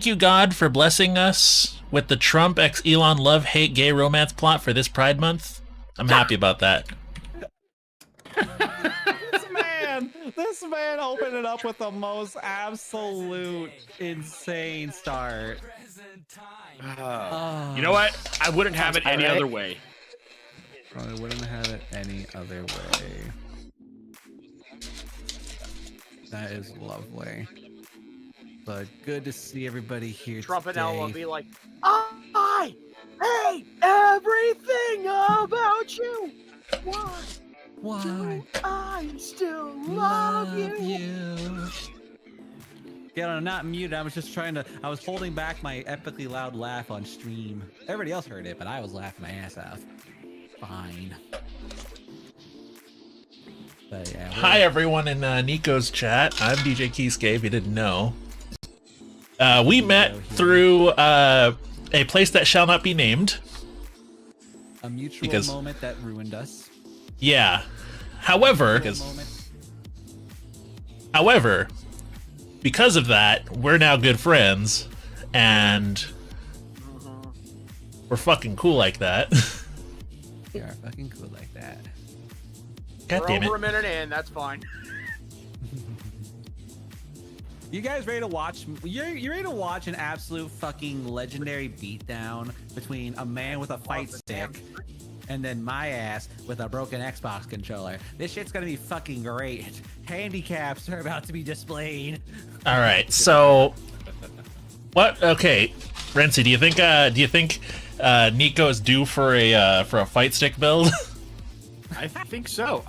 you, God, for blessing us with the Trump x Elon love hate gay romance plot for this Pride Month. I'm happy about that. This man opened it up with the most absolute insane start. You know what? I wouldn't have it any other way. I wouldn't have it any other way. That is lovely. But good to see everybody here Trump today. and Ella will be like, I hate everything about you. Why do I still love you? Yeah, I'm not muted. I was just I was holding back my epically loud laugh on stream. Everybody else heard it, but I was laughing my ass off. Fine. But yeah. Hi, everyone in Nico's chat. I'm DJ Keyscape, if you didn't know. We met through a place that shall not be named. A mutual moment that ruined us. Yeah. However, because of that, we're now good friends, and we're fucking cool like that. We are fucking cool like that. God damn it. We're over a minute in, that's fine. You guys ready to watch? You ready to watch an absolute fucking legendary beatdown between a man with a fight stick and then my ass with a broken Xbox controller? This shit's gonna be fucking great. Handicaps are about to be displayed. All right, so what? Okay, Renzi, do you think Nico is due for a fight stick build? I think so.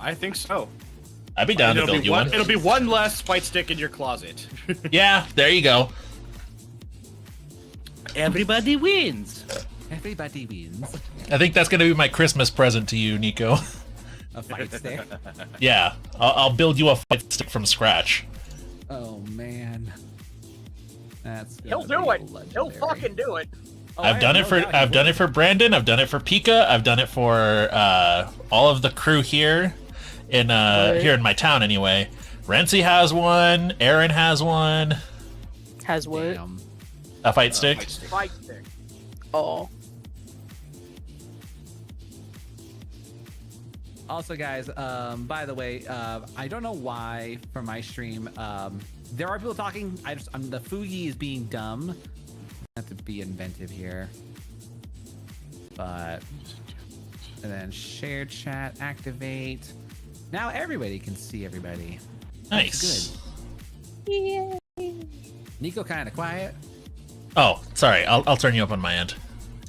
I'd be down to build you one. It'll be one less fight stick in your closet. Yeah, there you go. Everybody wins. Everybody wins. I think that's gonna be my Christmas present to you, Nico. A fight stick? Yeah, I'll build you a fight stick from scratch. Oh man, He'll do it. He'll fucking do it. Oh, I've done it for Brandon. I've done it for Pika. I've done it for all of the crew here in here in my town anyway. Renzi has one. Aaron has one. Has what? Damn. A fight stick. Fight stick. Oh. Also, guys, by the way, I don't know why for my stream, there are people talking. The Fugi is being dumb. I have to be inventive here. But, and then share chat, activate. Now everybody can see everybody. Nice. Good. Nico kind of quiet. Oh, sorry. I'll turn you up on my end.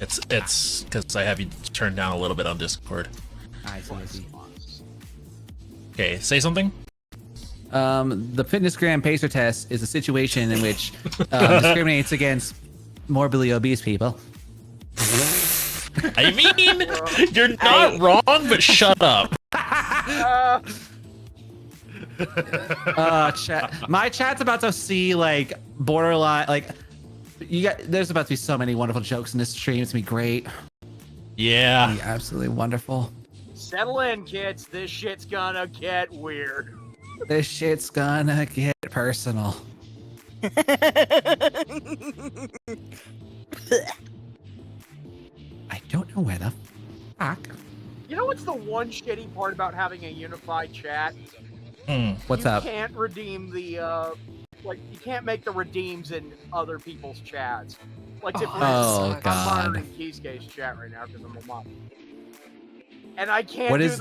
It's because I have you turned down a little bit on Discord. I see. Okay, say something. The Fitnessgram Pacer test is a situation in which discriminates against morbidly obese people. I mean, you're not wrong, but shut up. Chat. My chat's about to see like borderline, like there's about to be so many wonderful jokes in this stream. It's gonna be great. Yeah. It'll be absolutely wonderful. Settle in, kids. This shit's gonna get weird. This shit's gonna get personal. I don't know where the fuck. You know what's the one shitty part about having a unified chat? What's up? You can't redeem the, like, you can't make the redeems in other people's chats. Like, for Oh, instance, God. I'm monitoring Keyscape's chat right now because I'm a mom. And I can't What do is-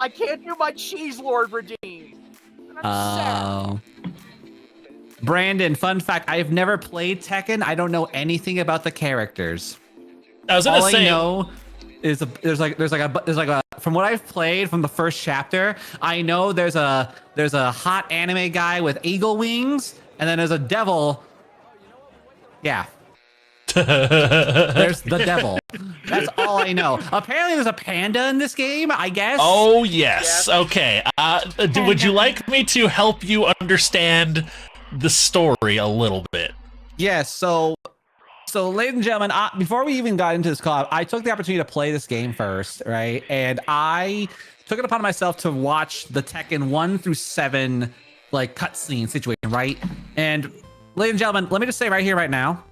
I can't do my Cheese Lord redeem. And I'm sad. Brandon, fun fact, I've never played Tekken. I don't know anything about the characters. I was gonna All say. I know is there's like a from what I've played from the first chapter, I know there's a hot anime guy with eagle wings, and then there's a devil. Yeah. There's the devil. That's all I know. Apparently there's a panda in this game, I guess. Oh yes. Okay. Would you like me to help you understand the story a little bit? Yes. So, ladies and gentlemen, before we even got into this call, I took the opportunity to play this game first, right? And I took it upon myself to watch the Tekken 1 through 7 like cutscene situation, right? And ladies and gentlemen, let me just say right here, right now,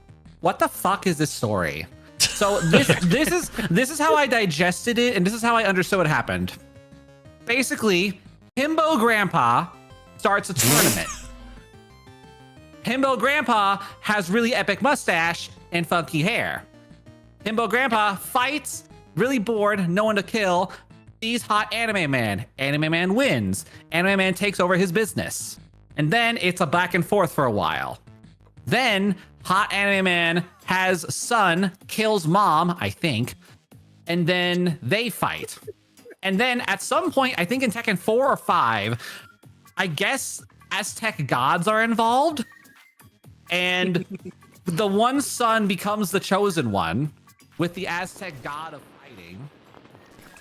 what the fuck is this story? So this is how I digested it, and this is how I understood what happened. Basically, Himbo Grandpa starts a tournament. Himbo Grandpa has really epic mustache and funky hair. Himbo Grandpa fights, really bored, no one to kill. Sees hot anime man. Anime man wins. Anime man takes over his business. And then it's a back and forth for a while. Then hot anime man has son, kills mom, I think. And then they fight. And then at some point, I think in Tekken 4 or 5, I guess Aztec gods are involved. And the one son becomes the chosen one with the Aztec god of fighting.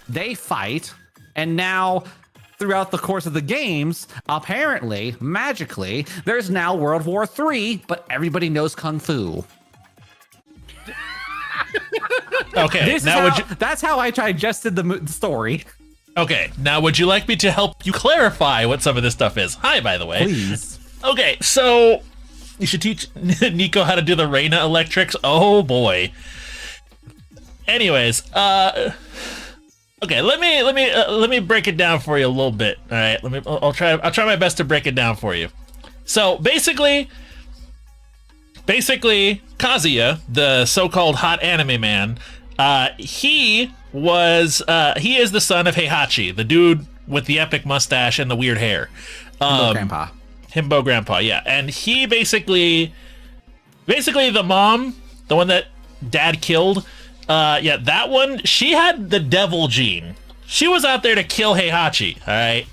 They fight, and now throughout the course of the games, apparently, magically, there's now World War III, but everybody knows Kung Fu. Okay, That's how I digested the story. Okay, now would you like me to help you clarify what some of this stuff is? Hi, by the way. Please. Okay, so you should teach Nico how to do the Reina electrics. Oh boy. Anyways, okay, let me break it down for you a little bit. All right, I'll try my best to break it down for you. So basically, Kazuya, the so-called hot anime man, he is the son of Heihachi, the dude with the epic mustache and the weird hair. Himbo Grandpa, yeah. And he basically the mom, the one that dad killed, that one, she had the devil gene. She was out there to kill Heihachi, all right?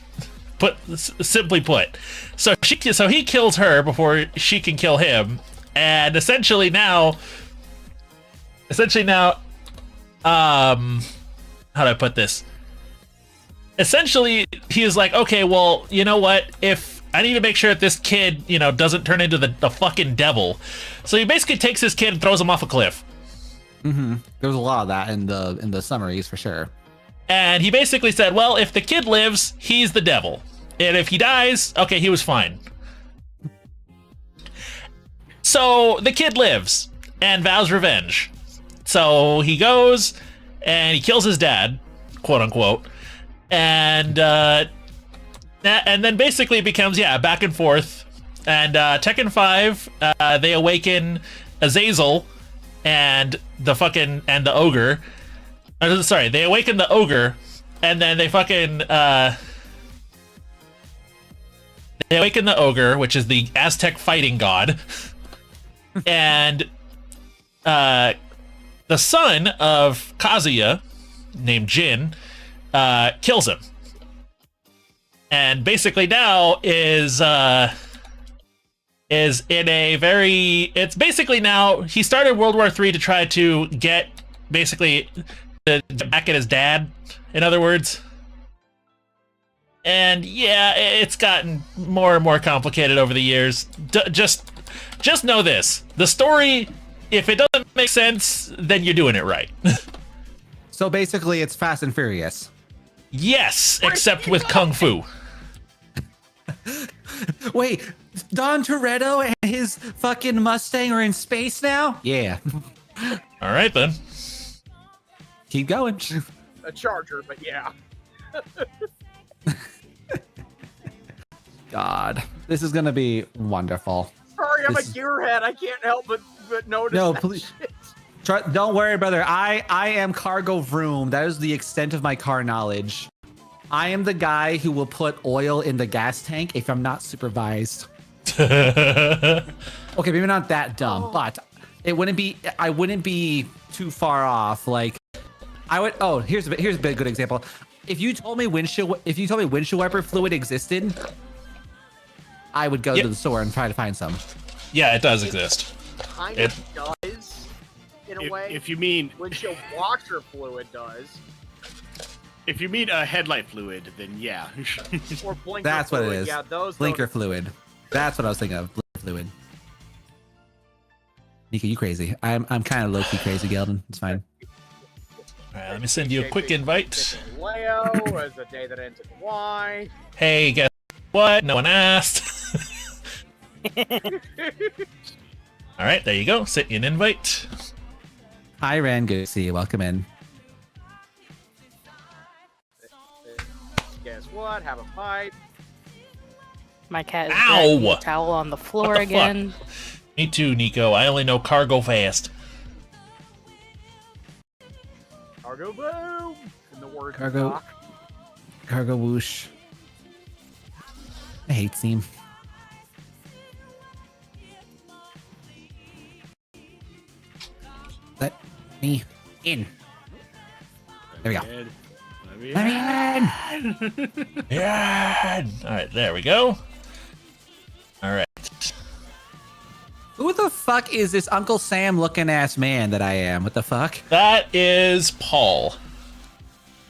Simply put. So he kills her before she can kill him. And essentially now, how do I put this? Essentially, he is like, okay, well, you know what? If I need to make sure that this kid, doesn't turn into the fucking devil. So he basically takes this kid and throws him off a cliff. Mm-hmm. There was a lot of that in the summaries for sure. And he basically said, well, if the kid lives, he's the devil. And if he dies, okay, he was fine. So the kid lives and vows revenge. So he goes and he kills his dad, quote unquote. And then basically it becomes, back and forth. And Tekken 5, they awaken Azazel and the ogre. Sorry, they awaken the ogre, and then they fucking they awaken the ogre, which is the Aztec fighting god, and the son of Kazuya, named Jin, kills him, and basically now is in a very. It's basically now he started World War III to try to get basically back at his dad, in other words. And yeah, it's gotten more and more complicated over the years. Just know this: the story, if it doesn't make sense, then you're doing it right. So basically, it's Fast and Furious. Yes, except with Kung Fu. Wait, Don Toretto and his fucking Mustang are in space now? Yeah. All right, then. Keep going. A Charger, but yeah. God, this is gonna be wonderful. Sorry, I'm a gearhead. I can't help but notice. No, that please. shit. Don't worry, brother. I am cargo vroom. That is the extent of my car knowledge. I am the guy who will put oil in the gas tank if I'm not supervised. Okay, maybe not that dumb, but it wouldn't be. I wouldn't be too far off. Like, I would. Oh, here's a good example. If you told me windshield wiper fluid existed, I would go to the store and try to find some. Yeah, it does exist. Kind of does, in a way. If you mean windshield washer fluid does. If you mean a headlight fluid, then yeah. Or blinker That's fluid. what it is. Yeah, those Blinker fluid. That's what I was thinking of. Blinker fluid. Nico, you crazy? I'm kind of low-key crazy, Geldin. It's fine. All right, let me send you a quick invite. Leo is a day that ends in Y. Hey, guess what? No one asked. All right, there you go. Sent you an invite. Hi, Ren. Good to see you. Welcome in. Guess what? Have a pipe. My cat is Ow! dragging the towel on the floor What the again. fuck? Me too, Nico. I only know cargo fast. Cargo boom. In the words Cargo. of Doc. Cargo whoosh. I hate Steam. Let me in. There we go. Let me in. Yeah. All right, there we go. All right. Who the fuck is this Uncle Sam looking ass man that I am? What the fuck? That is Paul.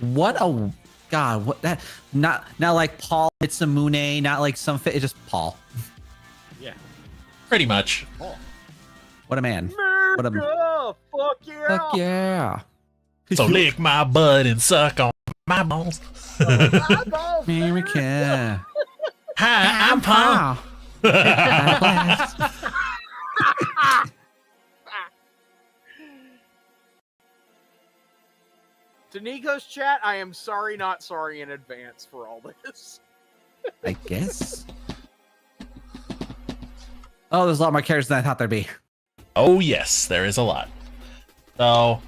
What a god! What that? Not like Paul Mitsamune. Not like some. It's just Paul. Yeah. Pretty much. What a man. What a America! Fuck yeah! fuck yeah. So lick my butt and suck on my balls. Eyeballs, man. America. Hi, I'm Paul. At last. To Nico's chat, I am sorry, not sorry in advance for all this. I guess. Oh, there's a lot more characters than I thought there'd be. Oh yes, there is a lot. So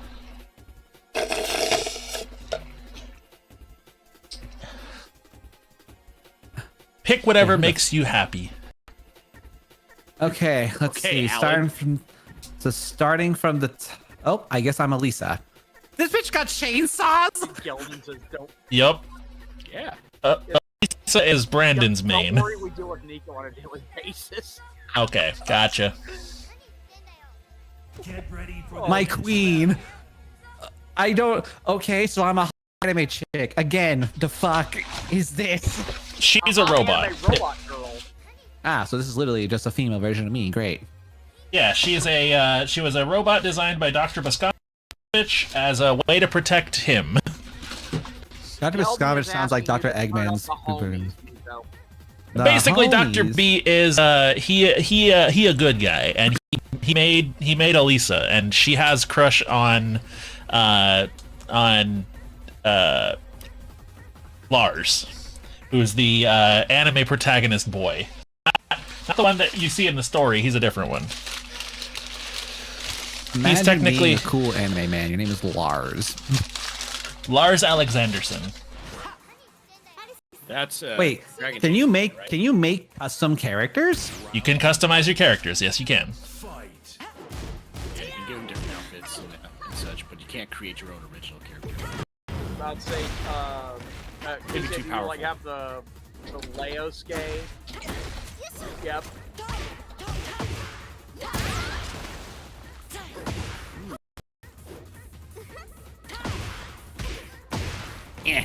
pick whatever makes you happy. Okay, let's Okay, see. Alan. Starting from the. Oh, I guess I'm Elisa. This bitch got chainsaws. Geldin says, don't, Yep. Yeah. Lisa is Brandon's don't main. worry, we deal with Nico on a daily basis. Okay, gotcha. My queen. I don't. Okay, so I'm a anime chick again. The fuck is this? She's a robot. I am a robot girl. Ah, so this is literally just a female version of me. Great. Yeah, she was a robot designed by Dr. Boscovich as a way to protect him. Dr. Geldin Boscovich is sounds like asking Dr. you to turn Eggman's. off the homies, Nico. The Basically, Dr. homies. B is he a good guy, and he made Elisa, and she has crush on Lars, who's the anime protagonist boy. Not the one that you see in the story. He's a different one. Imagine He's technically being a cool anime man. Your name is Lars. Lars Alexanderson. That's Wait, Dragon can Age, you make right? custom characters? You can customize your characters. Yes, you can. Yeah, you can give them different outfits and such, but you can't create your own original character. About to say, Maybe if too you powerful. like have the Leosuke. Yep. Yeah.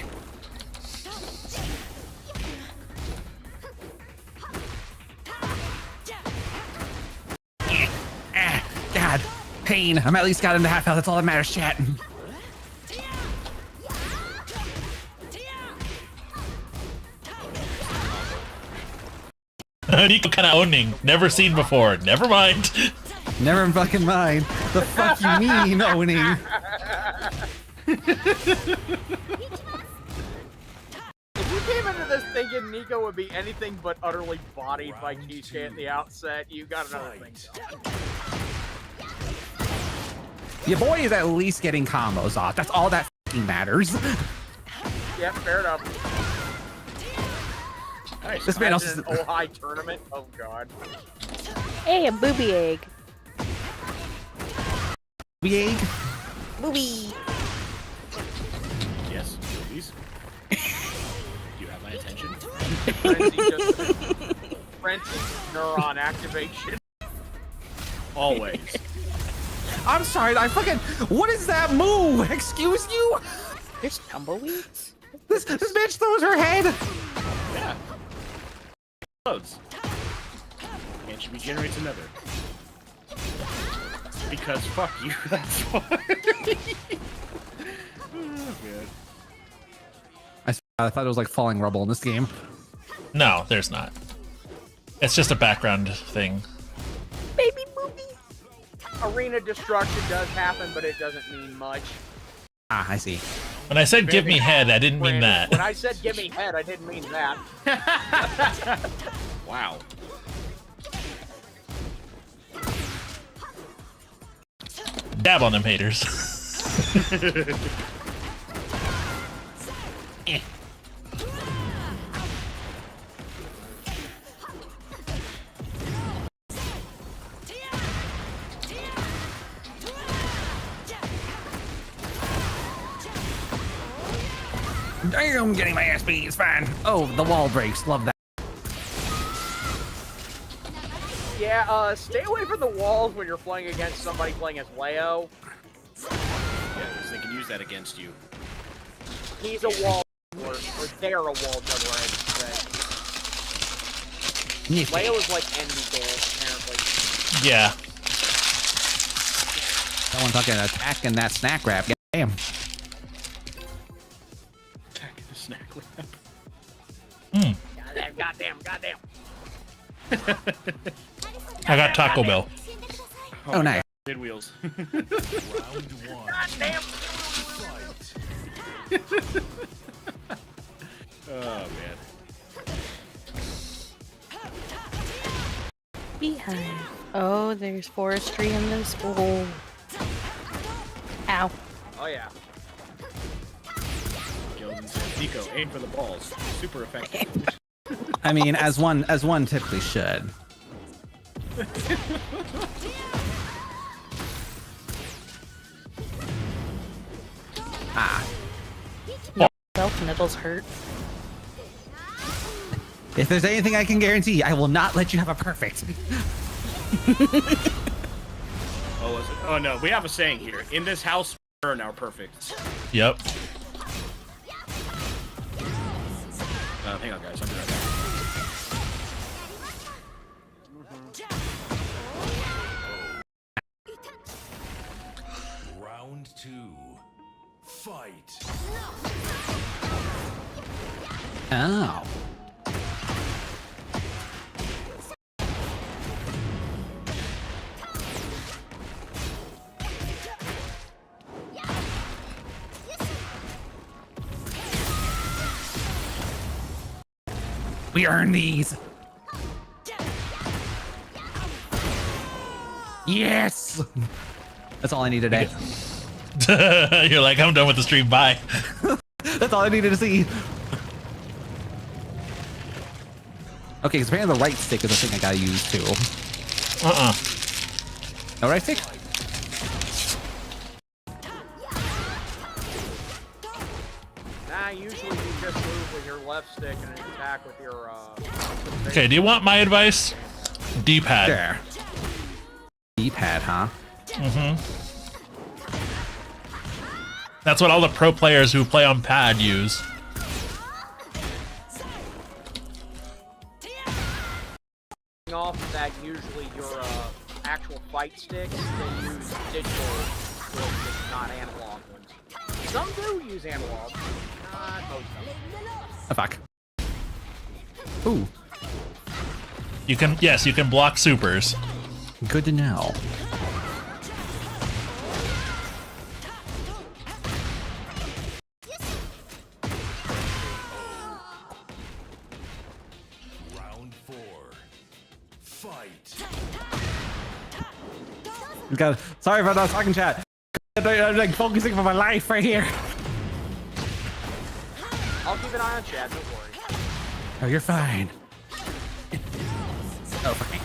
God, pain. I'm at least got into half health. That's all that matters, chat. Nico kind of owning. Never seen before. Never mind. Never fucking mind. The fuck you mean, owning? If you came into this thinking Nico would be anything but utterly bodied by Kishka at the outset, you got another thing going. Your boy is at least getting combos off. That's all that fucking matters. Yep, fair enough. Nice. This man also. Imagine an Ojai tournament. Oh god. Hey, a booby egg. Egg. Booby. Yes, please. You have my attention. Frenzy neuron activation. Always. I'm sorry. I fucking. What is that move? Excuse you? There's tumbleweeds? This bitch throws her head. Yeah. Loads. And she regenerates another. Because fuck you, that's why. Oh, good. I thought it was like falling rubble in this game. No, there's not. It's just a background thing. Baby booby. arena destruction does happen, but it doesn't mean much. Ah, I see. When I said give me head, I didn't mean that. When I said give me head, I didn't mean that. Wow. Dab on them haters. Damn, getting my ass beat. It's fine. Oh, the wall breaks. Love that. Yeah, stay away from the walls when you're playing against somebody playing as Leo. Yeah, because they can use that against you. He's a wall juggler, or they're a wall juggler, I should say. Leo is like enemy goal, apparently. Yeah. Someone fucking attacking that snack wrap. Damn. Attacking the snack wrap. Goddamn. I got Taco Bell. Oh, nice. Mid wheels. Goddamn. Oh man. Beehive. Oh, there's forestry in this. Oh. Ow. Oh yeah. Gildan says, Nico, aim for the balls. Super effective. I mean, as one typically should. Ah. Self nipples hurt. If there's anything I can guarantee, I will not let you have a perfect. Oh, was it? Oh no, we have a saying here. In this house, we earn our perfects. Yep. Hang on, guys. I'll be right back. Round 2. Fight. Oh. We earn these. Yes. That's all I need today. You're like, I'm done with the stream. Bye. That's all I needed to see. Okay, because apparently the right stick is the thing I gotta use too. No right stick? Nah, usually you just move with your left stick and attack with your, Okay, do you want my advice? D-pad. There. D-pad, huh? That's what all the pro players who play on pad use. off of that, usually your, actual fight sticks, they use digital joysticks, not analog ones. Some do use analog, not most of them. Oh, fuck. Ooh, You can, yes, you can block supers. good to know. Round 4. Fight. God, sorry if I'm not talking chat. I'm like focusing for my life right here. I'll keep an eye on chat, don't worry. Oh, you're fine. Oh, for pain.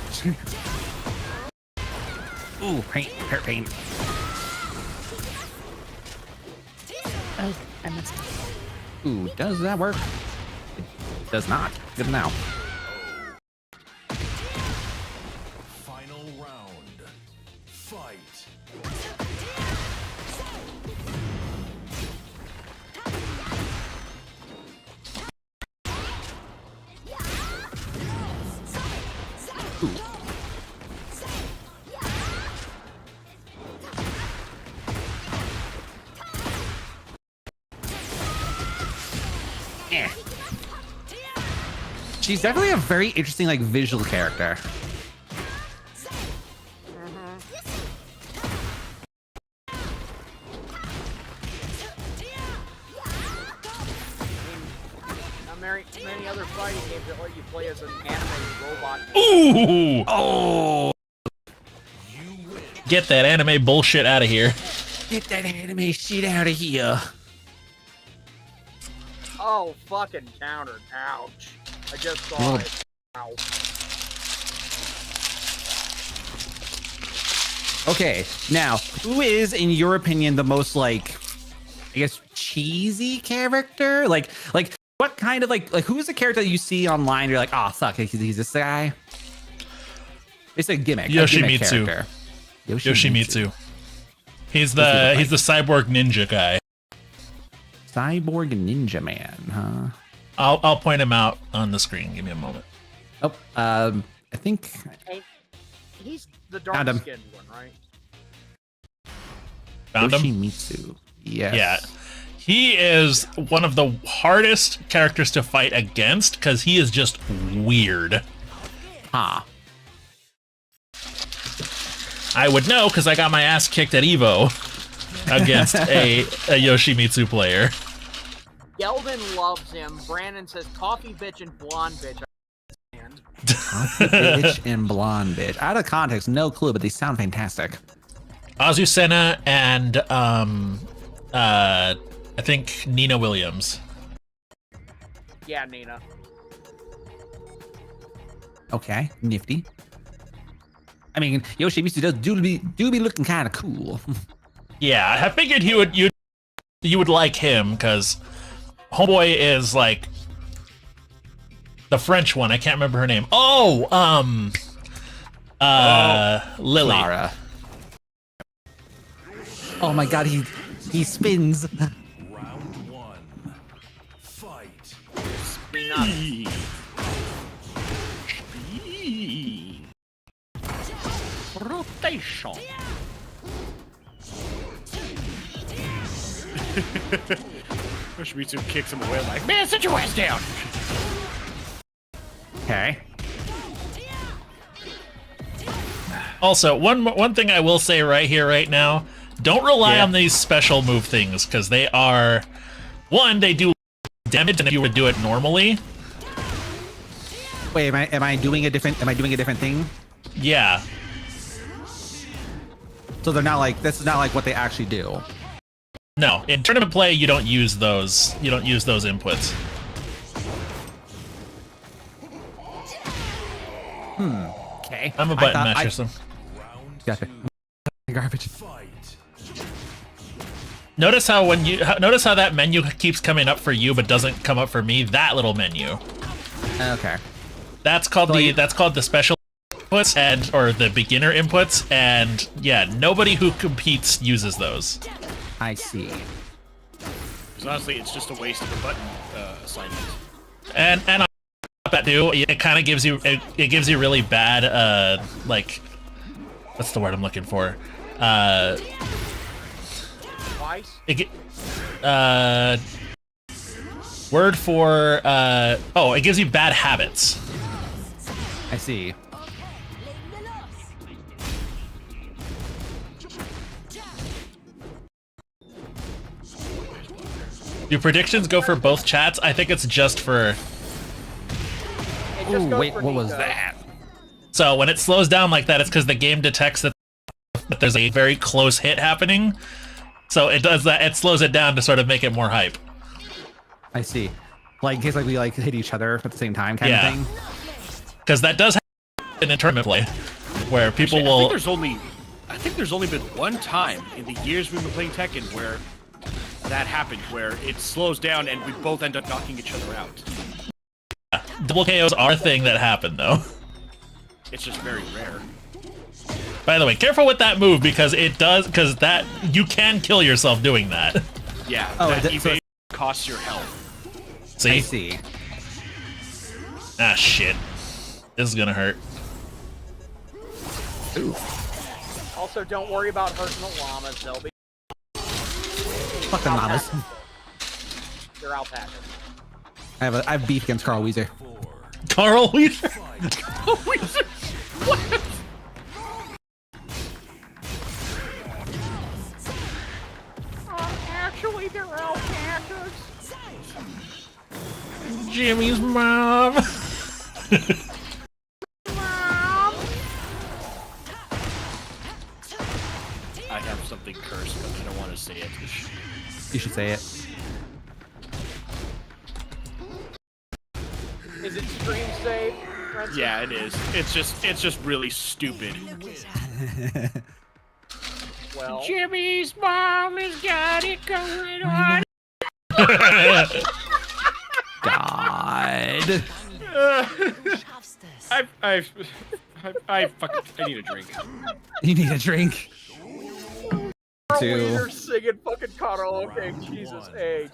Ooh, pain, hurt pain. Oh, I missed it. Ooh, does that work? It does not. Good now. Final round. Fight. Eh. She's definitely a very interesting, like, visual character. many other fighting games that let you play as an anime robot. Ooh! Oh, Get that anime bullshit out of here. get that anime shit out of here. Oh, fucking countered. Ouch. I just saw it. Ow. Okay, now, who is, in your opinion, the most, like, I guess, cheesy character? Like, what kind of, like, who is the character that you see online? You're like, oh, fuck, he's this guy? It's a gimmick. Yoshimitsu. A gimmick Yoshimitsu. He's the cyborg ninja guy. Cyborg Ninja Man, huh? I'll point him out on the screen. Give me a moment. Oh, I think... Hey, he's the Found him. dark-skinned one, right? Found him? Yoshimitsu. Yes. Yeah. He is one of the hardest characters to fight against because he is just weird. Huh. I would know because I got my ass kicked at Evo against a Yoshimitsu player. Yeldon loves him. Brandon says coffee bitch and blonde bitch. Bitch and blonde bitch. Out of context, no clue, but they sound fantastic. Azucena and I think Nina Williams. Yeah, Nina. Okay, nifty. I mean, Yoshimitsu do be looking kind of cool. Yeah, I figured you would like him because homeboy is like the French one. I can't remember her name. Oh, Lily. Clara. Oh my god, he spins. Round one. Fight. Rotation. Yoshimitsu kicks him away like, man, sit your ass down. Okay. Also, one thing I will say right here, right now, don't rely on these special move things because they are, one, they do damage, and if you would do it normally. Wait, am I doing a different thing? Yeah. So they're not like, this is not like what they actually do. No, in tournament play, you don't use those. You don't use those inputs. Okay. I'm a button masher, so. Gotcha. Garbage. Notice how notice how that menu keeps coming up for you, but doesn't come up for me. That little menu. Okay. That's called the special inputs or the beginner inputs, and yeah, nobody who competes uses those. I see. Because honestly, it's just a waste of a button assignment. And on that too, it kind of gives you it gives you really bad like, what's the word I'm looking for? Twice? Word for it gives you bad habits. I see. Do predictions go for both chats? I think it's just for. It just Ooh, goes wait, for what was Nico. that? So when it slows down like that, it's because the game detects that there's a very close hit happening. So it does that. It slows it down to sort of make it more hype. I see. Like in case like we like hit each other at the same time kind of thing. Because that does happen in tournament play, where people Actually, will. I think there's only been one time in the years we've been playing Tekken where that happened, where it slows down and we both end up knocking each other out. Double KOs are a thing that happen though. It's just very rare. By the way, careful with that move because that you can kill yourself doing that. Yeah, Oh, that so evade costs your health. See? I see. Ah, shit. This is gonna hurt. Ooh. Also, don't worry about hurting the llamas. They'll be Fuck the llamas. they're alpacas. I have beef against Carl Weezer. Carl Weaver. Actually, they're alpacas. Jimmy's mom. I have something cursed, but I don't want to say it. You should say it. Is it stream safe? Francis? Yeah, it is. It's just really stupid. Well, Jimmy's mom has got it going on. God. I need a drink. You need a drink. you're singing fucking karaoke. Jesus age.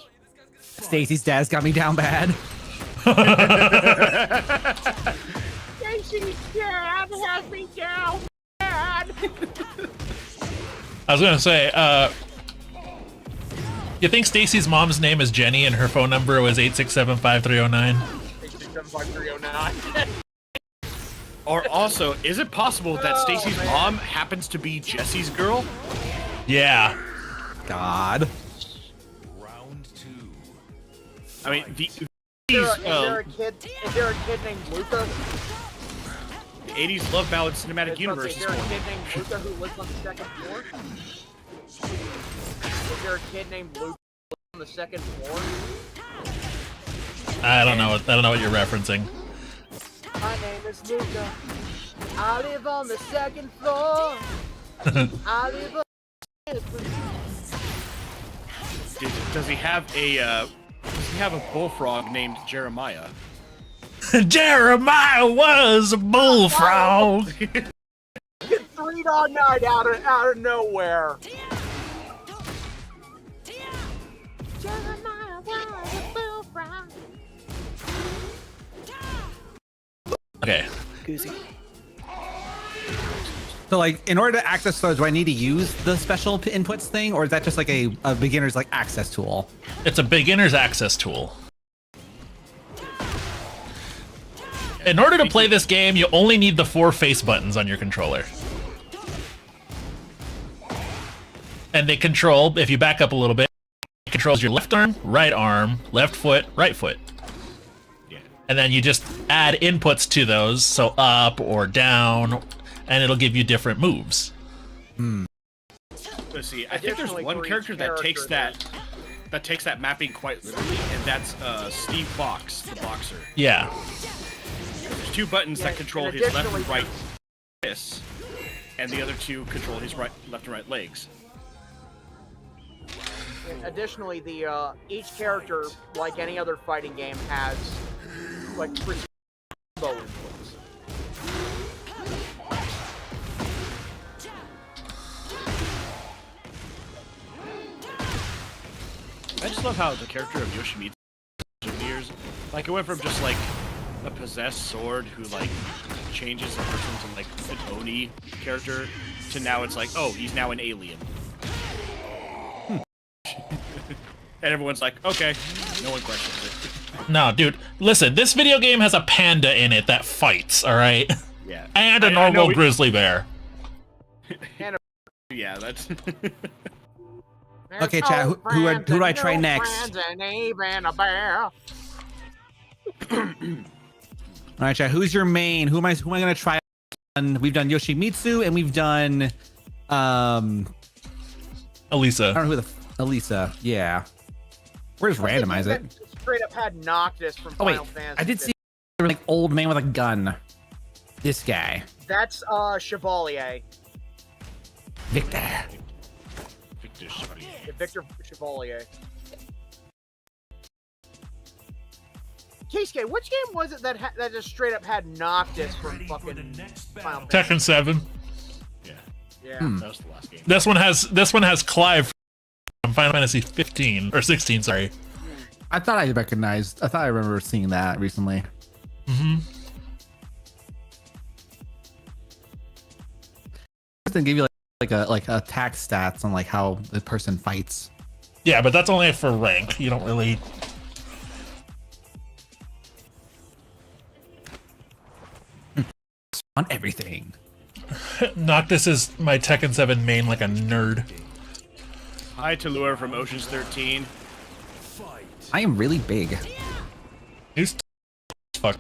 Stacy's dad's got me down bad. Stacy's dad has me down bad. I was gonna say, you think Stacy's mom's name is Jenny and her phone number was 8675309? 8675309. Or also, is it possible that Stacy's mom happens to be Jesse's girl? Yeah. God. Round 2. I mean, Is there a kid named Luca? the 80s love ballad cinematic universe Is is there a going. kid named Luca who lives on the second floor? Is there a kid named Luca who lives on the second floor? I don't know what you're referencing. My name is Luca. I live on the second floor. I live on Does he have a bullfrog named Jeremiah? Jeremiah was a bullfrog. Get 3 Dog Night out of nowhere. Jeremiah was a bullfrog. Okay. So, like, in order to access those, do I need to use the special inputs thing, or is that just like a beginner's like access tool? It's a beginner's access tool. In order to play this game, you only need the 4 face buttons on your controller. And they control, if you back up a little bit, it controls your left arm, left foot, right foot. Yeah. And then you just add inputs to those, so up or down, and it'll give you different moves. Let's see. I think there's one character that takes that mapping quite literally, and that's Steve Box, the boxer. Yeah. There's 2 buttons that control his left and right wrists, and the other 2 control his left and right legs. Additionally, each character, like any other fighting game, has like combo inputs. I just love how the character of Yoshimitsu over the years, like it went from just like a possessed sword who like changes a person to like an Oni character to now it's like, oh, he's now an alien. And everyone's like, okay, no one questions it. No, dude, listen, this video game has a panda in it that fights, alright? Yeah. And a normal grizzly bear. Yeah, that's. Okay, chat. Who do I try next? All right, chat. Who's your main? Who am I gonna try? We've done Yoshimitsu and we've done Elisa. I don't know who Elisa. Yeah. We're just randomize it. Straight up had Noctis from Oh wait, Final Fantasy. I did see like old man with a gun. This guy. That's Chevalier. Victor. Victor Chevalier. Yeah, Victor Chevalier. Keisuke, which game was it that just straight up had Noctis from fucking Final Fantasy? Tekken 7. Yeah. Yeah. That was the last game. This one has Clive from Final Fantasy 15 or 16, sorry. I thought I remember seeing that recently. Mm-hmm. They give you like attack stats on like how the person fights. Yeah, but that's only for rank. You don't really. On everything. Noctis is my Tekken 7 main like a nerd. Hi to Lure from Ocean's 13. I am really big. Who's fuck?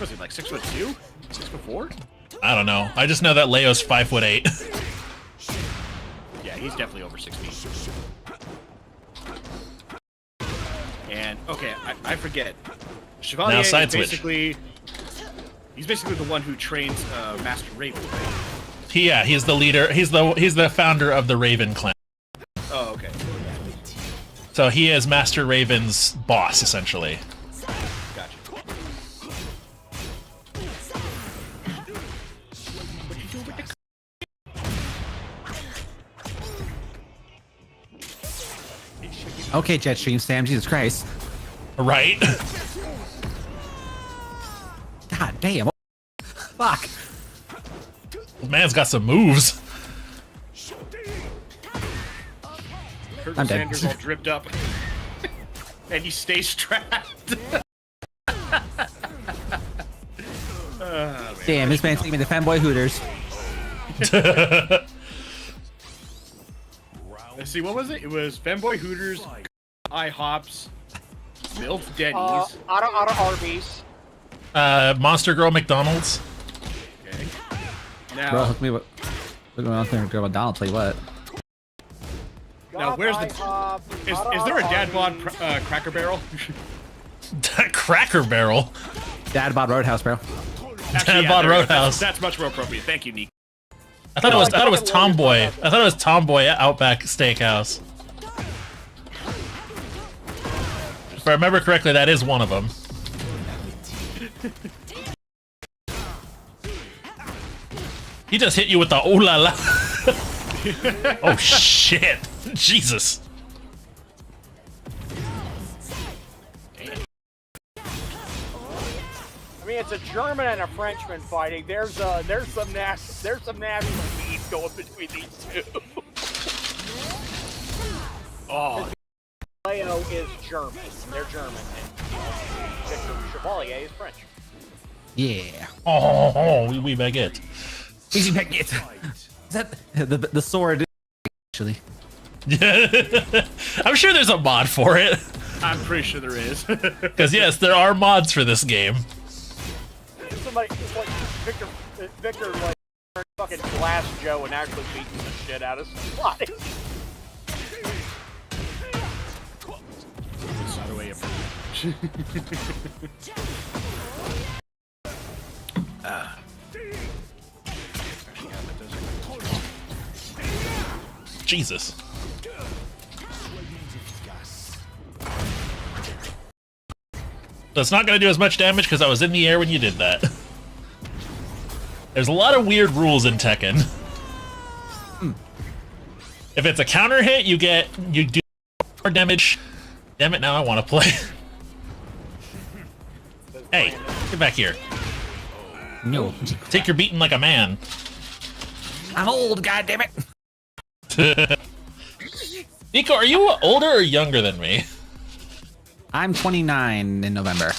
Was he like 6'2"? 6'4"? I don't know. I just know that Leo's 5'8". Yeah, he's definitely over 6 feet. And okay, I forget. Chevalier Now side is switch. basically he's basically the one who trains Master Raven, right? He's the leader. He's the founder of the Raven clan. Oh, okay. So he is Master Raven's boss, essentially. Gotcha. Okay, Jetstream Sam, Jesus Christ. Right? God damn. Fuck. Man's got some moves. Colonel I'm dead. Sanders all dripped up. And he stays strapped. Damn, this man's taking me to fanboy Hooters. Let's see, what was it? It was Femboy Hooters, IHOPs, Milf Denny's. Out of Arby's. Monster Girl McDonald's. Okay. Bro, Now, hook me with. Look out there and go McDonald's, tell you what. now where's the... Is there a Dad Bod Cracker Barrel? Cracker Barrel. Dad Bod Roadhouse, bro. Dad Bod there we go. Roadhouse. That's much more appropriate. Thank you, Nick. I thought it was Tomboy. I thought it was Tomboy at Outback Steakhouse. If I remember correctly, that is one of them. He just hit you with the ooh la la. Oh shit! Jesus. I mean, it's a German and a Frenchman fighting. There's some national beef going between these two. Oh, Leo is German. They're German, and Victor Chevalier is French. Yeah. Oh, we baguette. Easy baguette. Is that the sword? Actually. I'm sure there's a mod for it. I'm pretty sure there is. Because yes, there are mods for this game. Somebody like Victor like turned fucking Glass Joe and actually beating the shit out of somebody. It's not a way of- Jesus. That's not going to do as much damage because I was in the air when you did that. There's a lot of weird rules in Tekken. If it's a counter hit, you do more damage. Damn it, now I want to play. Hey, get back here. No. Take your beating like a man. I'm old, goddammit. Nico, are you older or younger than me? I'm 29 in November.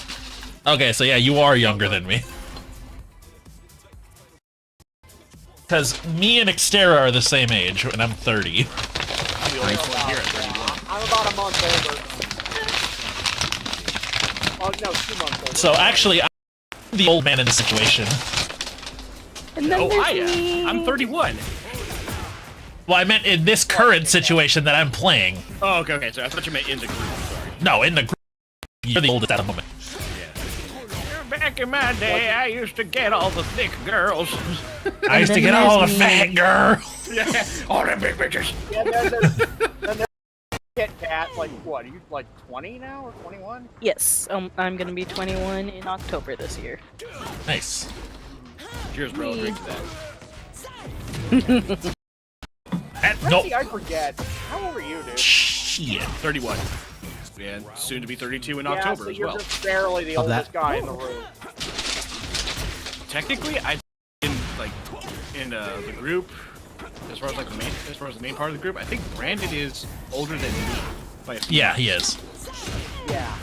Okay, so yeah, you are younger than me. Because me and Xterra are the same age, and I'm 30. I'm the oldest one here at 31. I'm about a month older. Oh no, 2 months older. So actually, I'm the old man in this situation. And then Oh, there's I am. me. I'm 31. Well, I meant in this current situation that I'm playing. Oh, okay. So I thought you meant in the group. Sorry. No, in the group, you're the oldest at the moment. Back in my day, I used to get all the thick girls. I used to then get all the there's fat me. girls. Yeah, all the big bitches. Yeah, then there's Kit Kat. Like what? Are you like 20 now or 21? Yes, I'm gonna be 21 in October this year. Nice. Cheers, bro. Me. Drink that. No. Frankie, I forget. How old are you, dude? Shit. 31. And soon to be 32 in Yeah, October so as you're well. just barely the Of oldest that. guy in the room. Technically, I in the group, as far as like the main part of the group, I think Brandon is older than me by a few Yeah, months. he is. Yeah.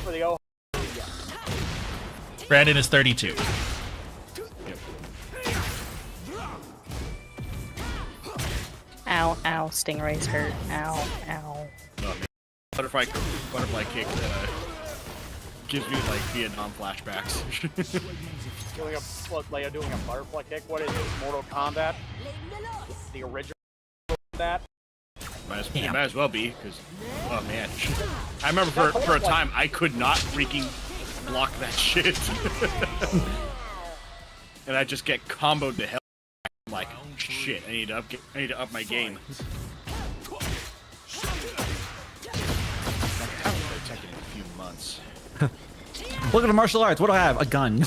For the old. Yeah. Brandon is 32. Ow, ow, stingray's hurt. Ow, ow. Butterfly kick Gives me like Vietnam flashbacks. Doing Leia doing a butterfly kick. What is it? Mortal Kombat? The original that? It might as well be, because, oh man. I remember for a time I could not freaking block that shit. And I just get comboed to hell. I'm like, shit, I need to up my game. I haven't played Tekken in a few months. Look at the martial arts. What do I have? A gun.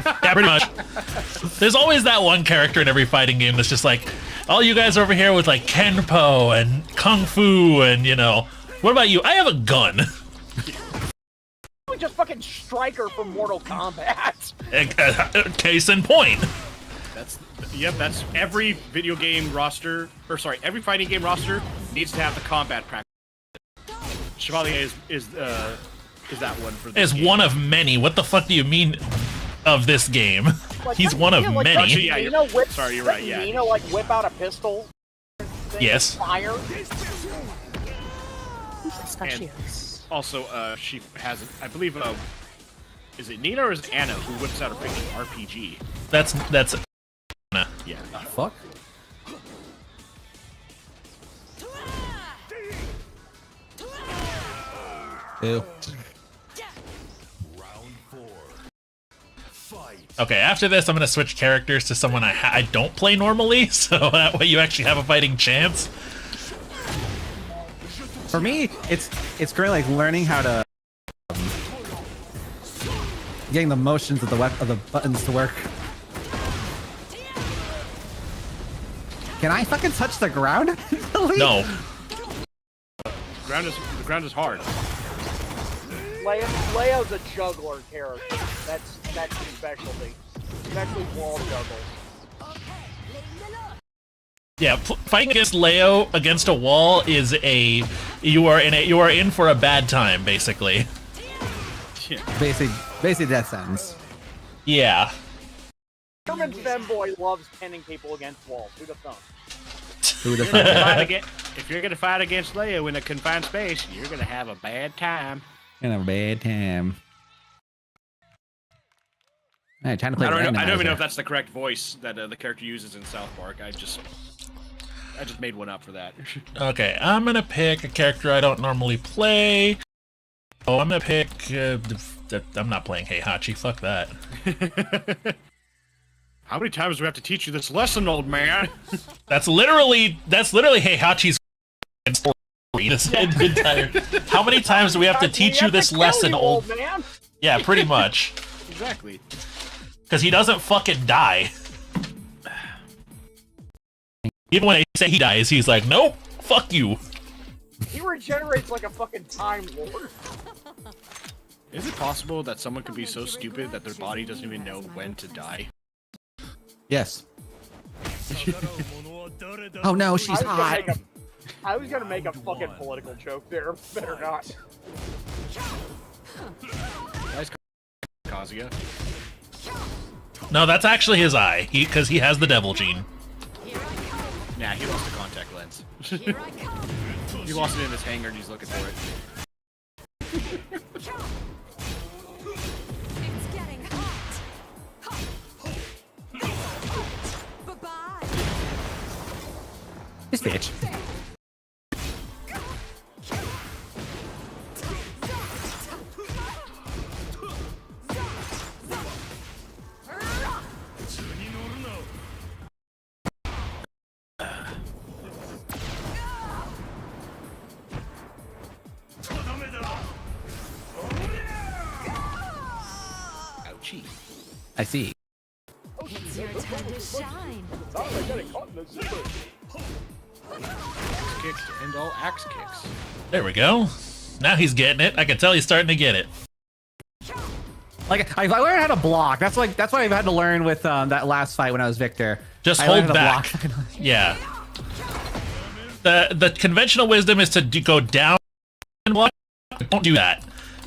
Yeah, pretty much. There's always that one character in every fighting game that's just like, all you guys over here with like Kenpo and Kung Fu and, you know, what about you? I have a gun. Just fucking Striker from Mortal Kombat. Case in point. That's every video game roster, or sorry, every fighting game roster needs to have the combat practice. Chevalier is that one for this game. One of many. What the fuck do you mean of this game? Like, He's one of like, many. Actually, yeah, sorry, you're right, yeah. Nina like whip out a pistol. Yes. Fire. And also, she has, I believe, is it Nina or is it Anna who whips out a freaking RPG? That's Yeah. Fuck. Ew. Round 4. Fight. okay. After this, I'm gonna switch characters to someone I don't play normally, so that way you actually have a fighting chance. For me, it's great, like learning how to getting the motions of the buttons to work. Can I fucking touch the ground? No. The ground is hard. Leia's a juggler character. That's his specialty. Especially wall juggles. Yeah, fighting against Leo against a wall is you are in for a bad time, basically. Yeah. Basically death sentence. Yeah. German femboy loves pinning people against walls. Who'd have thought? If you're gonna fight against Leo in a confined space, you're gonna have a bad time. And a bad time. Alright, time to play. I don't even know randomizer. if that's the correct voice that the character uses in South Park. I just made one up for that. Okay, I'm gonna pick a character I don't normally play. Oh, I'm gonna pick. I'm not playing Heihachi. Fuck that. How many times do we have to teach you this lesson, old man? That's literally Heihachi's story. This entire. How many times do we have to teach you this lesson, old man? Yeah, pretty much. Exactly. Because he doesn't fucking die. Even when they say he dies, he's like, nope, fuck you. He regenerates like a fucking Time Lord. Is it possible that someone could be so stupid that their body doesn't even know when to die? Yes. Oh no, she's hot. I was gonna make a fucking political joke there. Better not. Nice, Kazuya. No, that's actually his eye. Because he has the devil gene. Nah, he lost the contact lens. He lost it in his hangar and he's looking for it. It's getting hot. Bye-bye. This bitch. Ouchie. I see. It's your time to shine. Axe kicks to end all axe kicks. There we go. Now he's getting it. I can tell he's starting to get it. Like I learned how to block. That's what I've had to learn with that last fight when I was Victor. Just I hold learned how to back. block. Yeah. The conventional wisdom is to go down and block. Don't do that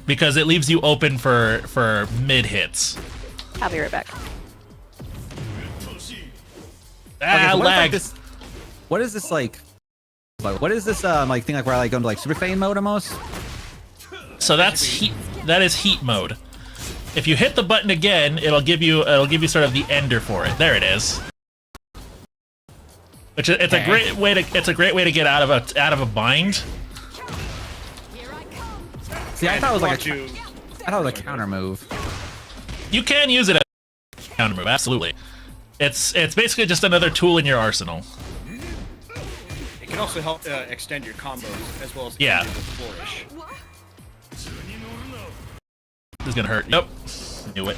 because it leaves you open for mid hits. I'll be right back. Ah, Okay, so lag. what is this like? What is this like thing like where I like go into like super feign mode almost? So that's that is heat mode. If you hit the button again, it'll give you sort of the ender for it. There it is. Which it's a great way to get out of a bind. See, I thought it was like a counter move. You can use it as a counter move, absolutely. It's basically just another tool in your arsenal. It can also help extend your combos as well as Yeah. the flourish. This is gonna hurt. Nope. Knew it.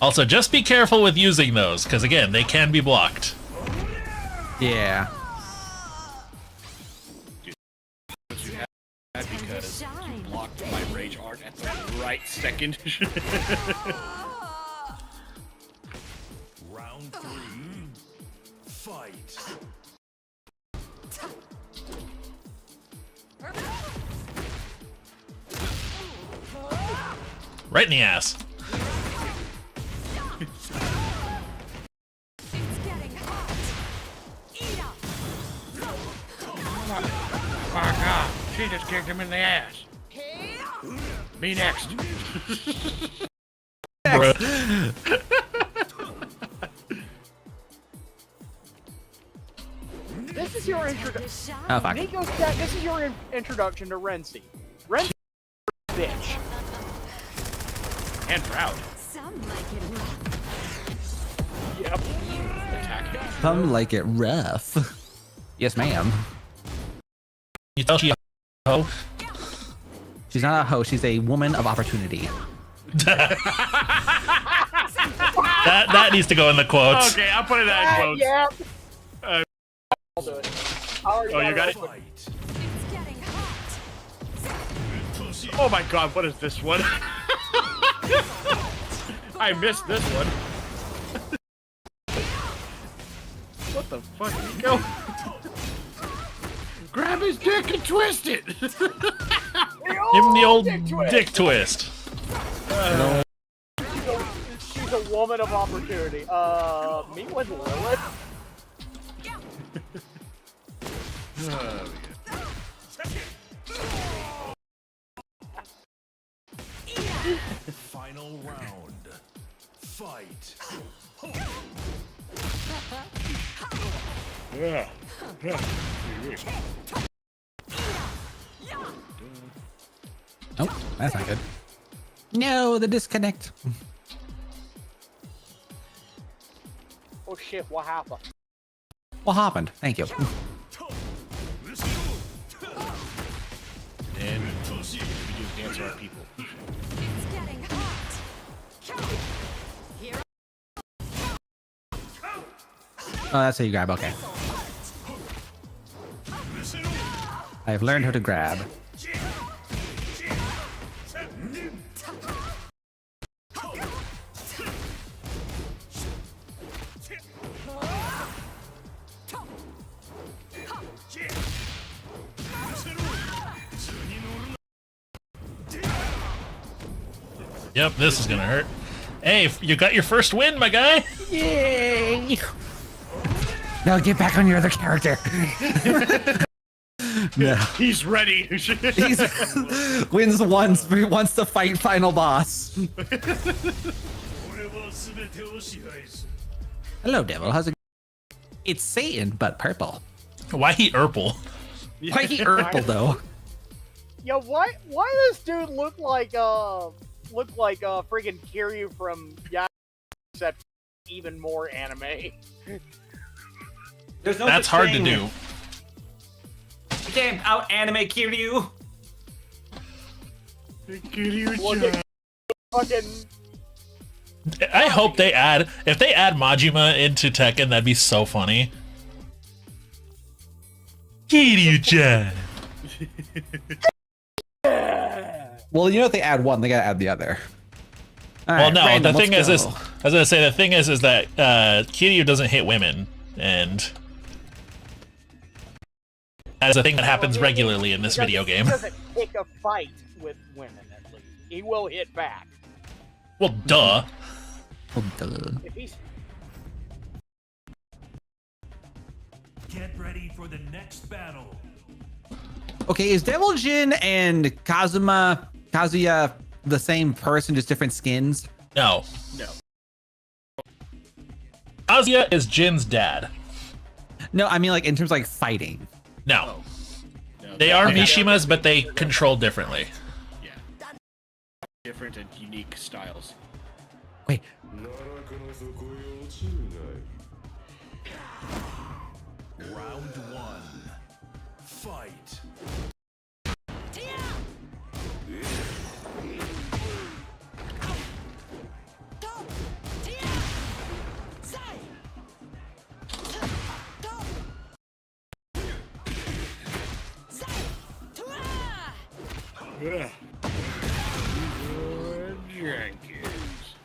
Also, just be careful with using those, because again, they can be blocked. Yeah. Because you blocked my rage art at the right second. Round 3. Fight. Right in the ass. It's getting hot. Eat up. Fuck off. She just kicked him in the ass. Me next. This is your introduction. Oh, fuck. Nico's deck. This is your introduction to Renzi. Renzi, bitch. And proud. Some like it rough. Yep. Attack. Some like it rough. Yes, ma'am. You tell she a hoe. She's not a hoe. She's a woman of opportunity. That needs to go in the quotes. Okay, I'll put it in quotes. Yeah. I'll do it. Oh, you got it? Fight. It's getting hot. Oh my god, what is this one? I missed this one. What the fuck? Go. Grab his dick and twist it. Give him the old dick twist. She's a woman of opportunity. Me with Lilith? Final round. Fight. Nope, that's not good. No, the disconnect. Oh shit, what happened? What happened? Thank you. And we do dance our people. It's getting hot. Here. Oh, that's how you grab. Okay. I've learned how to grab. Yep, this is gonna hurt. Hey, you got your first win, my guy. Yay! Now get back on your other character. No. He's ready. He's wins once, but he wants to fight final boss. Hello, devil. How's it? It's Satan, but purple. Why he Urple? Why he purple though? Yo, why does dude look like friggin' Kiryu from Yahoo, except even more anime? There's no That's hard to do. You can't out anime Kiryu. Look at fucking. I hope they add, if they add Majima into Tekken, that'd be so funny. Kiryu-chan. Well, you know if they add one, they gotta add the other. All Well, right, no, Brandon, the thing let's is, go. I was gonna say, the thing is that Kiryu doesn't hit women, and that is a thing that happens regularly in this video game. He doesn't pick a fight with women, at least. He will hit back. Well, duh. Oh, duh. If he's Get ready for the next battle. Okay, is Devil Jin and Kazuma Kazuya the same person, just different skins? No. No. Kazuya is Jin's dad. No, I mean like in terms of like fighting. No. No, They are okay. Mishimas, but they control differently. Yeah. Different and unique styles. Wait, Round one. Fight. Ugh. Jenkins.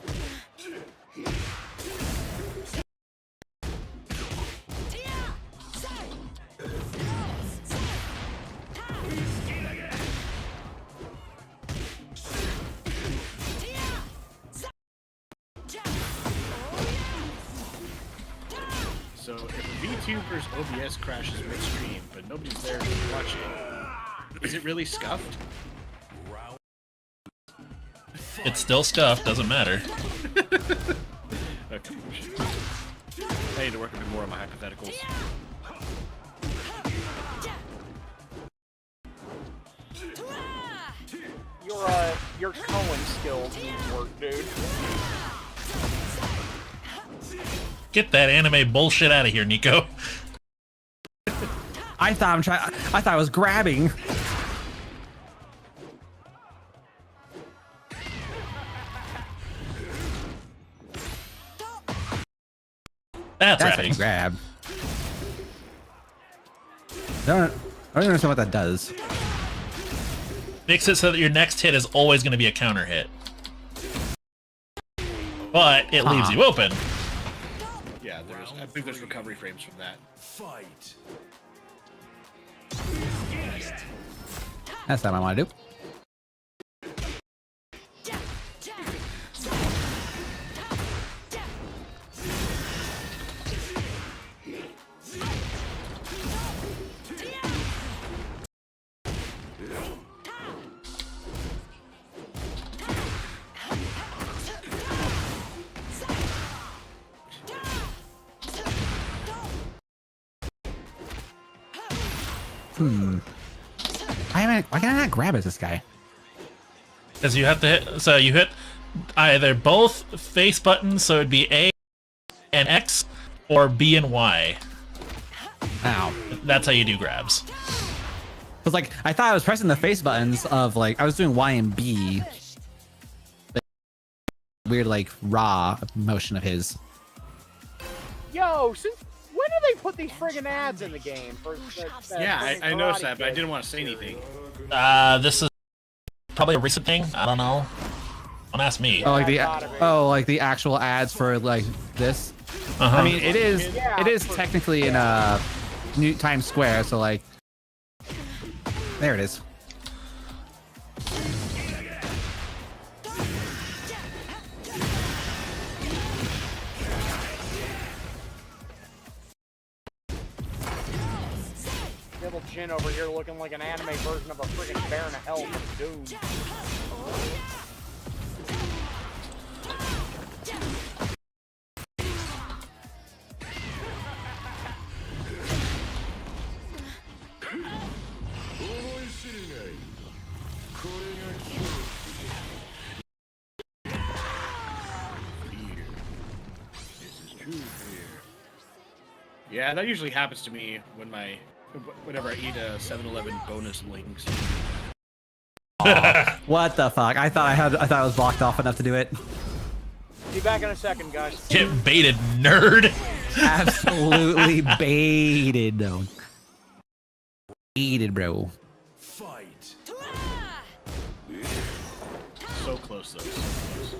So if a VTuber's OBS crashes midstream, but nobody's there to watch it, is it really scuffed? It's still scuffed, doesn't matter. Okay. I need to work a bit more on my hypotheticals. Your Cohen skills need work, dude. Get that anime bullshit out of here, Nico. I thought I was grabbing. That's That's right. a grab. I don't understand what that does. Makes it so that your next hit is always going to be a counter hit. But it leaves you open. Yeah, I think there's recovery frames from that. Fight. That's not what I want to do. Why can I not grab as this guy? Because you have to hit, so you hit either both face buttons, so it'd be A and X, or B and Y. Ow. That's how you do grabs. Cause like I thought I was pressing the face buttons of like I was doing Y and B. Weird like raw motion of his. Yo, since when do they put these friggin' ads in the game? Yeah, I noticed that, but I didn't want to say anything. This is probably a recent thing. I don't know. Don't ask me. Oh, like the actual ads for like this. Uh-huh. I mean, it is technically in New Times Square, so like there it is. Little Jin over here looking like an anime version of a friggin' Baron of Hell from Doom. Yeah, that usually happens to me whenever I eat a 7-Eleven bonus wings. What the fuck? I thought I was blocked off enough to do it. Be back in a second, guys. Get baited, nerd. Absolutely baited though. Baited, bro. Fight. So close, though. So close.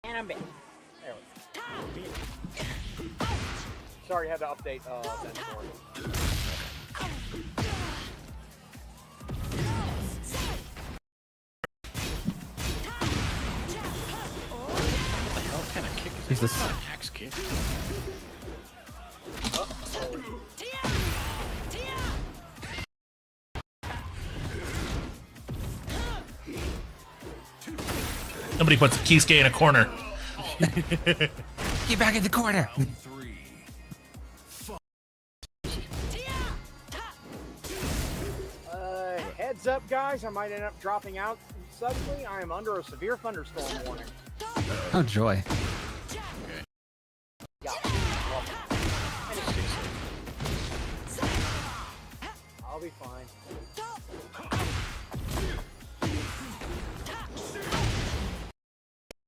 And I'm back. There we go. Sorry, had to update that story. this? Axe kick. Somebody puts Kisuke in a corner. Get back in the corner. Heads up, guys. I might end up dropping out suddenly. I am under a severe thunderstorm warning. Oh joy. Yeah. I'll be fine.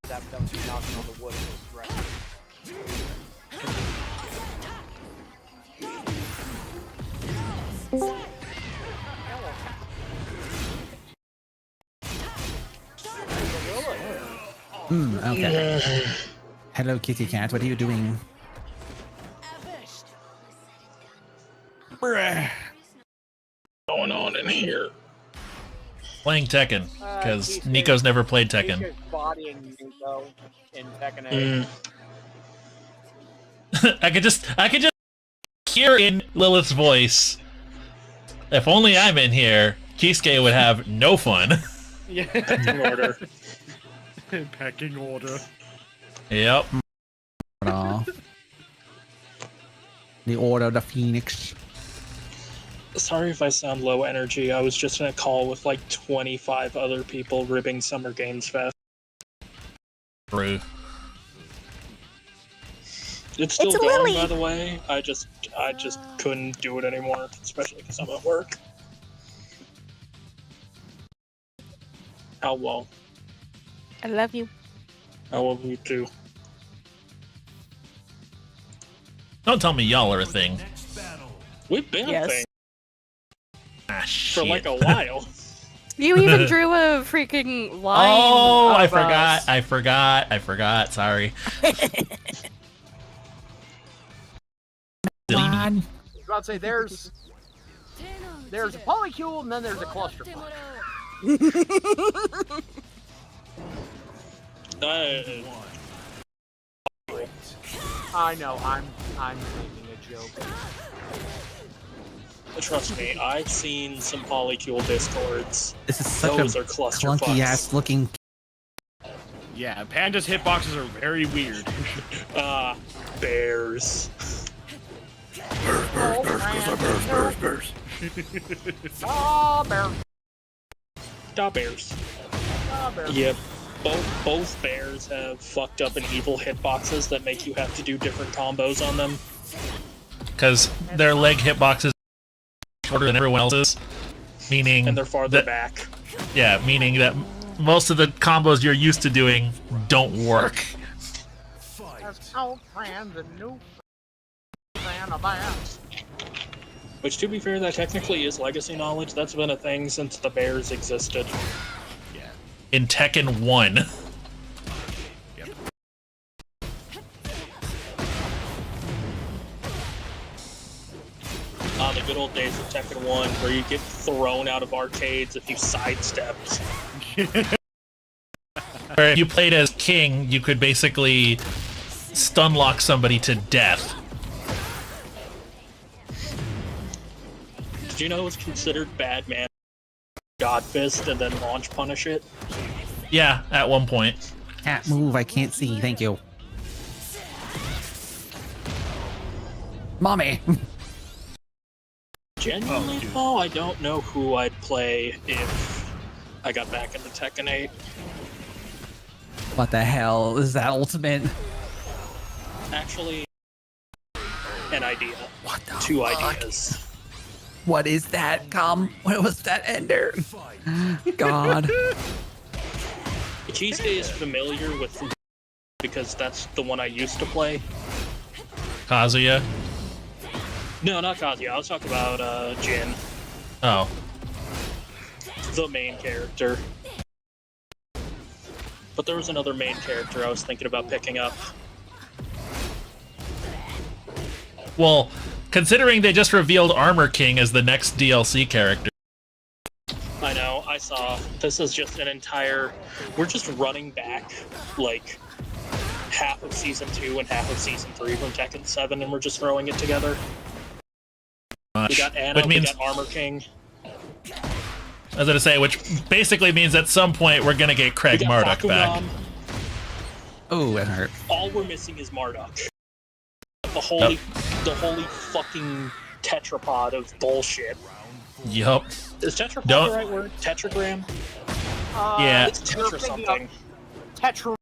That was knocking on the wood in this direction. Okay. Hello, kitty cat. What are you doing? Going on in here? Playing Tekken, because He's Nico's never played Tekken. He's bodying Nico in Tekken 8. I could just hear in Lilith's voice. If only I'm in here, Kisuke would have no fun. Yeah. Pecking order. Pecking order. Yep. The Order of the Phoenix. Sorry if I sound low energy. I was just in a call with like 25 other people ribbing Summer Games Fest. True. It's still It's a going, lily. by the way. I just couldn't do it anymore, especially because I'm at work. How well? I love you. How well you too? Don't tell me y'all are a thing. Next battle. We've been Yes. a thing Ah, for shit. like a while. You even drew a freaking line. Oh, I of forgot. us. I forgot. Sorry. Come on. I was about to say there's a polycule and then there's a cluster. I know, I'm making a joke. Trust me, I've seen some polycule discords. This is such Those a are cluster clunky ass looking. Yeah, Panda's hitboxes are very weird. Bears. Oh, bear. Da bears. Oh, bear. Yep. Both bears have fucked up and evil hitboxes that make you have to do different combos on them. Because their leg hitboxes are shorter than everyone else's. Meaning And they're farther that, back. Yeah, meaning that most of the combos you're used to doing don't work. That's old friend, the new fan of that. Which, to be fair, that technically is legacy knowledge. That's been a thing since the bears existed. In Tekken 1. The good old days of Tekken 1, where you get thrown out of arcades if you sidestepped. Where if you played as King, you could basically stun lock somebody to death. Did you know it's considered bad man? God Fist and then launch punish it? Yeah, at one point. Can't move. I can't see. Thank you. Mommy. Genuinely, though, I don't know who I'd play if I got back into Tekken 8. What the hell is that ultimate? Actually, an idea. What the Two fuck? ideas. What is that? What was that ender? God. Kisuke is familiar with because that's the one I used to play. Kazuya. No, not Kazuya. I was talking about Jin, Oh. the main character. But there was another main character I was thinking about picking up. Well, considering they just revealed Armor King as the next DLC character. I know, I saw. This is just an entire... We're just running back, like, half of Season 2 and half of Season 3 from Tekken 7, and we're just throwing it together. We got Anna, which means, we got Armor King. I was gonna say, which basically means at some point we're gonna get Craig We got Marduk back. Bakugan. Oh, that hurt. All we're missing is Marduk. The holy fucking tetrapod of bullshit. Yup. Is tetrapod Don't- the right word? Tetragram? Yeah. It's You're tetra thinking something. Tetra.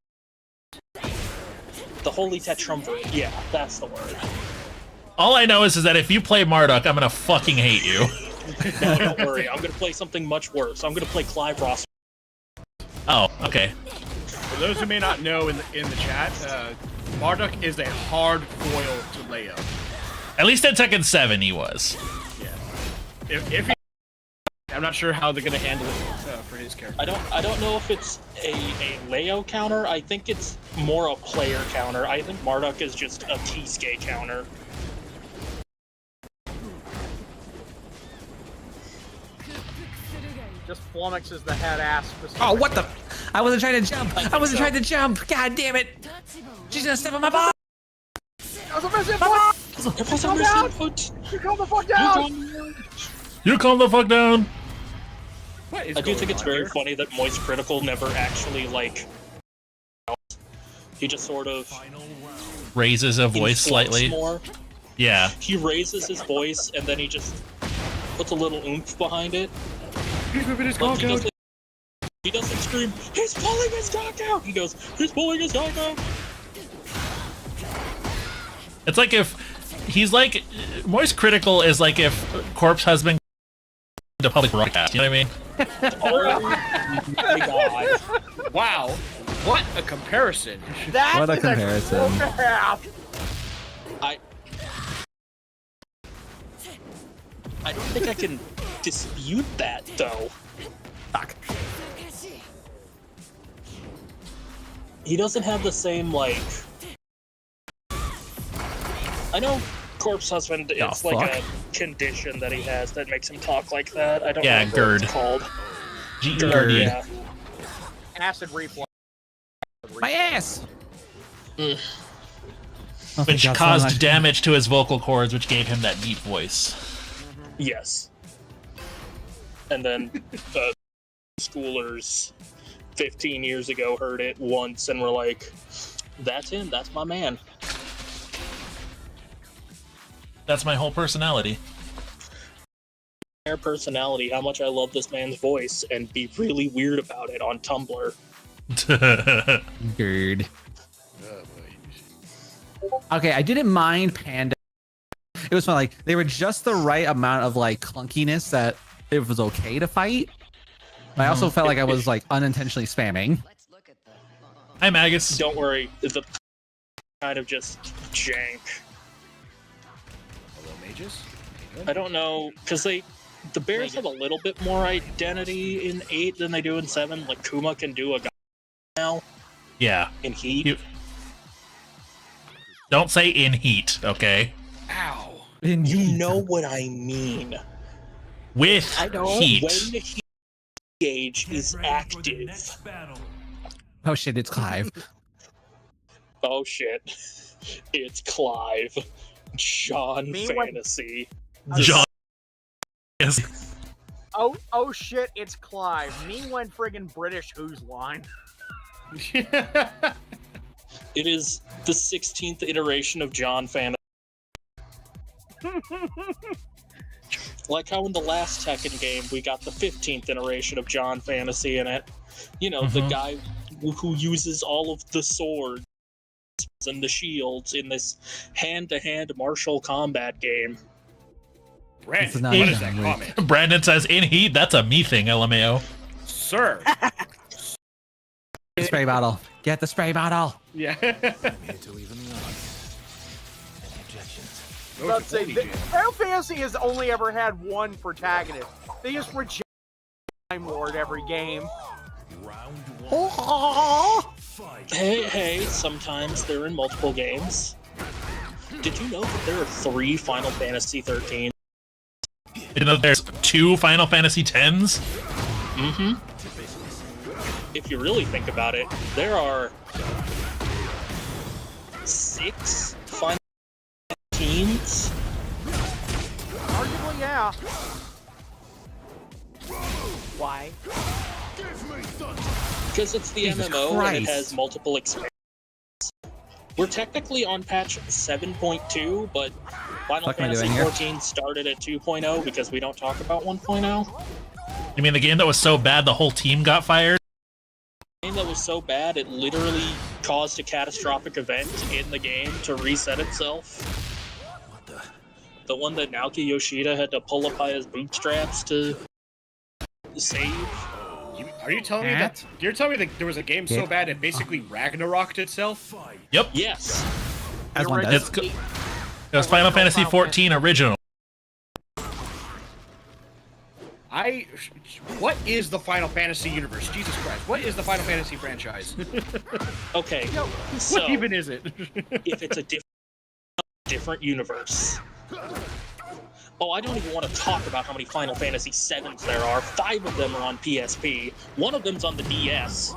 The holy tetrumvirate. Yeah, that's the word. All I know is that if you play Marduk, I'm gonna fucking hate you. No, don't worry. I'm gonna play something much worse. I'm gonna play Clive Ross. Oh, okay. For those who may not know in the chat, Marduk is a hard foil to Leo. At least in Tekken 7 he was. Yeah. If he, I'm not sure how they're gonna handle it for his character. I don't know if it's a Leo counter. I think it's more a player counter. I think Marduk is just a T-Skate counter. Just flummoxes the head ass. Oh, what the? I wasn't trying to jump. I wasn't trying to jump. God damn it. She's gonna step on my ball. That was a missing point! It was a Calm missing down. foot. You calm the fuck down! You calm the fuck down. What is I do going think it's on very here? funny that Moist Critical never actually, like... He just sort of... Raises a voice inflects slightly. more. Yeah. He raises his voice, and then he just puts a little oomph behind it. He's moving his Like, cock out. he doesn't scream, "He's pulling his cock out!" He goes, "He's pulling his cock out!" It's like if he's like Moist Critical is like if Corpse Husband to public broadcast. You know what I mean? Oh my god. Wow, what a comparison! That What a is comparison. crap. I don't think I can dispute that, though. Fuck. He doesn't have the same, like... I know Corpse Husband, it's like a condition that he has that makes him talk like that. I don't know what GERD. it's called. GERD. Yeah. Acid reflux. My ass. Oh, thank Which God, caused someone- damage to his vocal cords, which gave him that deep voice. Yes. And then schoolers 15 years ago heard it once and were like, "That's him, that's my man." That's my whole personality. Their personality, how much I love this man's voice, and be really weird about it on Tumblr. Good. Okay, I didn't mind Panda. It was fun. Like they were just the right amount of like clunkiness that it was okay to fight. But I also felt like I was like unintentionally spamming. Hi, Magus. Don't worry, the kind of just jank. Hello, mages. I don't know, because the bears have a little bit more identity in 8 than they do in 7. Like Kuma can do a guy now Yeah. in Heat. Don't say in heat, okay? Ow. You know what I mean. With heat. When the heat gauge is active. Oh shit, it's Clive. Oh shit. It's Clive. John Me when- Fantasy. John. Yes. Oh shit, it's Clive. Me when friggin' British Who's line. It is the 16th iteration of John Fantasy. Like how in the last Tekken game we got the 15th iteration of John Fantasy in it. You know, the guy who uses all of the swords and the shields in this hand-to-hand martial combat game. This is Brandon, not what a is that John Wick. comment? Brandon says in heat. That's a me thing, LMAO. Sir. Spray bottle. Get the spray bottle. Yeah. Let's say Final Fantasy has only ever had one protagonist. They just reject Time Lord every game. Round one. Fight. Hey, sometimes they're in multiple games. Did you know that there are 3 Final Fantasy 13? You know, there's 2 Final Fantasy 10s. Mm-hmm. If you really think about it, there are 6 Final Teens? Arguably, yeah. Why? Because it's the Jesus MMO and it Christ. has multiple expansions. We're technically on patch 7.2, but Final Fuck am I Fantasy doing here? 14 started at 2.0 because we don't talk about 1.0. You mean the game that was so bad the whole team got fired? The game that was so bad it literally caused a catastrophic event in the game to reset itself. The one that Naoki Yoshida had to pull up by his bootstraps to save. Are you telling me that you're telling me that there was a game so bad it basically Ragnaroked itself? Yep. Yes. As one It's does. it was Final Fantasy 14 original. What is the Final Fantasy universe? Jesus Christ! What is the Final Fantasy franchise? Okay. So What even is it? if it's a different universe. Oh, I don't even want to talk about how many Final Fantasy 7s there are. 5 of them are on PSP. One of them's on the DS.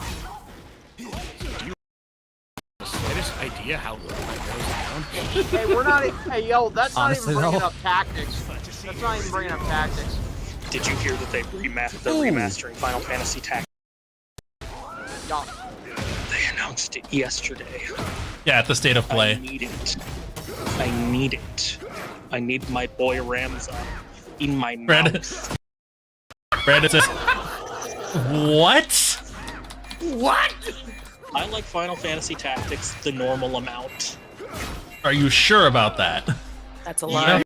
Slightest idea how long that goes down? Hey, we're not. Hey, yo, that's not Honestly, even bringing though. up tactics. That's not even bringing up tactics. Did you hear that they're remastering Final Fantasy Tactics? No. They announced it yesterday. Yeah, at the State of I Play. need it. I need it. I need my boy Ramza in my Brandon. mouth. Brandon says, "What? I like Final Fantasy Tactics the normal amount. Are you sure about that?" That's a lie.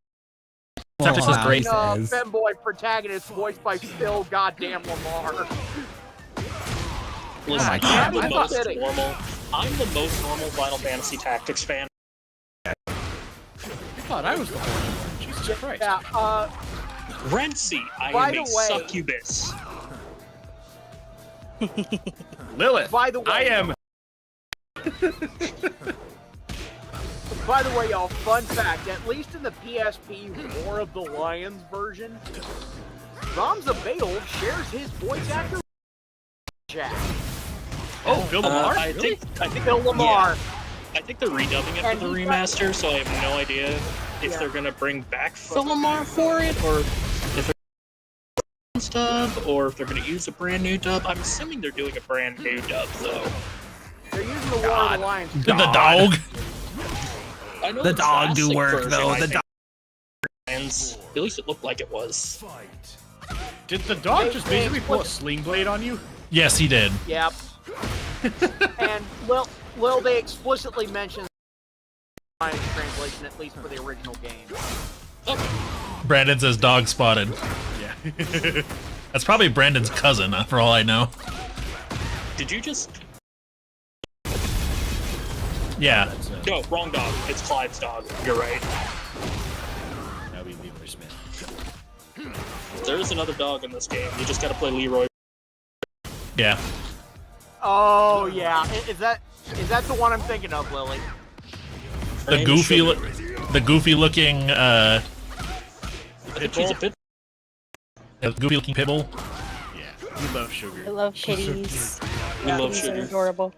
Tactics is great. Femboy protagonist voiced by Phil Goddamn Lamar. Listen, my I'm God. the most kidding. normal. I'm the most normal Final Fantasy Tactics fan. I thought I was the horny one. Jesus Christ! Yeah, Renzi, I By am the a way- succubus. Lilith, By the way- I am. by the way, y'all, fun fact, at least in the PSP War of the Lions version, Ramza Bale shares his voice actor Jack. Oh, Phil Lamar. I Really? think Phil Lamar. I think they're redubbing it And for the he's got- remaster, so I have no idea if Yeah. they're gonna bring back Phil Lamar for it, or if they're dub, or if they're gonna use a brand new dub. I'm assuming they're doing a brand new dub, though. They're using the War of the Lions. The dog. I know The dog do classic work, version, though. I The think, dog. At least it looked like it was. Did the dog Hey, just hey, basically pull a what- sling blade on you? Yes, he did. Yep. And Lil, they explicitly mention Lions translation, at least for the original game. Brandon says dog spotted. Yeah. That's probably Brandon's cousin, for all I know. Did you just? Yeah. No, wrong dog. It's Clyde's dog. You're right. That would be Leroy Smith. There is another dog in this game. You just gotta play Leroy. Yeah. Oh yeah, is that the one I'm thinking of, Lily? Her name is Sugar. The goofy looking, I think she's a bit. goofy looking pitbull. Yeah, we love sugar. I love kitties. We love Kitties are sugar. adorable.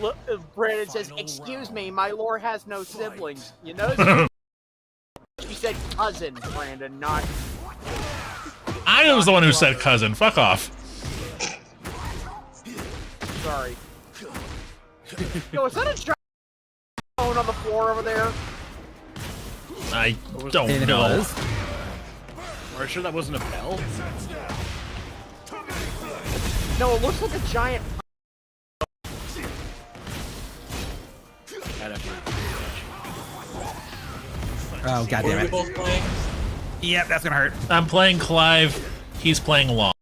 Look, Brandon says, "Excuse me, my lore has no siblings." You know, she said cousin, Brandon, not. I was the one who said cousin. Fuck off. Sorry. Yo, is that a giant phone on the floor over there? I don't And if it know. was, Are you sure that wasn't a bell? No, it looks like a giant. I'd have to- oh god What are damn we it. both playing? Yep, that's gonna hurt. I'm playing Clive. He's playing Long.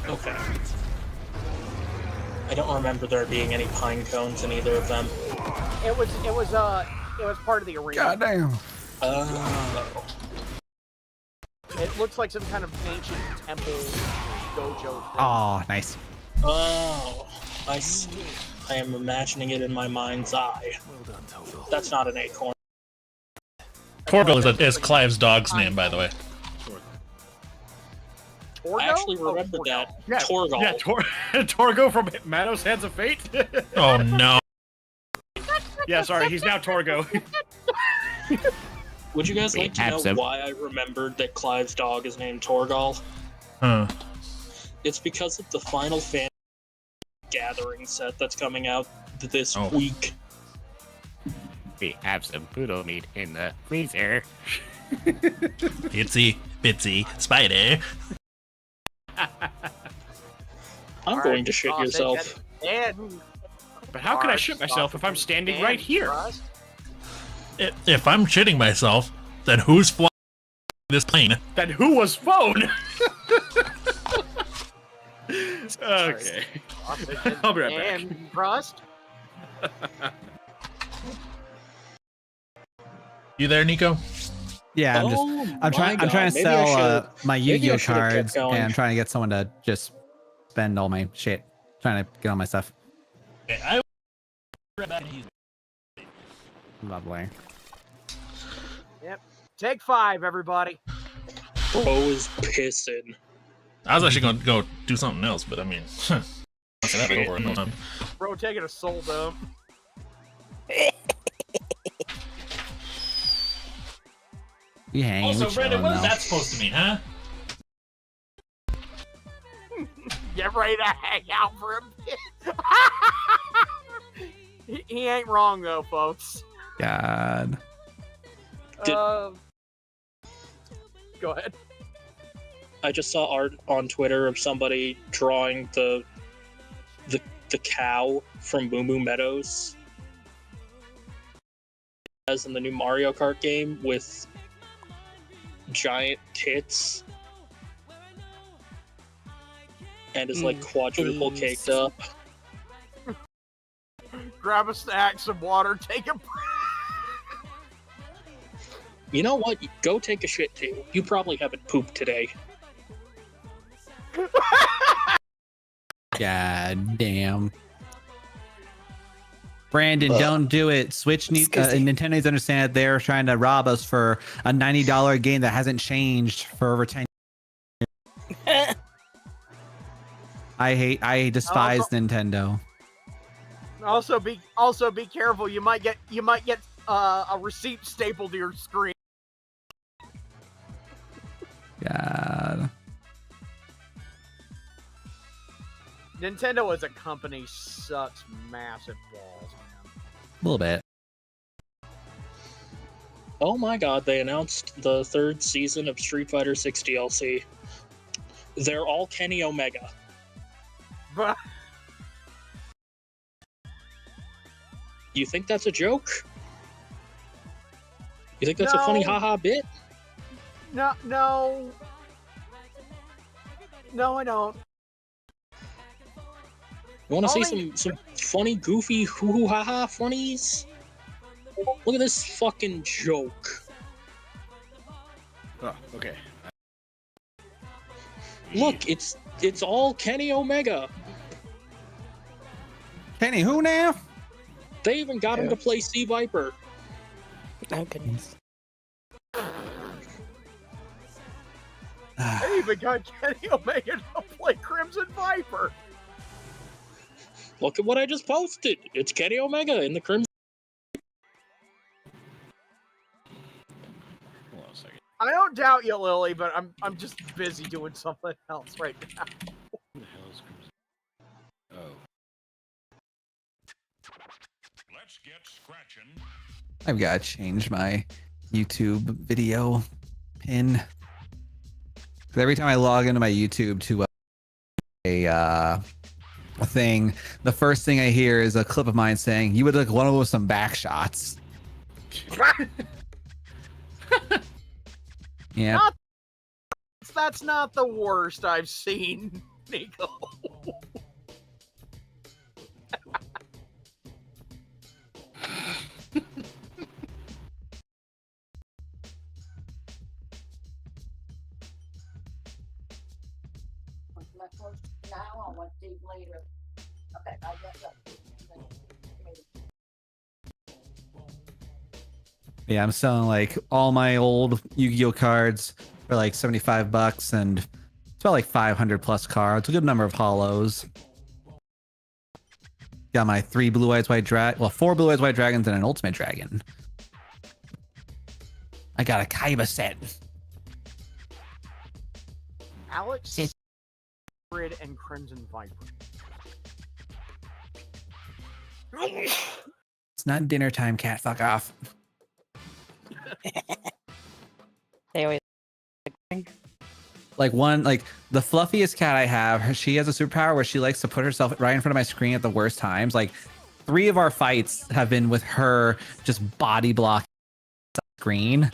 Okay. I don't remember there being any pine cones in either of them. It was part of the arena. God damn. Oh. It looks like some kind of ancient temple dojo thing. Oh, nice. Oh. I see. I am imagining it in my mind's eye. That's not an acorn. Torgo is Clive's dog's name, by the way. Torgo? I actually Oh, remembered Torgo. that. Torgal. Yeah, Torgo from Manos Hands of Fate. Oh no. Yeah, sorry, he's now Torgo. Would you guys We like to have know some- why I remembered that Clive's dog is named Torgal? Huh. It's because of the Final Fantasy Gathering set that's coming out this Oh. week. We have some poodle meat in the freezer. Itsy bitsy spider. I'm going to shit yourself. And But how could I shit myself if I'm standing right here? If I'm shitting myself, then who's flying this plane? Then who was phone? Okay. I'll be right back. And Rust. You there, Nico? Yeah, I'm trying to Maybe sell my maybe I Yu-Gi-Oh should have kept cards, going. and I'm trying to get someone to just spend all my shit, trying to get all my stuff. Okay, I. Lovely. Yep. Take 5, everybody. Bro is pissing. I was actually gonna go do something else, but I mean, that over. Bro, taking a soul dump. You hang. Also, we Brandon, chillin' what is now. that supposed to mean, huh? Get ready to hang out for a bit. he ain't wrong though, folks. God. Did- Go ahead. I just saw art on Twitter of somebody drawing the cow from Moo Moo Meadows as in the new Mario Kart game with giant tits and is like quadruple caked up. Grab a snack, some water, take a breath. You know what? Go take a shit too. You probably haven't pooped today. God damn. Brandon, don't do it. Switch needs Nintendo needs to understand that they're trying to rob us for a $90 game that hasn't changed for over 10 years. I despise Nintendo. Also be careful. You might get a receipt stapled to your screen. God. Nintendo as a company sucks massive balls, man. A little bit. Oh my god, they announced the third season of Street Fighter 6 DLC. They're all Kenny Omega. But You think that's a joke? You think that's a funny No. haha bit? no, I don't. You want to see Only- some funny, goofy, hoo hoo ha ha funnies? Look at this fucking joke. Oh, okay. Look, it's all Kenny Omega. Kenny, who now? They even got him to play Sea Viper. Oh goodness. They even got Kenny Omega to play Crimson Viper. Look at what I just posted. It's Kenny Omega in the Crimson. Hold on a second. I don't doubt you, Lily, but I'm just busy doing something else right now. Who the hell is Crimson? Oh. Let's get scratching. I've got to change my YouTube video pin. 'Cause every time I log into my YouTube to a thing, the first thing I hear is a clip of mine saying, "You would like one with some back shots." Yeah. Not- That's not the worst I've seen, Nico. Now I want to dig later. Okay, I got that. Yeah, I'm selling like all my old Yu-Gi-Oh cards for like $75, and it's about like 500 plus cards, a good number of hollows. Got my 3 blue eyes white dragon. Well, 4 blue eyes white dragons and an ultimate dragon. I got a Kaiba set. Alex, Grid, and Crimson Viper. It's not dinner time, cat. Fuck off. They always Like the fluffiest cat I have, she has a superpower where she likes to put herself right in front of my screen at the worst times. Like 3 of our fights have been with her just body blocking the screen.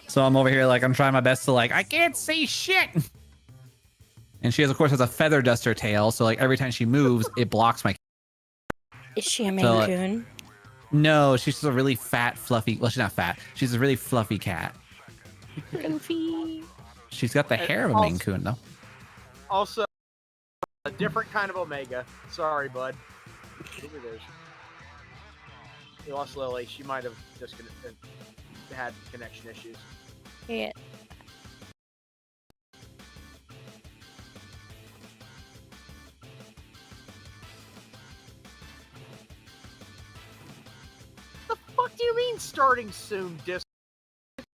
So I'm over here like I'm trying my best to like I can't see shit. And she of course has a feather duster tail, so like every time she moves, it blocks my. Is she a Maine So, Coon? No, she's just a really fat, fluffy. Well, she's not fat. She's a really fluffy cat. Goofy. She's got the hair of a Maine Coon, though. Also, a different kind of Omega. Sorry, bud. Look at this. We lost Lily. She might have just had connection issues. Yeah. The fuck do you mean starting soon, Dis?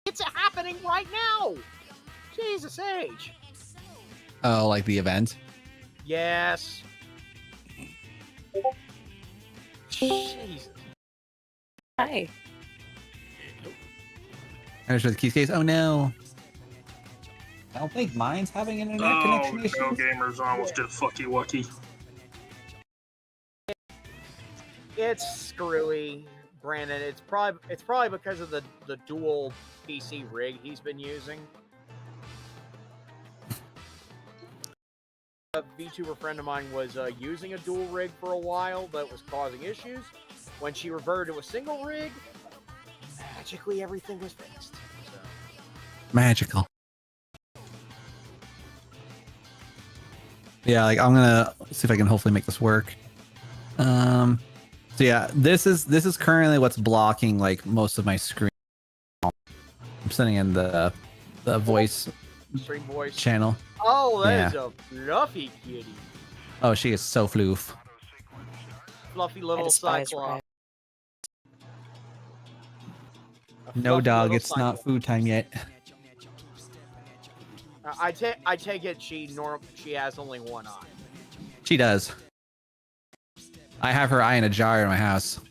It's happening right now! Jesus H. Oh, like the event? Yes. Jesus. Hi. I just read the keys case. Oh no. I don't think mine's having internet connection issues. No gamers almost did fucky wucky. It's screwy, Brandon. It's probably because of the dual PC rig he's been using. A VTuber friend of mine was using a dual rig for a while that was causing issues. When she reverted to a single rig, magically everything was fixed. So. Magical. Yeah, like I'm gonna see if I can hopefully make this work. So yeah, this is currently what's blocking like most of my screen. I'm sending in the voice Stream voice channel. Oh, that is a fluffy kitty. Oh, she is so floof. Fluffy little cyclops. No dog, it's not food time yet. I take it she has only one eye. She does. I have her eye in a jar in my house.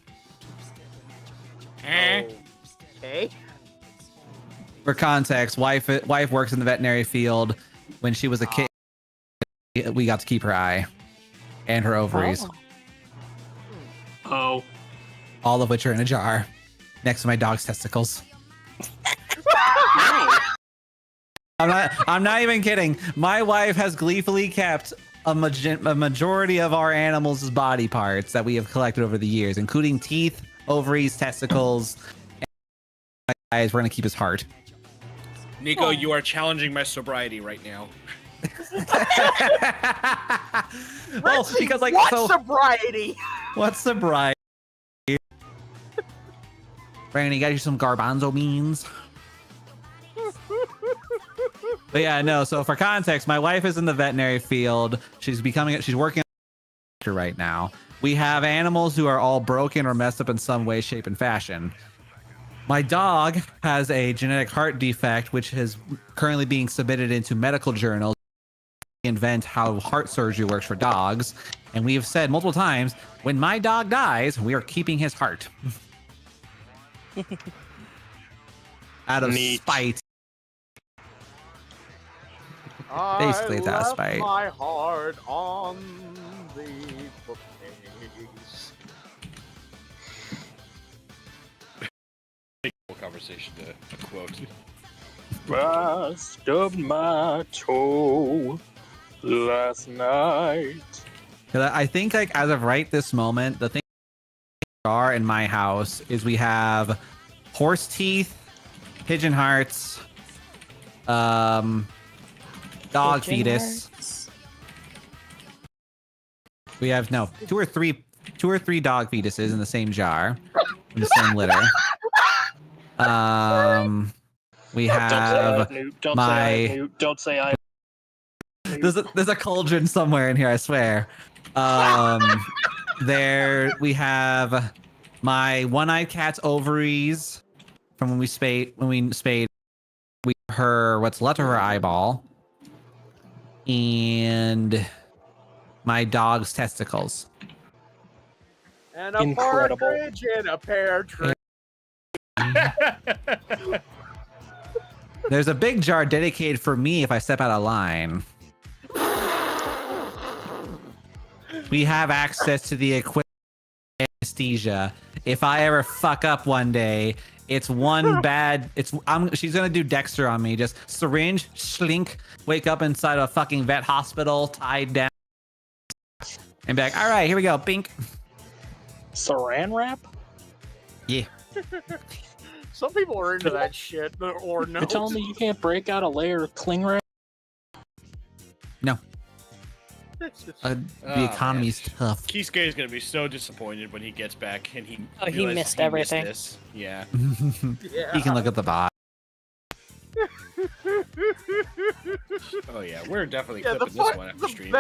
Okay. For context, wife works in the veterinary field. When she was a kid, we got to keep her eye and her ovaries. Oh. All of which are in a jar next to my dog's testicles. I'm not even kidding. My wife has gleefully kept a majority of our animals' body parts that we have collected over the years, including teeth, ovaries, testicles. And eyes. We're gonna keep his heart. Nico, you are challenging my sobriety right now. Oh, because like sobriety? What's sobriety? Brandon, you got you some garbanzo beans. But yeah, no. So for context, my wife is in the veterinary field. She's working right now. We have animals who are all broken or messed up in some way, shape, and fashion. My dog has a genetic heart defect, which is currently being submitted into medical journals to invent how heart surgery works for dogs. And we have said multiple times, when my dog dies, we are keeping his heart. Out of spite. Basically, it's out of spite. My heart on the bookcase. Conversation to quote. I stubbed my toe last night. I think, like, as of right this moment, the thing are in my house is we have horse teeth, pigeon hearts, dog fetus. We have two or three dog fetuses in the same jar, in the same litter. We have Don't say I. There's a cauldron somewhere in here, I swear. There we have my one-eyed cat's ovaries from when we spayed. Her what's left of her eyeball, and my dog's testicles. And a Incredible. partridge in a pear tree. There's a big jar dedicated for me if I step out of line. We have access to the equipment anesthesia. If I ever fuck up one day, it's one bad. She's gonna do Dexter on me. Just syringe, slink, wake up inside a fucking vet hospital, tied down, and be like, all right, here we go, bink. Saran wrap? Yeah. Some people are into that shit, or no. You're telling me you can't break out a layer of cling wrap? No. The economy's tough. Kisuke is gonna be so disappointed when he gets back and he he missed everything. This. Yeah. He can look at the bot. Oh yeah, we're definitely Yeah, clipping this one after stream.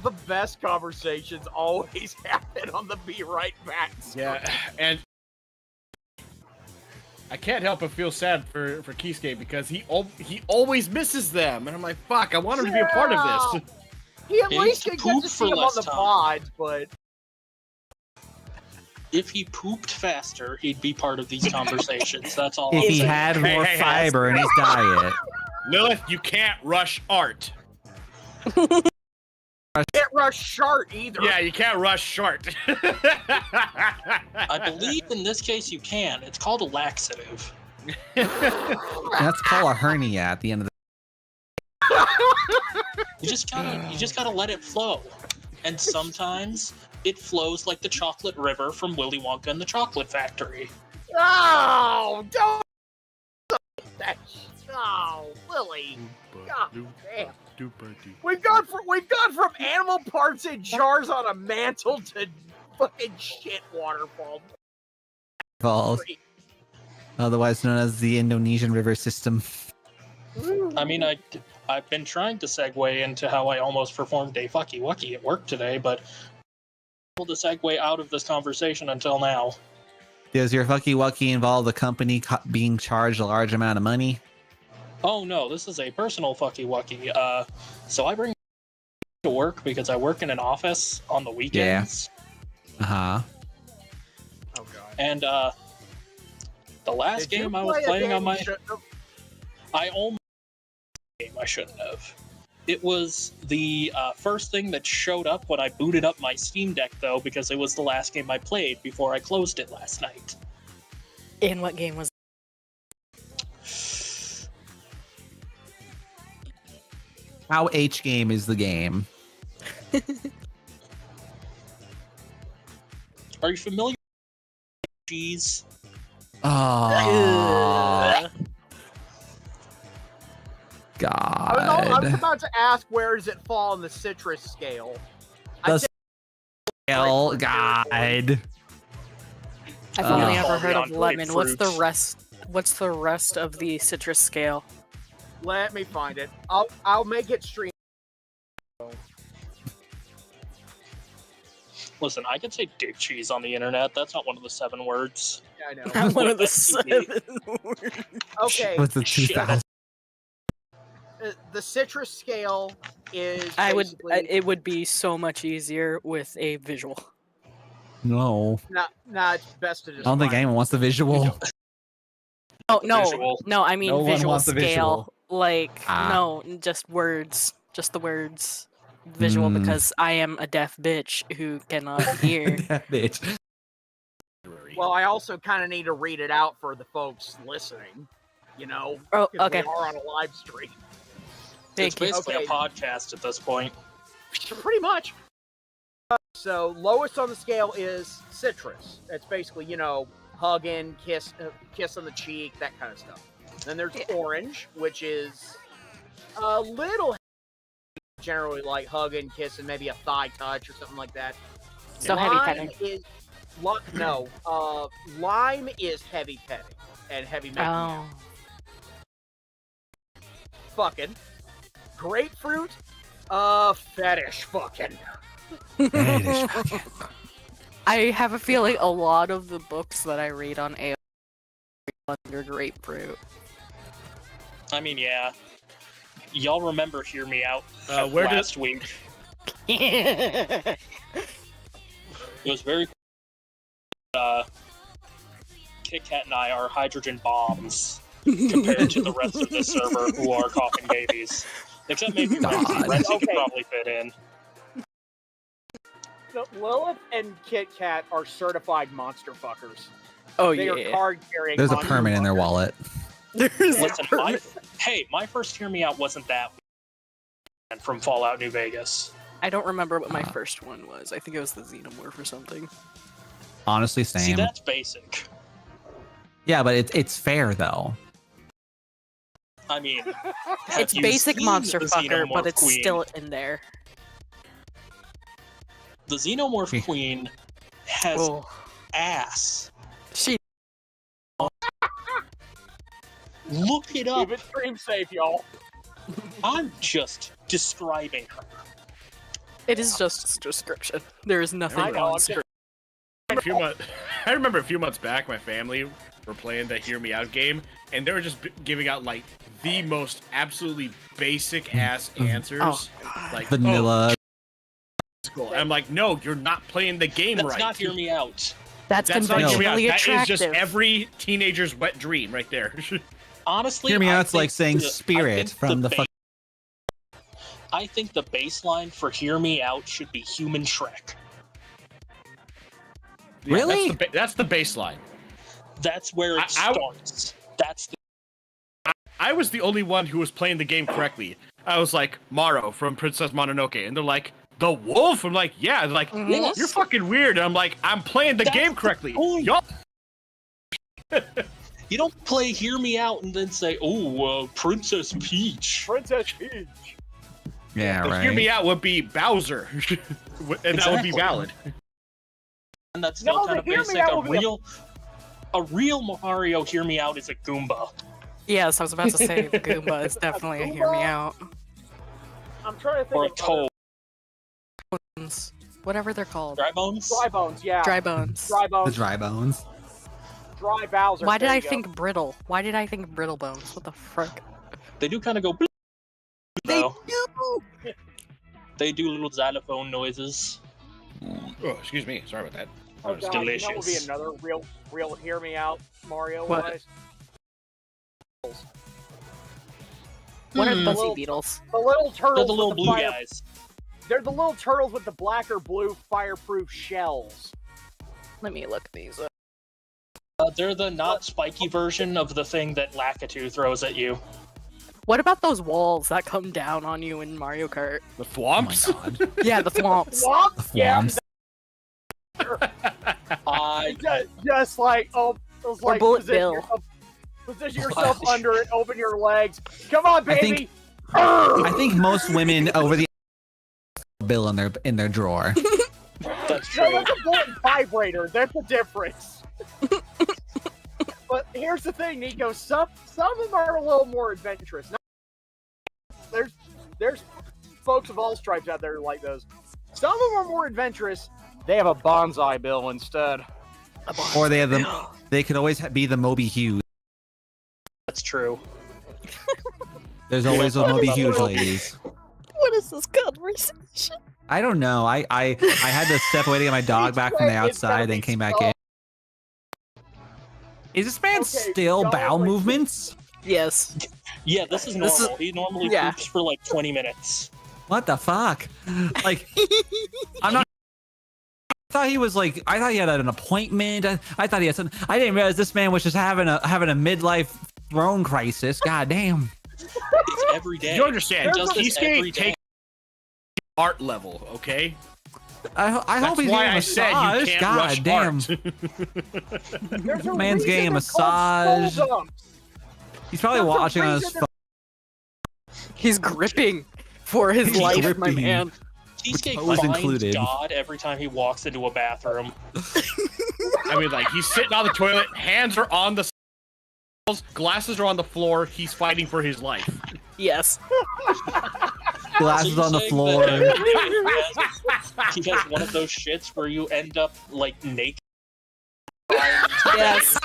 The best conversations always happen on the Be Right Back. Yeah, and I can't help but feel sad for Kisuke because he always misses them, and I'm like, fuck, I want him to be a part of this. He at He least needs to can get poop to for see him on less the time. pods, but If he pooped faster, he'd be part of these conversations. That's all. If I'm he saying. had more hey, fiber in his diet. Lilith, you can't rush art. can't rush Shart either. Yeah, you can't rush short. I believe in this case you can. It's called a laxative. That's called a hernia at the end of the. You just gotta let it flow. And sometimes it flows like the chocolate river from Willy Wonka and the Chocolate Factory. Oh, don't. Oh, Willie. God damn. We've gone from animal parts in jars on a mantle to fucking shit waterfall. Falls, otherwise known as the Indonesian river system. I mean, I've been trying to segue into how I almost performed a fucky wucky at work today, but able to segue out of this conversation until now. Does your fucky wucky involve the company being charged a large amount of money? Oh no, this is a personal fucky wucky. So I bring to work because I work in an office on the weekends. Uh-huh. Oh god. And the last Did you game I was play a playing game on my you shouldn't have? I almost game I shouldn't have. It was the first thing that showed up when I booted up my Steam Deck, though, because it was the last game I played before I closed it last night. And what game was How H game is the game? Are you familiar with cheese? Oh, I was God. about to ask where does it fall on the citrus scale. The scale, God. I've only ever heard of Beyond lemon. What's the grapefruit. rest? What's the rest of the citrus scale? Let me find it. I'll make it stream. Listen, I could say dick cheese on the internet. That's not one of the 7 words. Yeah, I know. One of the 7 words. Okay. What's the Shit. 2000? The citrus scale is. It would be so much easier with a visual. No, Nah, it's best to just. I don't think anyone wants the visual. Oh no, Visual. no, I mean No one visual wants the scale. visual. Like no, just words, just the words. Visual because I am a deaf bitch who cannot hear. That bitch. Well, I also kind of need to read it out for the folks listening. You know. Oh, 'cause okay. We are on a live stream. It's Thank you. basically Okay. a podcast at this point. Pretty much. So lowest on the scale is citrus. It's basically, you know, hugging, kiss on the cheek, that kind of stuff. Then there's orange, which is a little generally like hugging, kissing, maybe a thigh touch or something like that. So heavy petting. Lime is heavy petting and heavy making out. Fucking. Grapefruit, fetish fucking. It is shocking. I have a feeling a lot of the books that I read on AO under grapefruit. I mean, yeah. Y'all remember Hear Me Out Where did- last week. It was very Kit Kat and I are hydrogen bombs compared to the rest of the server who are coughing babies. Except maybe Renzi. Renzi could Okay. probably fit in. So Lilith and Kit Kat are certified monster fuckers. Oh They are yeah. card carrying. There's a monster permit in their fuckers. wallet. Listen, my first Hear Me Out wasn't that from Fallout New Vegas. I don't remember what my first one was. I think it was the Xenomorph or something. Honestly, See, same. that's basic. Yeah, but it's fair though. I mean, It's you basic seen monster the fucker, but Xenomorph it's Queen? still in there. The Xenomorph Queen has Oh. ass. She Look it up. Keep it stream safe, y'all. I'm just describing her. It is just a description. There is nothing I know, I'm monster. I remember a few months back, my family were playing the Hear Me Out game, and they were just giving out like the most absolutely basic ass answers, Oh, like Vanilla. Oh, I'm like, no, you're not playing the game That's right. not Hear Me Out. That's That's not Hear Me Out. conventionally That is attractive. just every teenager's wet dream right there. Honestly, Hear Me I Out's like saying think spirit from the fuck. I think the baseline for Hear Me Out should be Human Shrek. Yeah, Really? That's the baseline. That's where it starts. That's the I was the only one who was playing the game correctly. I was like, Maro from Princess Mononoke, and they're like, the wolf? I'm like, yeah. They're like, Yes. you're fucking weird. And I'm like, I'm playing the That's game the correctly. point. Y'all. You don't play Hear Me Out and then say, "Oh, Princess Peach." Princess Peach. Yeah, The right. Hear Me Out would be Bowser, and that would be Exactly. valid. And that's still No, kind the of Hear Me basic. Out will be A real Mario Hear Me Out is a Goomba. Yes, I was about to say the Goomba is definitely a hear me out. I'm trying to Or a think of Toad. Whatever they're called. Dry Bones? Dry Bones, yeah. Dry bones. Dry The Bones. dry bones. Dry Bowser. Why did there I you go. think brittle? Why did I think brittle bones? What the frick? They do kind of go. Though. They do little xylophone noises. Oh, excuse me. Sorry about that. Oh, It's God, you know what would be delicious. another real Hear Me Out Mario What? wise? What are Hmm. Bussy Little- Beetles? The little turtles. They're the little with blue fire- guys. They're the little turtles with the black or blue fireproof shells. Let me look these up. They're the not spiky version of the thing that Lakitu throws at you. What about those walls that come down on you in Mario Kart? The Oh my Thwomps? god. Yeah, the thwomps. Swamp? The Yeah, Thwomps. I just like, oh, it was Or like Bullet position Bill. yourself- Position yourself under it, open your legs. Come on, I baby! think- I think most women over the bill in their drawer. That's No, true. that's a bullet vibrator. That's the difference. But here's the thing, Nico. Some of them are a little more adventurous. There's folks of all stripes out there like those. Some of them are more adventurous. They have a bonsai bill instead. Or they have them. They could always be the Moby Hughes. That's true. There's always those Moby Hughes ladies. What is this conversation? I don't know. I had to step away to get my dog back from the outside, then came back in. Is this man Okay, still y'all bowel like- movements? Yes. Yeah, this is This is- normal. He normally yeah. poops for like 20 minutes. What the fuck? Like, I'm not. I thought he was like. I thought he had an appointment. I thought he had something. I didn't realize this man was just having a midlife throne crisis. God damn. It's every day. You understand? He does this every Cheesecake day. take art level, okay? I hope That's he's why getting a I said you massage. can't God rush damn. art. There's a Man's reason getting a they're massage. called skull dumps. He's probably There's a watching on his reason phone. He's gripping for his He's life, my gripping. man. Cheesecake toes finds included. God every time he walks into a bathroom. I mean, like, he's sitting on the toilet, hands are on the walls, glasses are on the floor, he's fighting for his life. Yes. Glasses So on the saying floor. that he has one of those shits where you end up like naked. Yes.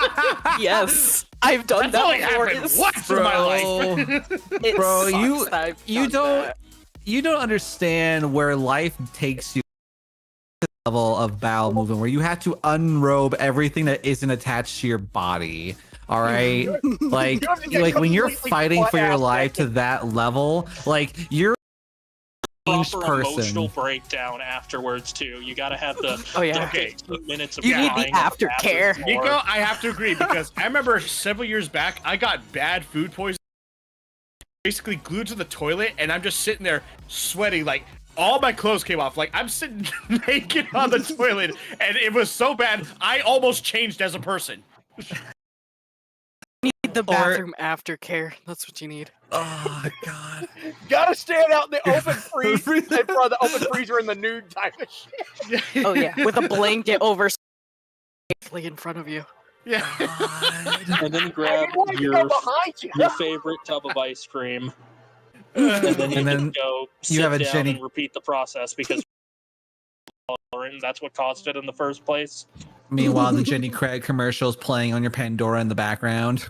Yes. I've done That's that only before. happened It's- once in my life. it Bro, sucks you- that I've you done don't you don't understand where life takes you to the level of bowel movement where you have to unrobe everything that isn't attached to your body. All right, like You have to get when you're completely fighting for your butt-ass life to naked. that level, like you're a changed Proper emotional person. breakdown afterwards too. You gotta have the, Oh, yeah. the Okay. 15 minutes of You need the crying on aftercare. bathroom Nico, floor. I have to agree because I remember several years back, I got bad food poisoning. Basically glued to the toilet, and I'm just sitting there sweating. Like all my clothes came off. Like I'm sitting naked on the toilet, and it was so bad I almost changed as a person. You need the bathroom aftercare. That's what you need. Oh God! Gotta stand out in the open freezer in front of the open freezer in the nude type of shit. Oh yeah, with a blanket over safely in front of you. Yeah. And then grab Why you go behind you? your favorite tub of ice cream, and then you And then can go you sit have a down Jenny- and repeat the process because that's what caused it in the first place. Meanwhile, the Jenny Craig commercials playing on your Pandora in the background.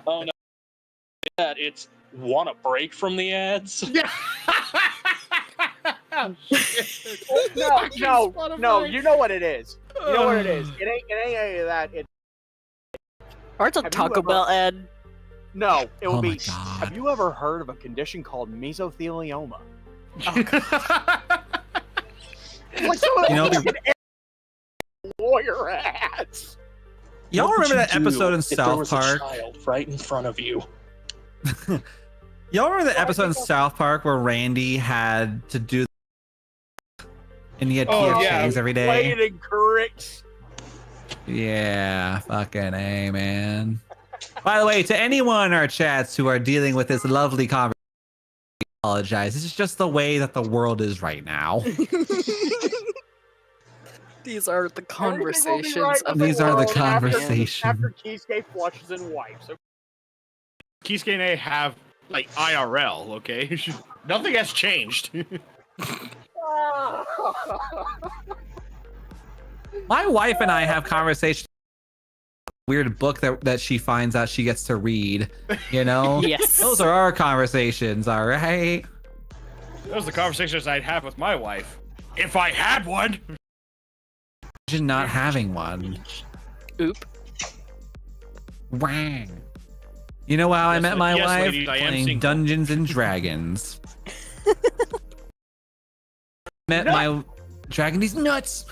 Oh no, that it's want a break from the ads. Yeah. No, you know what it is. You know what it is. It ain't any of that. Or it's a Have you Taco ever- Bell ad. No, it will Oh my be. God. Have you ever heard of a condition called mesothelioma? Like some of You know, the fucking lawyer ads. Y'all What would remember you that episode do in if there South was Park? a child right in front of you? Y'all remember the episode in South Park where Randy had to do and he had chains every day? Played incorrect. Yeah, fucking A, man. By the way, to anyone in our chats who are dealing with this lovely conversation, I apologize. This is just the way that the world is right now. These are the conversations of These are the world conversations. After Keisuke flushes and wipes. Keisuke and I have like IRL, okay? Nothing has changed. My wife and I have conversations. Weird book that she finds out she gets to read. You know, Yes. those are our conversations. All right. Those are the conversations I'd have with my wife. If I had one. Imagine not having one. Oop. Wang. You know how I Yes, met my yes, wife? ladies, I am Playing single. Dungeons and Dragons. Met my dragon. These nuts.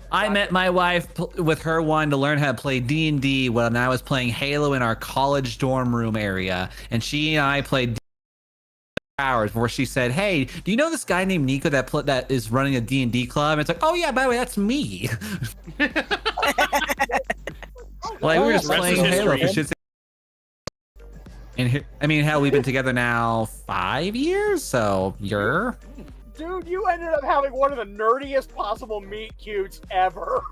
I met my wife with her wanting to learn how to play D&D when I was playing Halo in our college dorm room area, and she and I played D&D for hours before she said, "Hey, do you know this guy named Nico that is running a D&D club?" And it's like, "Oh yeah, by the way, that's me." Like we were just Rest playing is Halo for history. shits. And I mean, hell, we've been together now 5 years, so you're. Dude, you ended up having one of the nerdiest possible meet cutes ever.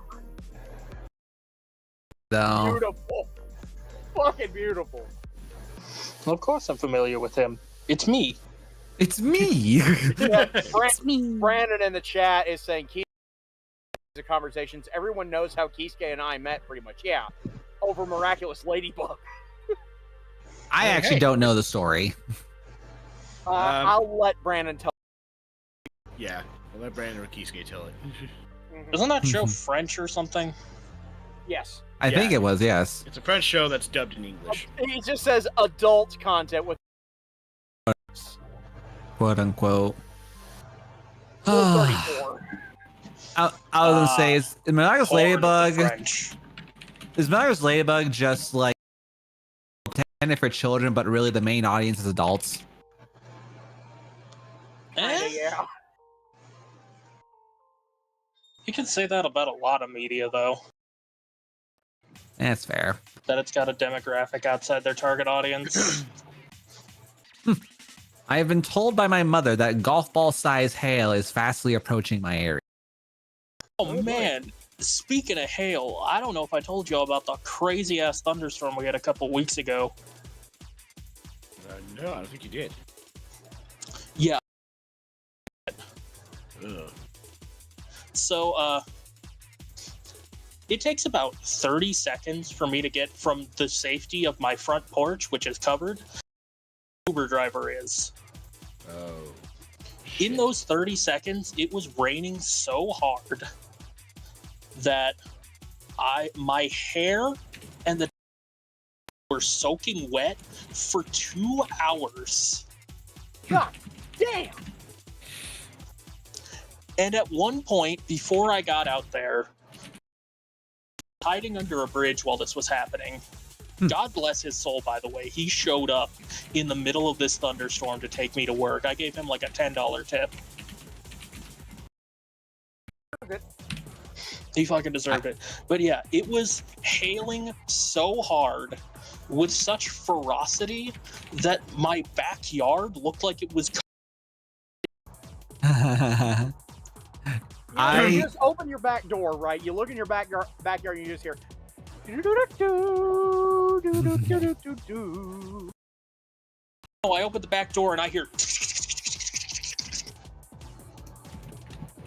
So. Beautiful. Fucking beautiful. Well, of course I'm familiar with him. It's me. It's me. Yeah, Brandon in the chat is saying the conversations. Everyone knows how Keisuke and I met pretty much. Yeah. Over Miraculous Ladybug. I actually don't know the story. I'll let Brandon tell. Yeah, I'll let Brandon or Keisuke tell it. Isn't that show French or something? Yes. I think it was, yes. It's a French show that's dubbed in English. He just says adult content with Quote unquote. Rule I 34. was gonna say, is Miraculous Hard Ladybug? French. Is Miraculous Ladybug just like intended for children, but really the main audience is adults? Kinda, yeah. You can say that about a lot of media, though. That's fair. That it's got a demographic outside their target audience. I have been told by my mother that golf ball size hail is fastly approaching my area. Oh man, speaking of hail, I don't know if I told y'all about the crazy ass thunderstorm we had a couple weeks ago. No, I don't think you did. Yeah. Ugh. So, it takes about 30 seconds for me to get from the safety of my front porch, which is covered, Uber driver is. Oh. In those 30 seconds, it was raining so hard that my hair and the were soaking wet for 2 hours. God damn! And at one point, before I got out there, hiding under a bridge while this was happening. God bless his soul, by the way. He showed up in the middle of this thunderstorm to take me to work. I gave him like a $10 tip. He fucking deserved it. But yeah, it was hailing so hard with such ferocity that my backyard looked like it was. You just open your back door, right? You look in your backyard, and you just hear. Oh, I opened the back door and I hear.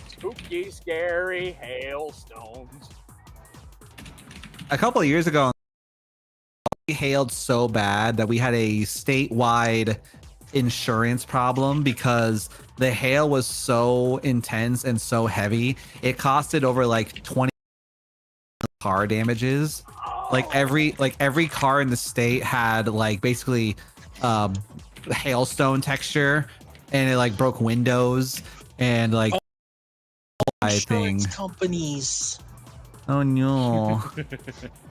Spooky, scary hailstones. A couple of years ago, we hailed so bad that we had a statewide insurance problem because the hail was so intense and so heavy. It costed over like 20 car damages. Like every car in the state had like basically hailstone texture, and it like broke windows and like Insurance companies. Oh no.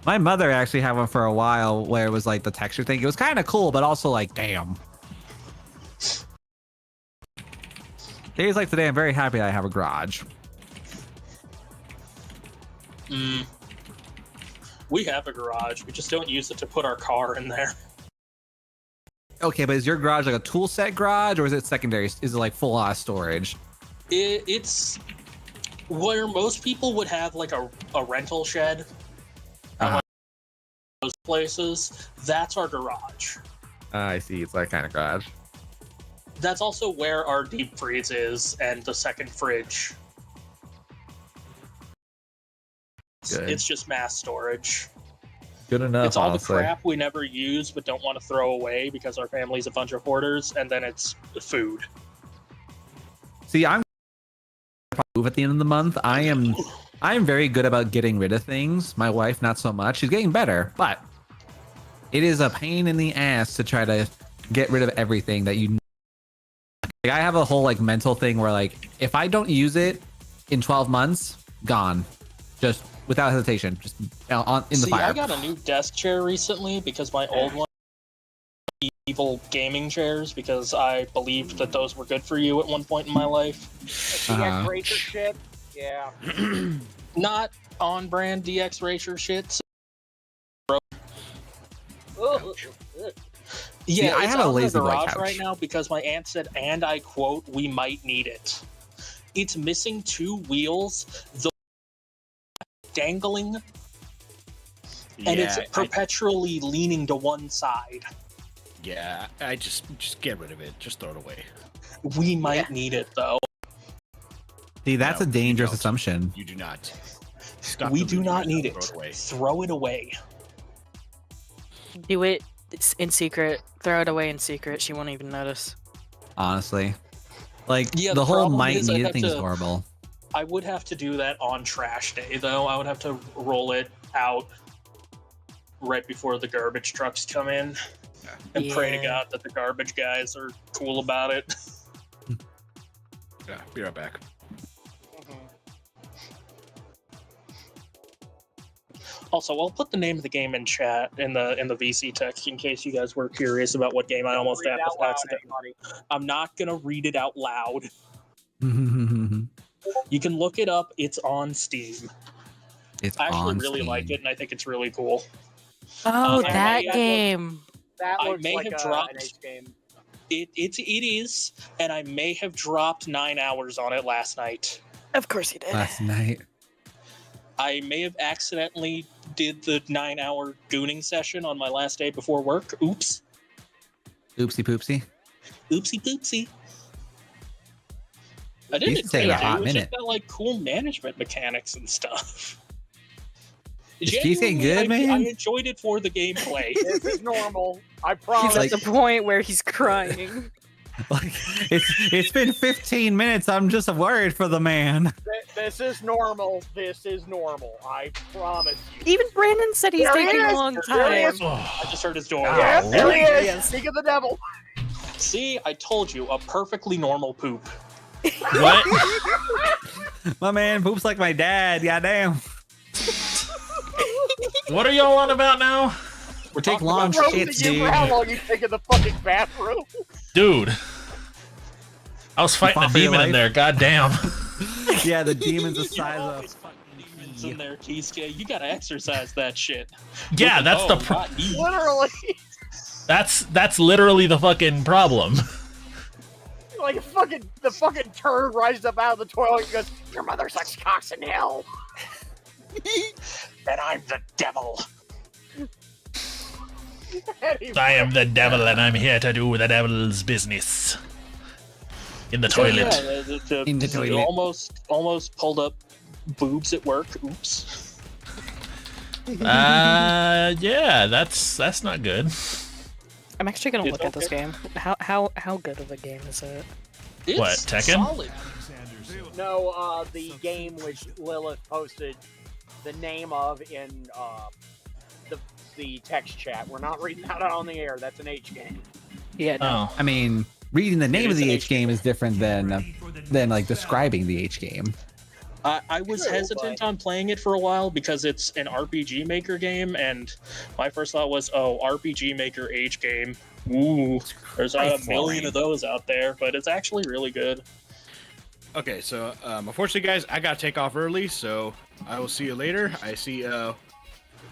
My mother actually had one for a while where it was like the texture thing. It was kind of cool, but also like, damn. Days like today, I'm very happy I have a garage. We have a garage. We just don't use it to put our car in there. Okay, but is your garage like a tool set garage, or is it secondary? Is it like full storage? It's where most people would have like a rental shed. Those places. That's our garage. I see. It's that kind of garage. That's also where our deep freeze is and the second fridge. Good. It's just mass storage. Good enough. It's all honestly. the crap we never use but don't want to throw away because our family's a bunch of hoarders, and then it's food. See, I'm move at the end of the month. I am very good about getting rid of things. My wife, not so much. She's getting better, but it is a pain in the ass to try to get rid of everything that you. Like, I have a whole like mental thing where like if I don't use it in 12 months, gone, just without hesitation, just in the fire. I got a new desk chair recently because my old one. Evil gaming chairs because I believed that those were good for you at one point in my life. DX Racer shit? Yeah. Not on brand DX Racer shit. Yeah, I have a lazy boy garage couch right now because my aunt said, and I quote, "We might need it." It's missing 2 wheels, the dangling, and it's perpetually leaning to one side. Yeah, I just get rid of it. Just throw it away. We might need it though. See, that's a dangerous assumption. You do not. We do not need it. Throw it away. Do it in secret. Throw it away in secret. She won't even notice. Honestly, like Yeah, the the whole problem might is need I'd it thing have is to- horrible. I would have to do that on trash day though. I would have to roll it out right before the garbage trucks come in. And pray to God that the garbage guys are cool about it. Yeah, be right back. Also, I'll put the name of the game in chat in the VC text in case you guys were curious about what game I almost Read it out loud, accidentally. buddy. I'm not gonna read it out loud. You can look it up. It's on Steam. It's I actually on really Steam. like it, and I think it's really cool. Oh, I that may- game. That I looks may like have an dropped- ace game. It is, and I may have dropped 9 hours on it last night. Of course you did. Last night. I may have accidentally did the 9-hour gooning session on my last day before work. Oops. Oopsie poopsie. Oopsie poopsie. I Used didn't to take think a hot it was minute. just got like cool management mechanics and stuff. Is Cheesecake good, I man? enjoyed it for the gameplay. This is normal. I He's promise. at the point where he's crying. Like it's been 15 minutes. I'm just worried for the man. This is normal. This is normal. I promise you. Even Brandon said he's There he taking a is! long There he time. is! I just heard his door. Yes, there he is. Yes. Speak of the devil. See, I told you, a perfectly normal poop. What? My man poops like my dad. Goddamn. What are y'all on about now? We take Talking long about roasting shits, you dude. for how long you take in the fucking bathroom? Dude. I was fighting a fought for your demon in life? there. God damn. Yeah, the demon's the size of. It's in there, Cheesecake. You gotta exercise that shit. Yeah, that's the not eat. Literally. that's literally the fucking problem. Like the fucking turd rises up out of the toilet and goes, "Your mother sucks cocks in hell." And I'm the devil. I am the devil and I'm here to do the devil's business. In the toilet. Yeah, In the toilet. Almost pulled up boobs at work. Oops. Yeah, that's not good. I'm actually gonna It's look at this okay. game. How good of a game is it? It's What, Tekken? solid. No, the game which Lilith posted the name of in the text chat. We're not reading that out on the air. That's an H game. Yeah, no. Oh. I mean, reading the name It of is the an H game is different than like describing the H game. I was True, hesitant on playing it for a while because it's an RPG Maker game, and my first thought was, oh, RPG Maker H game. Ooh, there's not a million of those out there, but it's actually really good. Okay, so unfortunately, guys, I gotta take off early, so I will see you later. I see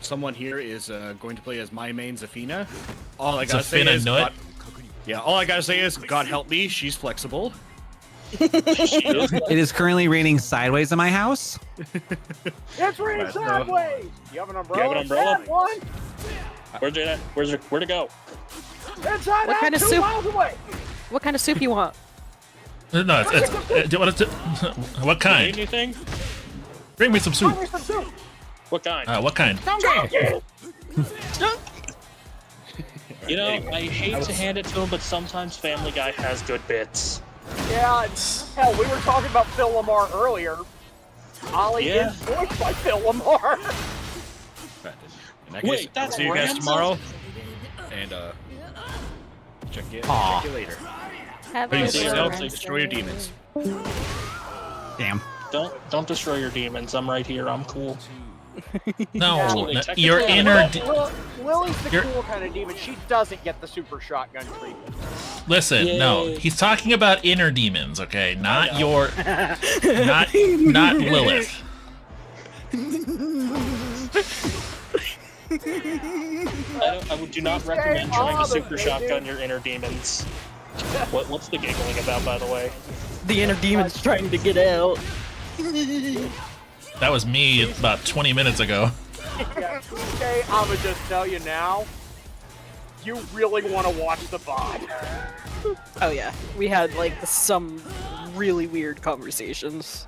someone here is going to play as my main Zafina. All I gotta say Zafina is, Nut? all I gotta say is, God help me, she's flexible. It is currently raining sideways in my house. It's raining Right, so- sideways. You have an umbrella? You have an umbrella? Have one. Where'd it go? Inside What out, kind of 2 soup? miles away. What kind of soup you want? No, what Need kind? anything? Bring me some soup. Bring me some soup. What kind? You know, I hate to hand it to him, but sometimes Family Guy has good bits. Yeah, hell, we were talking about Phil Lamar earlier. Ollie Yeah. is voiced by Phil Lamar. In that Wait, case, I'll that's see you guys Ransom? tomorrow, and check you later. Have Peace. a See you good later. one. Destroy your demons. Damn. Don't destroy your demons. I'm right here. I'm cool. No, Actually, no, technically, your I'm inner. Lily's the You're- cool kind of demon. She doesn't get the super shotgun treatment. Listen, no, Yay. he's talking about inner demons, okay? Not your, not Lilith. I do not recommend trying to super shotgun your inner demons. What's the giggling about, by the way? The inner demon's trying to get out. That was me about 20 minutes ago. Yeah, okay, I'ma just tell you now. You really want to watch the VOD. Oh yeah, we had like some really weird conversations.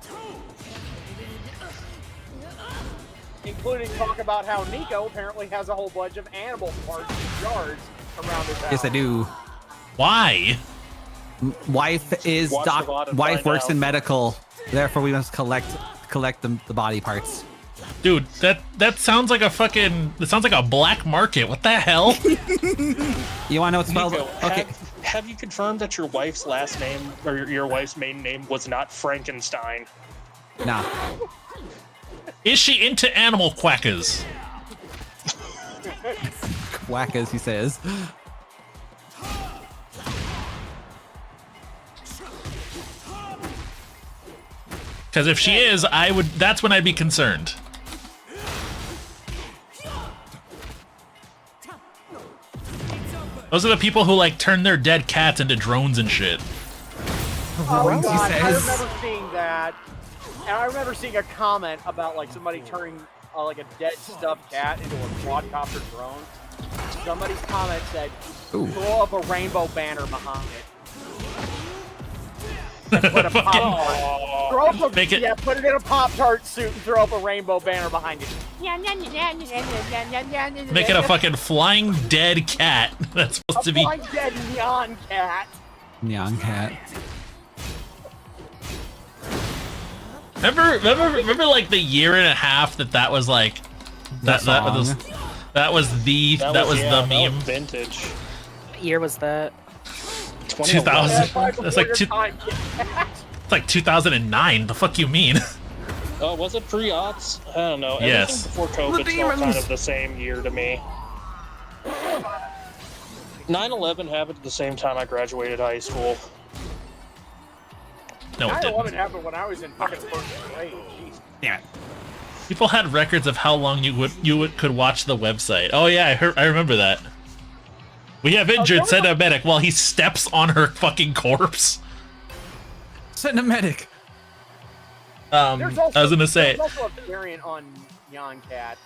Including talk about how Nico apparently has a whole bunch of animal parts and shards around his house. Yes, I do. Why? Wife is Watch the VOD and wife find works out. in medical, therefore we must collect the body parts. Dude, that sounds like a fucking. That sounds like a black market. What the hell? You want to know what's spelled? Nico, Okay. have you confirmed that your wife's last name or your wife's maiden name was not Frankenstein? Nah. Is she into animal quackers? Whackers, he says. Because if she is, I would. That's when I'd be concerned. Those are the people who like turn their dead cats into drones and shit. Oh god, I says. remember seeing that. And I remember seeing a comment about like somebody turning like a dead stuffed cat into a quadcopter drone. Somebody's comment said, Ooh. throw up a rainbow banner behind it. Put a pop throw up a, Make it- yeah, put it in a Pop-Tart suit and throw up a rainbow banner behind it. Make it a fucking flying dead cat. That's supposed to be. Flying dead neon cat. Neon cat. Remember, like the year and a half that was like that was the meme. Vintage. What year was that? 2000. That's like it's like 2009. The fuck you mean? Oh, was it pre-aughts? I don't know. Yes. Everything before COVID felt kind of the same year to me. 9/11 happened at the same time I graduated high school. No, it 9/11 didn't. happened when I was in fucking first grade. Jeez. Damn it. People had records of how long you could watch the website. Oh yeah, I remember that. We have injured. Send a medic while he steps on her fucking corpse. Send a medic. I was gonna say. There's also a variant on Neon Cat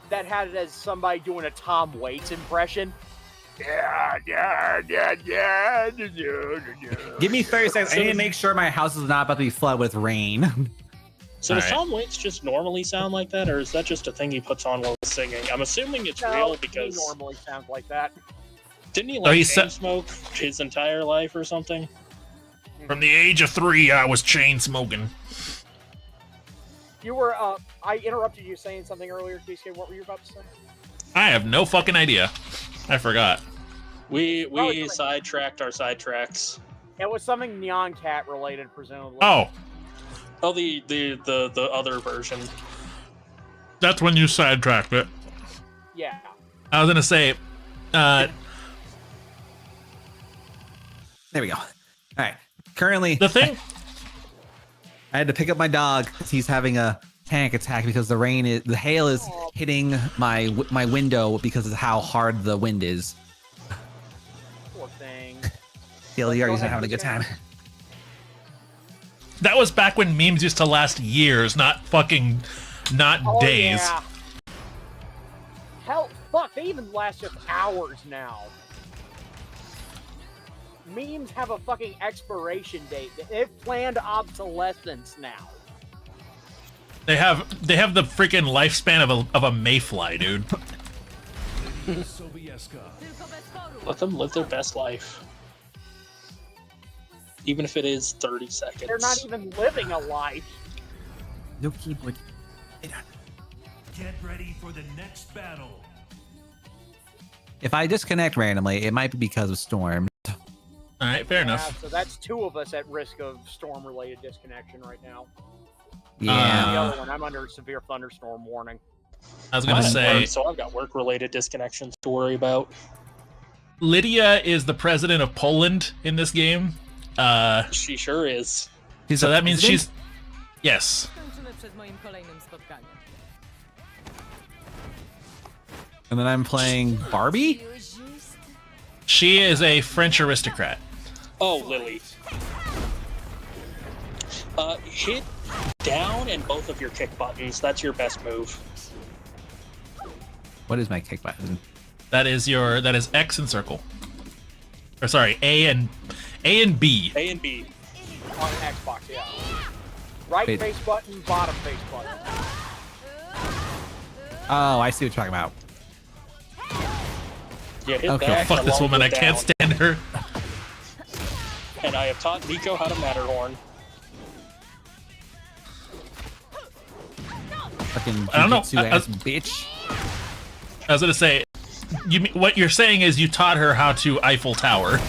that had it as somebody doing a Tom Waits impression. Give me 30 seconds. I need to make sure my house is not about to be flooded with rain. So does Alright. Tom Waits just normally sound like that, or is that just a thing he puts on while he's singing? I'm assuming it's No, real he because normally sounds like that. didn't he Oh, like he chain sa- smoke his entire life or something? From the age of 3, I was chain smoking. You were, I interrupted you saying something earlier, TSK. What were you about to say? I have no fucking idea. I forgot. We sidetracked our sidetracks. It was something Neon Cat related, presumably. Oh, the other version. That's when you sidetracked it. Yeah. I was gonna say, There we go. All right. Currently, the thing. I had to pick up my dog because he's having a panic attack because the hail is hitting my window because of how hard the wind is. Poor thing. TLDR, not having a good time. That was back when memes used to last years, not days. Yeah. Hell, fuck, they even last just hours now. Memes have a fucking expiration date. They've planned obsolescence now. They have the freaking lifespan of a mayfly, dude. Let them live their best life. Even if it is 30 seconds. They're not even living a life. No keyboard. Get ready for the next battle. If I disconnect randomly, it might be because of storm. All right, fair enough. So that's 2 of us at risk of storm-related disconnection right now. Yeah. The other one, I'm under severe thunderstorm warning. I was gonna say, So I've got work-related disconnections to worry about. Lydia is the president of Poland in this game. She sure is. So that means she's. Yes. And then I'm playing Barbie? She is a French aristocrat. Oh, Lily. Hit down and both of your kick buttons. That's your best move. What is my kick button? That is X and circle. Or sorry, A and B. A and B. On Xbox, yeah. Right Wait. face button, bottom face button. Oh, I see what you're talking about. Yeah, hit Okay. that. Fuck this along woman. I with can't down. stand her. And I have taught Nico how to Matterhorn. Fucking I don't know. jujitsu ass bitch. I was gonna say, what you're saying is you taught her how to Eiffel Tower.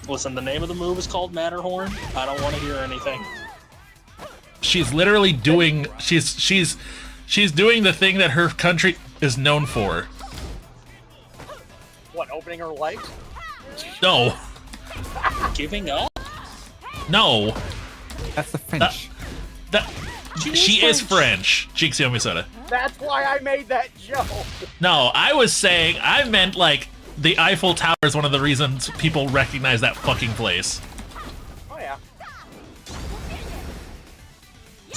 Listen, the name of the move is called Matterhorn. I don't want to hear anything. She's literally doing. She's doing the thing that her country is known for. What, opening her legs? No, Giving up? no. That's the French. She is French. Jixio Misoda. That's why I made that joke. No, I meant like the Eiffel Tower is one of the reasons people recognize that fucking place. Oh, yeah.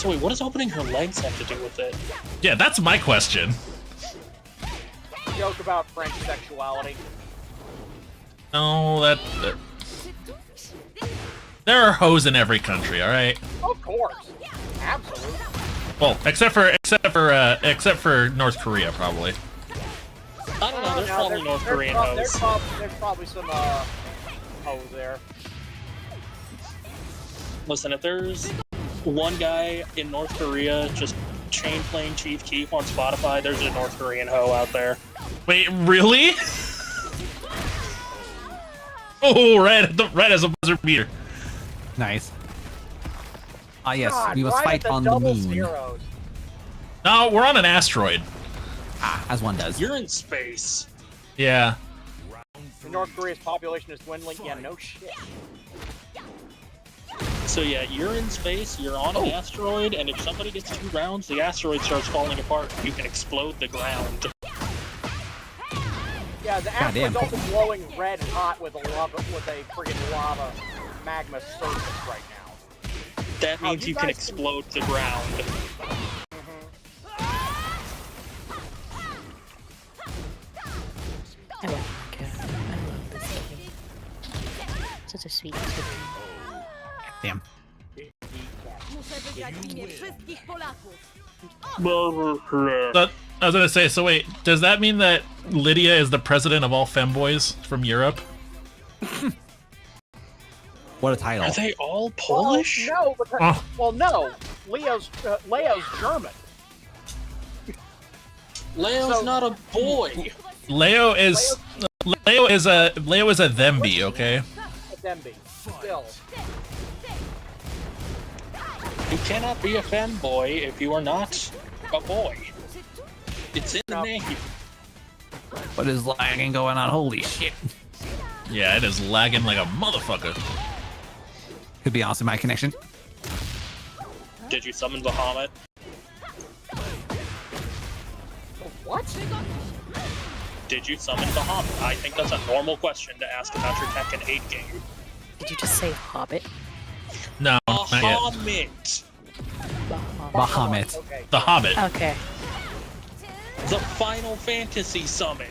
So wait, what does opening her legs have to do with it? Yeah, that's my question. Joke about French sexuality. No, that there are hoes in every country. All right. Of course. Absolutely. Well, except for North Korea, probably. I don't know. There's probably North Korean hoes. There's probably some hoes there. Listen, if there's one guy in North Korea just chain playing Chief Keef on Spotify, there's a North Korean hoe out there. Wait, really? Oh, right as a buzzer beater. Nice. Ah, yes, God, we must right fight at on the double moon. zeros. No, we're on an asteroid. Ah, as one does. You're in space. Yeah. North Korea's population is dwindling. Yeah, no shit. So yeah, you're in space, you're on an asteroid, and if somebody gets 2 rounds, the asteroid starts falling apart. You can explode the ground. Yeah, the asteroid's also glowing red hot with a friggin' lava magma surface right now. That means you can explode the ground. I love this game. Such a sweet game. Damn. I was gonna say, so wait, does that mean that Lydia is the president of all femboys from Europe? What a title. Are they all Polish? Well, no, because, well, no. Leo's German. Leo's not a boy. Leo is a themby, okay? A Demby. Still. You cannot be a fanboy if you are not a boy. It's in the name. What is lagging going on? Holy shit. Yeah, it is lagging like a motherfucker. Could be also my connection. Did you summon Bahamut? What? Did you summon Bahamut? I think that's a normal question to ask about your Tekken 8 game. Did you just say Hobbit? No, not yet. Bahamut! Bahamut. Okay. The Hobbit. Okay. The Final Fantasy summon.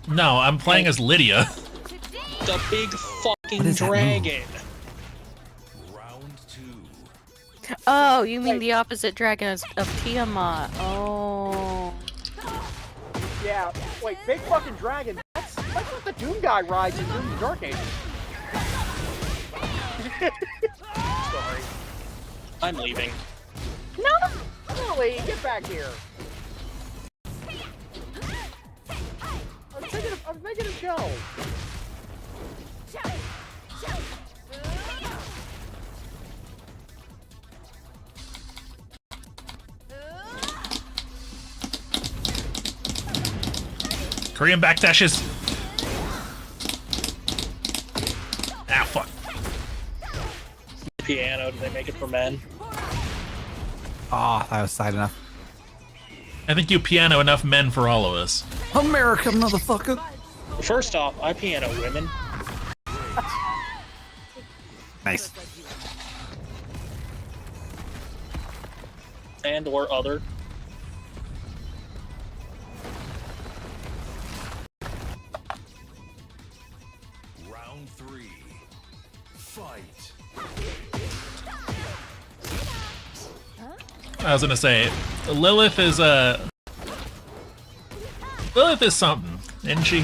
No, I'm playing as Lydia. The big fucking dragon. Oh, you mean the opposite dragon of Tiamat. Oh. Yeah. Wait, big fucking dragon. That's what the Doom guy rides in Doom the Dark Ages. Sorry. I'm leaving. No! Lily, get back here. I was making a show. Korean backdashes. Ah, fuck. Piano, did they make it for men? Oh, that was side enough. I think you piano enough men for all of us. America, motherfucker. First off, I piano women. Nice. And or other. Round 3. Fight. I was gonna say, Lilith is something, isn't she?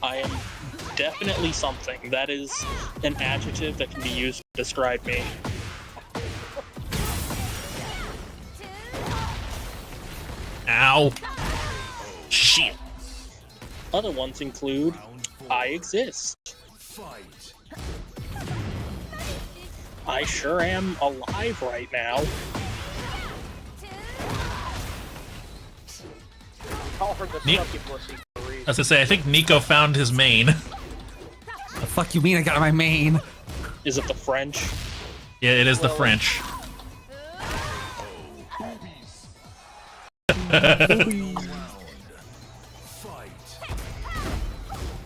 I am definitely something. That is an adjective that can be used to describe me. Ow. Shit. Other ones include, I exist. Fight. I sure am alive right now. Call her the sucky pussy for a reason. I was gonna say, I think Nico found his main. The fuck you mean I got my main? Is it the French? Yeah, it is the French.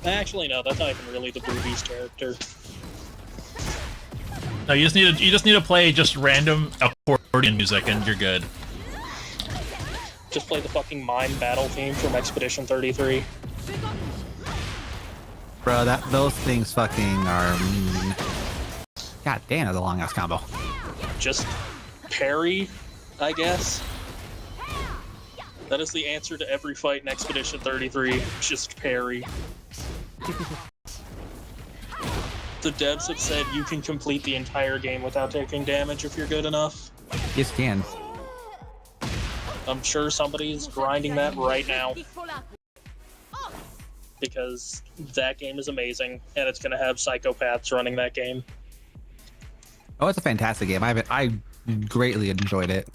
Actually, no, that's not even really the Boobies character. No, you just need to play just random accordion music and you're good. Just play the fucking mime battle theme from Expedition 33. Bro, those things fucking are mean. God damn, that's a long ass combo. Just parry, I guess. That is the answer to every fight in Expedition 33. Just parry. The devs have said you can complete the entire game without taking damage if you're good enough. Yes, can. I'm sure somebody's grinding that right now. Because that game is amazing, and it's going to have psychopaths running that game. Oh, it's a fantastic game. I greatly enjoyed it.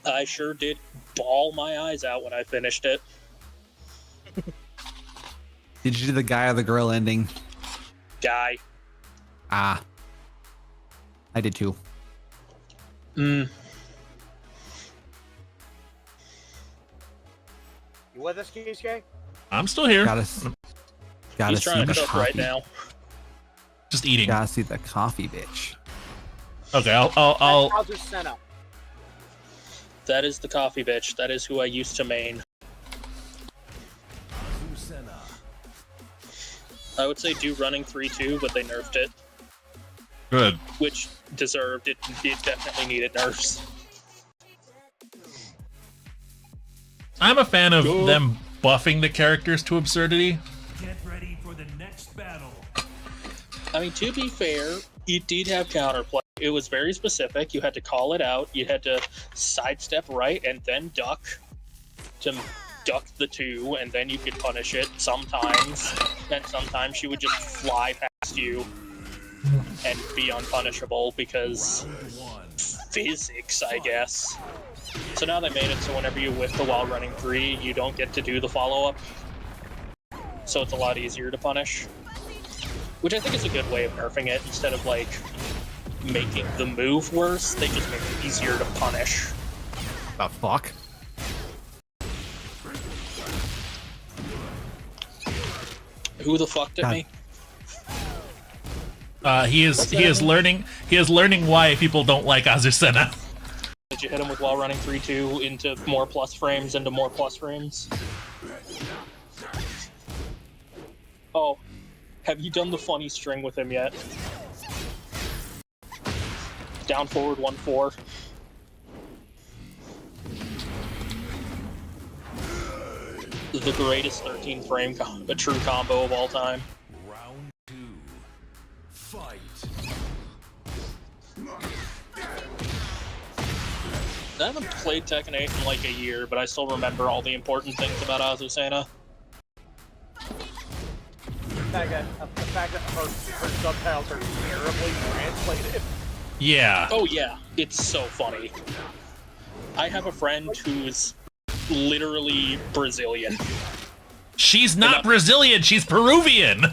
I sure did bawl my eyes out when I finished it. Did you do the guy or the girl ending? Guy. Ah. I did too. You with us, Kisuke? I'm still here. Gotta He's see trying the to cook coffee. right now. Just eating. Gotta see the coffee, bitch. Okay, I'll How's this set up? That is the coffee bitch. That is who I used to main. I would say do running 3-2, but they nerfed it. Good. Which deserved it. It definitely needed nerfs. I'm a fan of them buffing the characters to absurdity. Get ready for the next battle. I mean, to be fair, it did have counterplay. It was very specific. You had to call it out. You had to sidestep right and then duck to duck the 2, and then you could punish it sometimes. And sometimes she would just fly past you and be unpunishable because physics, I guess. So now they made it so whenever you whiff the while running 3, you don't get to do the follow-up. So it's a lot easier to punish. Which I think is a good way of nerfing it. Instead of, like, making the move worse, they just make it easier to punish. The fuck? Who the fuck did me? He is learning why people don't like Azucena. Did you hit him with while running 3-2 into more plus frames, into more plus frames? Oh, have you done the funny string with him yet? Down forward 1-4. The greatest 13 frame a true combo of all time. Round 2. Fight. I haven't played Tekken 8 in like a year, but I still remember all the important things about Azucena. The fact that her subtitles are terribly translated. Yeah. Oh yeah, it's so funny. I have a friend who's literally Brazilian. She's not Brazilian, she's Peruvian.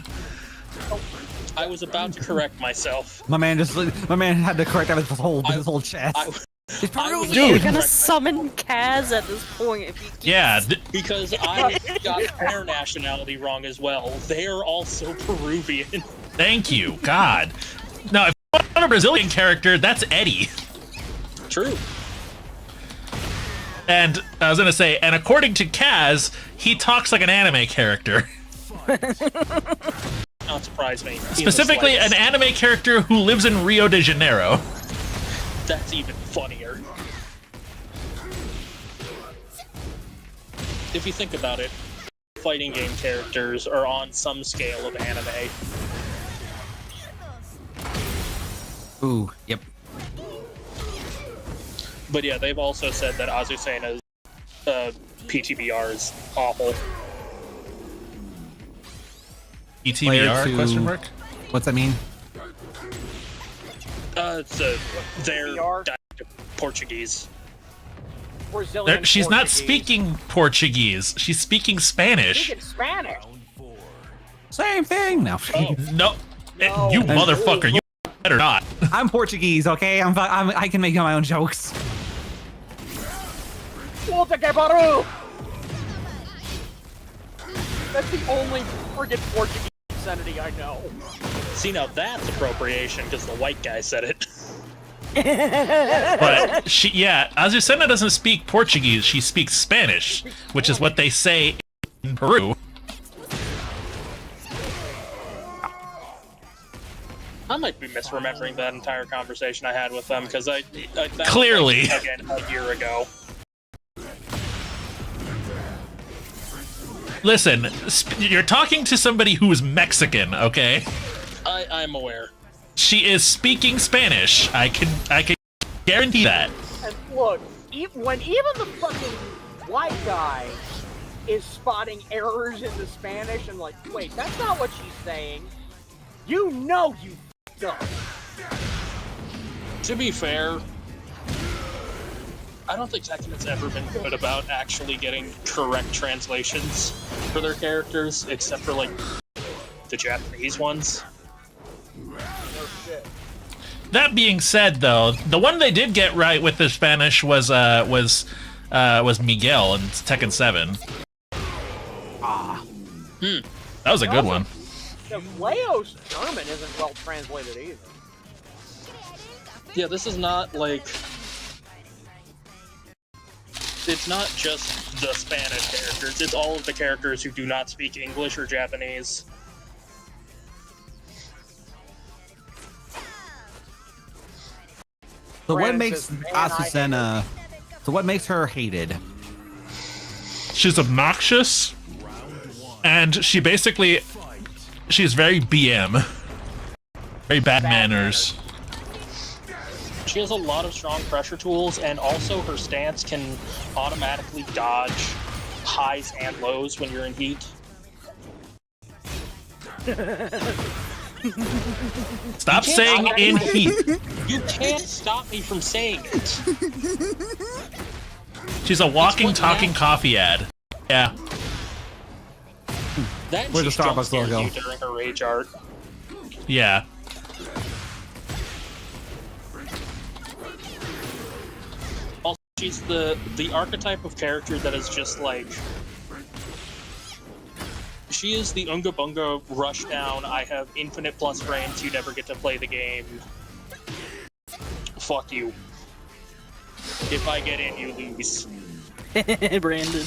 I was about to correct myself. My man had to correct his whole chest. Dude, you're gonna summon Kaz at this point if you keep... Yeah, because I got their nationality wrong as well. They're also Peruvian. Thank you, God. No, if you want a Brazilian character, that's Eddie. True. And I was gonna say, and according to Kaz, he talks like an anime character. Not surprise me. Specifically, an anime character who lives in Rio de Janeiro. That's even funnier. If you think about it, fighting game characters are on some scale of anime. Ooh, yep. But yeah, they've also said that Azucena's PTBR is awful. PTBR? Question mark? What's that mean? They're Portuguese. Brazilian She's not Portuguese. speaking Portuguese. She's speaking Spanish. Speaking Spanish. Same thing. No. No, you motherfucker. You better not. I'm Portuguese, okay? I can make my own jokes. Puta que pariu! That's the only friggin' Portuguese obscenity I know. See, now that's appropriation because the white guy said it. But Azucena doesn't speak Portuguese. She speaks Spanish, which is what they say in Peru. I might be misremembering that entire conversation I had with them because I that Clearly. was, like, again a year ago. Listen, you're talking to somebody who is Mexican, okay? I'm aware. She is speaking Spanish. I can guarantee that. And look, when even the fucking white guy is spotting errors in the Spanish and like, wait, that's not what she's saying. You know you f***ed up. To be fair, I don't think Tekken has ever been good about actually getting correct translations for their characters, except for like the Japanese ones. No shit. That being said, though, the one they did get right with the Spanish was Miguel in Tekken 7. That was a good one. The Leo's German isn't well translated either. Yeah, this is not like... It's not just the Spanish characters, it's all of the characters who do not speak English or Japanese. So what makes Azucena... So what makes her hated? She's obnoxious, and she's very BM. Very bad manners. She has a lot of strong pressure tools, and also her stance can automatically dodge highs and lows when you're in heat. Stop saying in heat. You can't stop me from saying it. She's a walking, talking coffee ad. Yeah. That Where's the Starbucks logo? you during her rage art. Yeah. Also, she's the archetype of character that is just like... She is the Unga Bunga rushdown, I have infinite plus frames, you never get to play the game. Fuck you. If I get in, you lose. Brandon.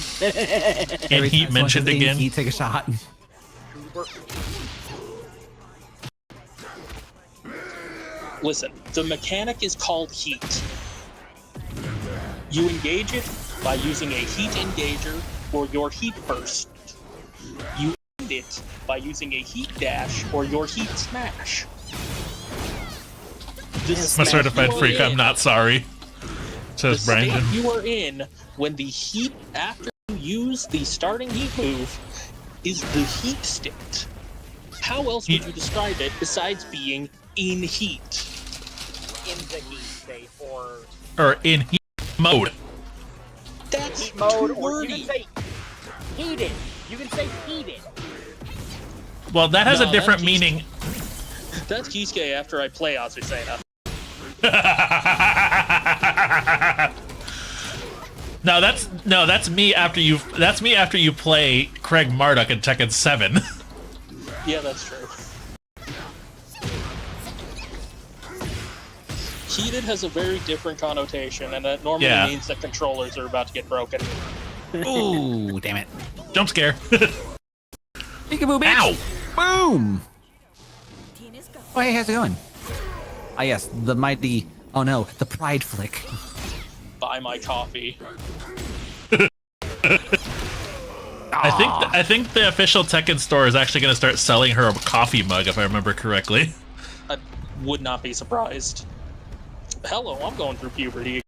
And Heat mentioned again. Heat, take a shot. Listen, the mechanic is called heat. You engage it by using a heat engager or your heat burst. You end it by using a heat dash or your heat smash. I'm a certified freak, I'm not sorry. Says the Brandon. state you are in when the heat, after you use the starting heat move, is the heat state. How else would you describe it besides being in heat? In the heat state, Or in heat mode. That's heat mode, too or you wordy. can say heated. You can say heated. Well, that has No, a different that's meaning. That's Kisuke after I play Azucena. No, that's me after you play Craig Marduk in Tekken 7. Yeah, that's true. Heated has a very different connotation, and that normally means that controllers are about to get broken. Ooh, damn it. Jump scare. Peekaboo, bitch. Ow! Boom! Oh, hey, how's it going? Ah, yes, the mighty... Oh no, the pride flick. Buy my coffee. I think the official Tekken store is actually going to start selling her a coffee mug, if I remember correctly. I would not be surprised. Hello, I'm going through puberty.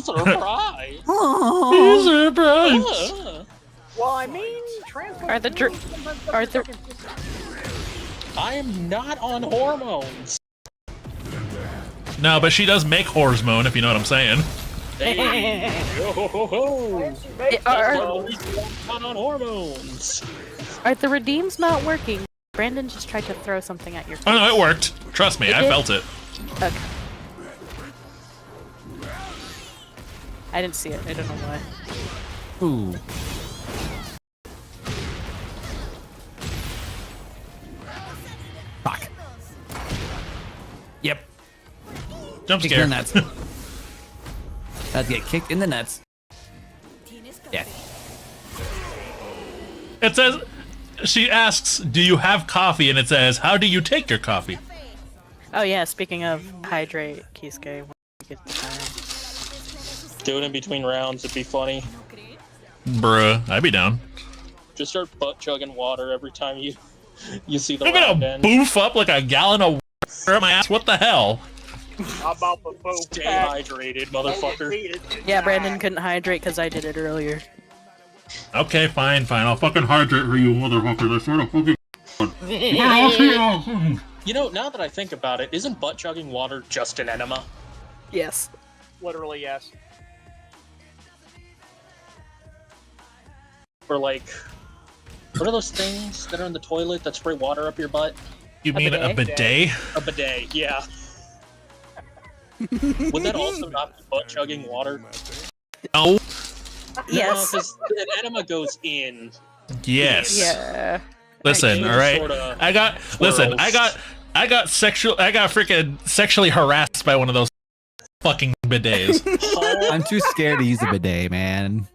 Surprise! Surprise! Well, I mean, Are the I am not on hormones. No, but she does make hormone, if you know what I'm saying. Hey, yo, ho, ho, ho. Are Not on hormones. the redeems not working? Brandon just tried to throw something at your face. Oh no, it worked. Trust me, It I did? felt it. Okay. I didn't see it. I don't know why. Ooh. Jump Kicked in scare. the nuts. About to get kicked in the nuts. Yeah. It says, she asks, do you have coffee? And it says, how do you take your coffee? Oh yeah, speaking of hydrate, Kisuke. Do it in between rounds, it'd be funny. Bruh, I'd be down. Just start butt chugging water every time you see the I'm round gonna end. boof up like a gallon of water up my ass. What the hell? How about the boat? Stay hydrated, motherfucker. Yeah, Brandon couldn't hydrate because I did it earlier. Okay, fine. I'll fucking hydrate for you, motherfucker. I swear to fucking. You know, now that I think about it, isn't butt chugging water just an enema? Yes. Literally, yes. Or like, what are those things that are in the toilet that spray water up your butt? You mean a bidet? A bidet, yeah. Would that also not be butt chugging water? No. Yes. No, because an enema goes in. Yes. Yeah. Listen, all right. I got freaking sexually harassed by one of those fucking bidets. I'm too scared to use a bidet, man.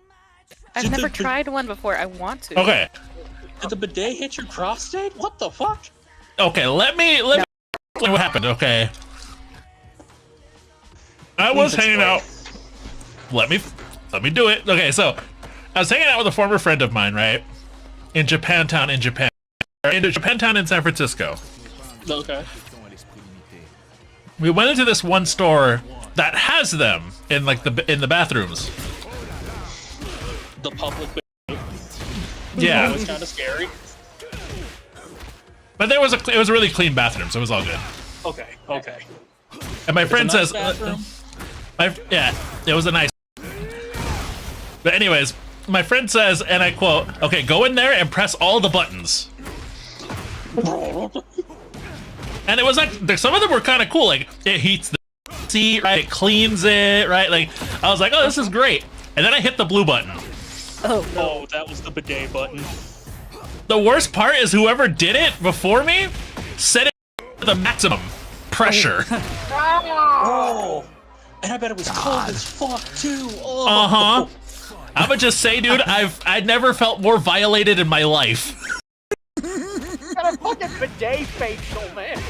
I've never tried one before. I want to. Okay. Did the bidet hit your prostate? What the fuck? Okay, let me explain what happened, okay? I was hanging out. Let me do it. Okay, so I was hanging out with a former friend of mine, right? In Japantown in Japan. In Japantown in San Francisco. Okay. We went into this one store that has them in like in the bathrooms. The public bidet. Yeah. It was kind of scary. But it was a really clean bathroom, so it was all good. Okay, okay. And my friend nice says, bathroom? yeah, it was a nice. But anyways, my friend says, and I quote, "Okay, go in there and press all the buttons." And it was like some of them were kind of cool. Like it heats the seat, right? It cleans it, right? Like I was like, "Oh, this is great." And then I hit the blue button. Oh no. Oh, that was the bidet button. The worst part is whoever did it before me set it to the maximum pressure. Oh, and I bet it was cold as fuck too. Oh. Uh-huh. I'ma just say, dude, I'd never felt more violated in my life. Got a fucking bidet facial, man.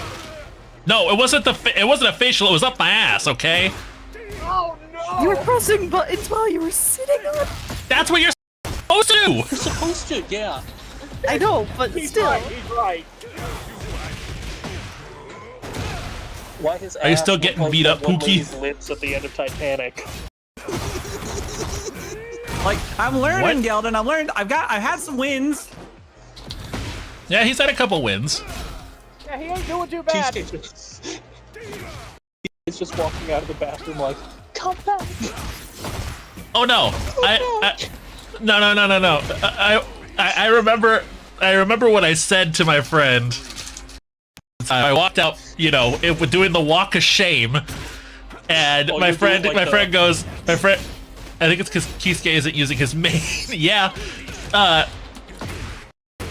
No, it wasn't a facial, it was up my ass, okay? Oh no. You were pressing buttons while you were sitting on. That's what you're supposed to do. You're supposed to, yeah. I know, but He's still. right. He's right. Why his Are you ass still look getting like beat that up, one Pookie? lady's lips at the end of Titanic. Like, I'm learning, What? Geldin. I've had some wins. Yeah, he's had a couple wins. Yeah, he ain't doing too bad. He's just walking out of the bathroom like, come back. Oh no. No. I remember what I said to my friend. I walked out, doing the walk of shame, and my friend goes, I think it's because Kisuke isn't using his main. Yeah.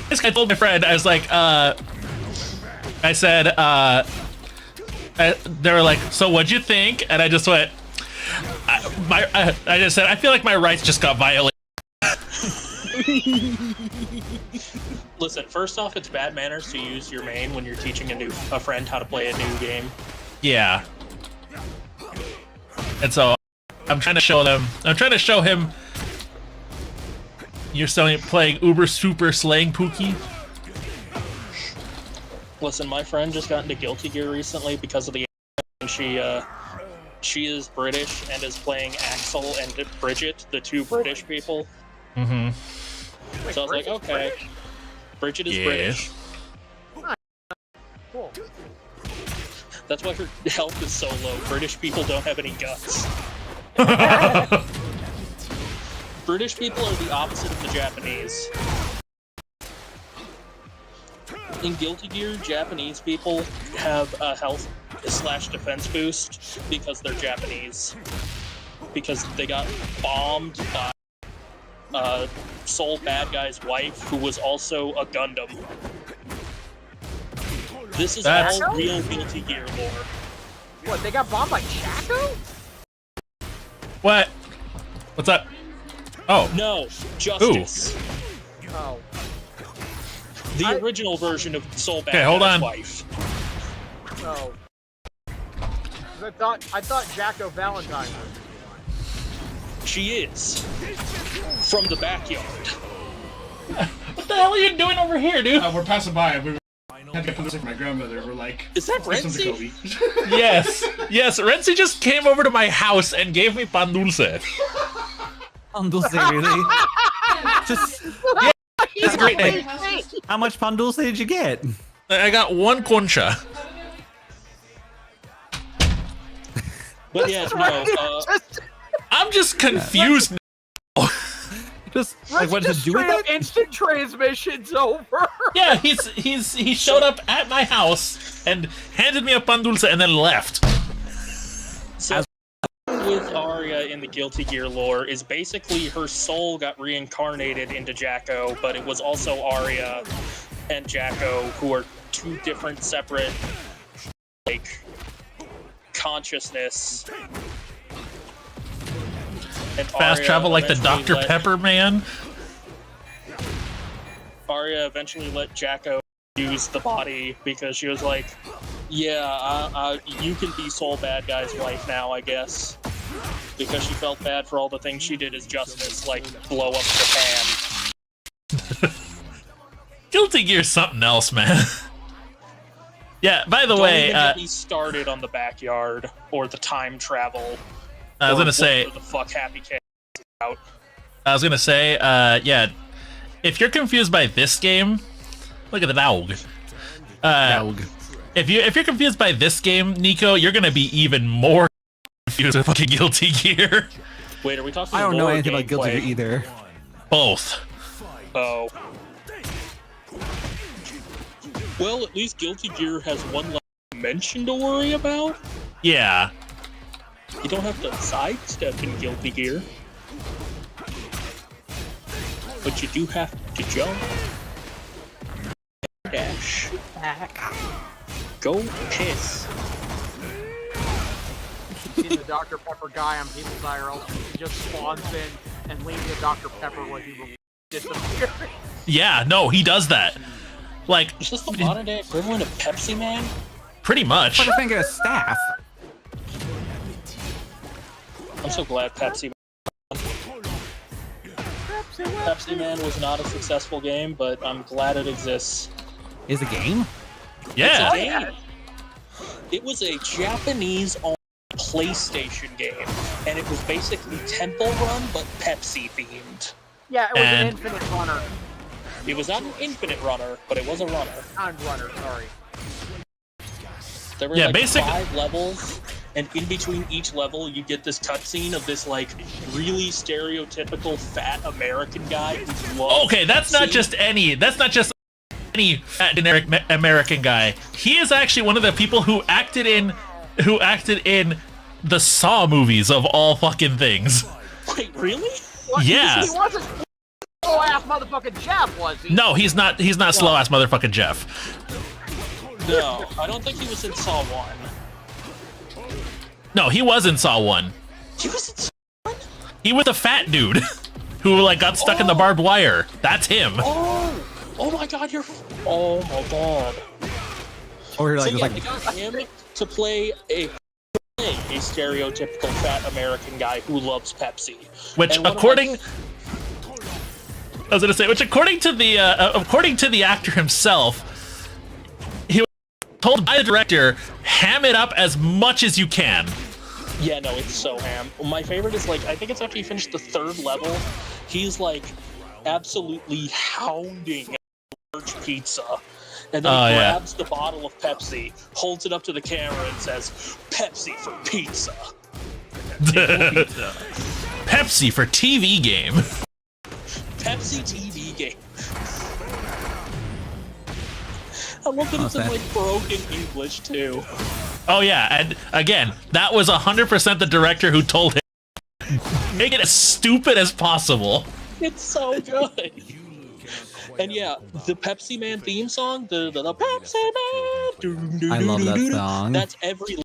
This guy told my friend, I was like, I said, they were like, so what'd you think? And I just went, I just said, I feel like my rights just got violated. Listen, first off, it's bad manners to use your main when you're teaching a friend how to play a new game. Yeah. And so I'm trying to show him you're playing Uber Super Slaying Pookie. Listen, my friend just got into Guilty Gear recently because of the and she is British and is playing Axel and Bridget, the two British people. Mm-hmm. So I was like, okay. Bridget is British. Cool. That's why her health is so low. British people don't have any guts. British people are the opposite of the Japanese. In Guilty Gear, Japanese people have a health/defense boost because they're Japanese. Because they got bombed by sole bad guy's wife, who was also a Gundam. This is all real Guilty Gear lore. What, they got bombed by Chaco? What? What's up? Oh. No, Justice. Oh. The original version of Soul Bad Okay, hold Guy's on. wife. Oh. I thought Jacko Valentine was. She is. From the backyard. What the hell are you doing over here, dude? We're passing by. We had to get this for my grandmother. We're like, is that "Here's some Renzi? Jacoby." Yes. Yes, Renzi just came over to my house and gave me pan dulce. Pan dulce, really? Just Yeah, that's a great name. how much pan dulce did you get? I got one concha. But yeah, no, I'm just confused. Just like what to do with it? Instant transmission's over. Yeah, he showed up at my house and handed me a pan dulce and then left. So with Arya in the Guilty Gear lore is basically her soul got reincarnated into Jacko, but it was also Arya and Jacko who are two different separate like consciousness. And Fast Arya travel like the eventually Dr. Pepper man. Arya eventually let Jacko use the body because she was like, yeah, you can be Soul Bad Guy's wife now, I guess. Because she felt bad for all the things she did as Justice, like blow up Japan. Guilty Gear's something else, man. Yeah, by the Don't way, even get me started on the backyard or the time travel. I was or gonna say, whatever the fuck Happy Cat is out. I was gonna say, yeah, if you're confused by this game, look at the dog. If you're confused by this game, Nico, you're gonna be even more confused with fucking Guilty Gear. Wait, are we talking? I don't know lore anything about Guilty gameplay? Gear either. Both. Oh. Well, at least Guilty Gear has one less dimension to worry about. Yeah. You don't have to sidestep in Guilty Gear. But you do have to jump. Dash. Back. Go piss. Seen the Dr. Pepper guy on People's IRL. He just spawns in and leaves the Dr. Pepper when he will disappear. Yeah, no, he does that. Like, Is this the modern day equivalent of Pepsi Man? pretty much. What if I get a staff? I'm so glad Pepsi Man was not a successful game, but I'm glad it exists. Is a game? Yeah. It's a game. It was a Japanese-owned PlayStation game, and it was basically Temple Run, but Pepsi themed. Yeah, it was And- an infinite runner. It was not an infinite runner, but it was a runner. Non-runner, sorry. There were Yeah, like basic- 5 levels, and in between each level, you get this cutscene of this like really stereotypical fat American guy who loves Okay, that's not Pepsi. just any. That's not just any fat generic American guy. He is actually one of the people who acted in the Saw movies of all fucking things. Wait, really? What? Yeah. He wasn't slow-ass motherfucking Jeff, was he? No, he's not. He's not slow ass motherfucking Jeff. No, I don't think he was in Saw 1. No, he was in Saw 1. He was in Saw 1? He was a fat dude who like got stuck in the barbed wire. That's him. Oh! Oh my god, you're... Oh my god. Or So like, yeah, like they got him to play a stereotypical fat American guy who loves Pepsi. Which, And one of according, my- I was gonna say, which according to the actor himself, he was told by the director, ham it up as much as you can. Yeah, no, it's so ham. My favorite is like, I think it's after you finish the 3rd level, he's like absolutely hounding a large pizza. And then he yeah. grabs the bottle of Pepsi, holds it up to the camera and says, Pepsi for pizza. Pepsi for TV game. Pepsi TV game. I love that it's in like broken English too. Oh yeah, and again, that was 100% the director who told him, make it as stupid as possible. It's so good. And yeah, the Pepsi Man theme song, the Pepsi Man. I love that song. That's every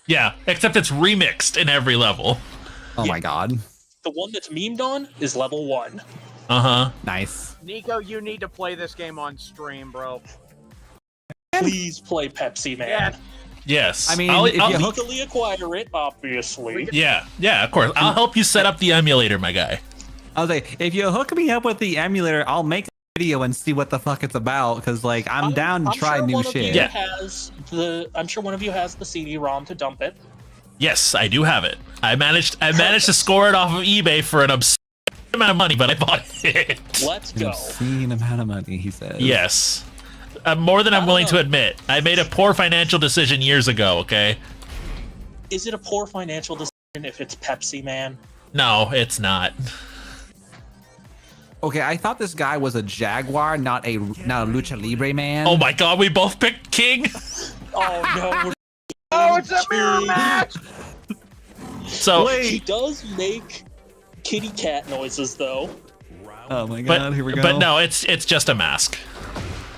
Yeah, except it's remixed in every level. Oh my god. The one that's memed on is level 1. Uh-huh. Nice. Nico, you need to play this game on stream, bro. Please play Pepsi Man. Yeah. Yes. I mean, I'll if you Legally acquire it, obviously. yeah, of course. I'll help you set up the emulator, my guy. I was like, if you hook me up with the emulator, I'll make a video and see what the fuck it's about. Because like, I'm down to try sure new one of shit. you I'm sure one of you has the CD-ROM to dump it. Yes, I do have it. I managed to score it off of eBay for an obscene amount of money, but I bought it. Let's An go. obscene amount of money, he says. Yes. More than I'm willing to admit. I made a poor financial decision years ago, okay? Is it a poor financial decision if it's Pepsi Man? No, it's not. Okay, I thought this guy was a Jaguar, not a Lucha Libre man. Oh my god, we both picked King? Oh no. Oh, it's a mirror match! So He does make kitty cat noises though. Oh my god, here we go. But no, it's just a mask.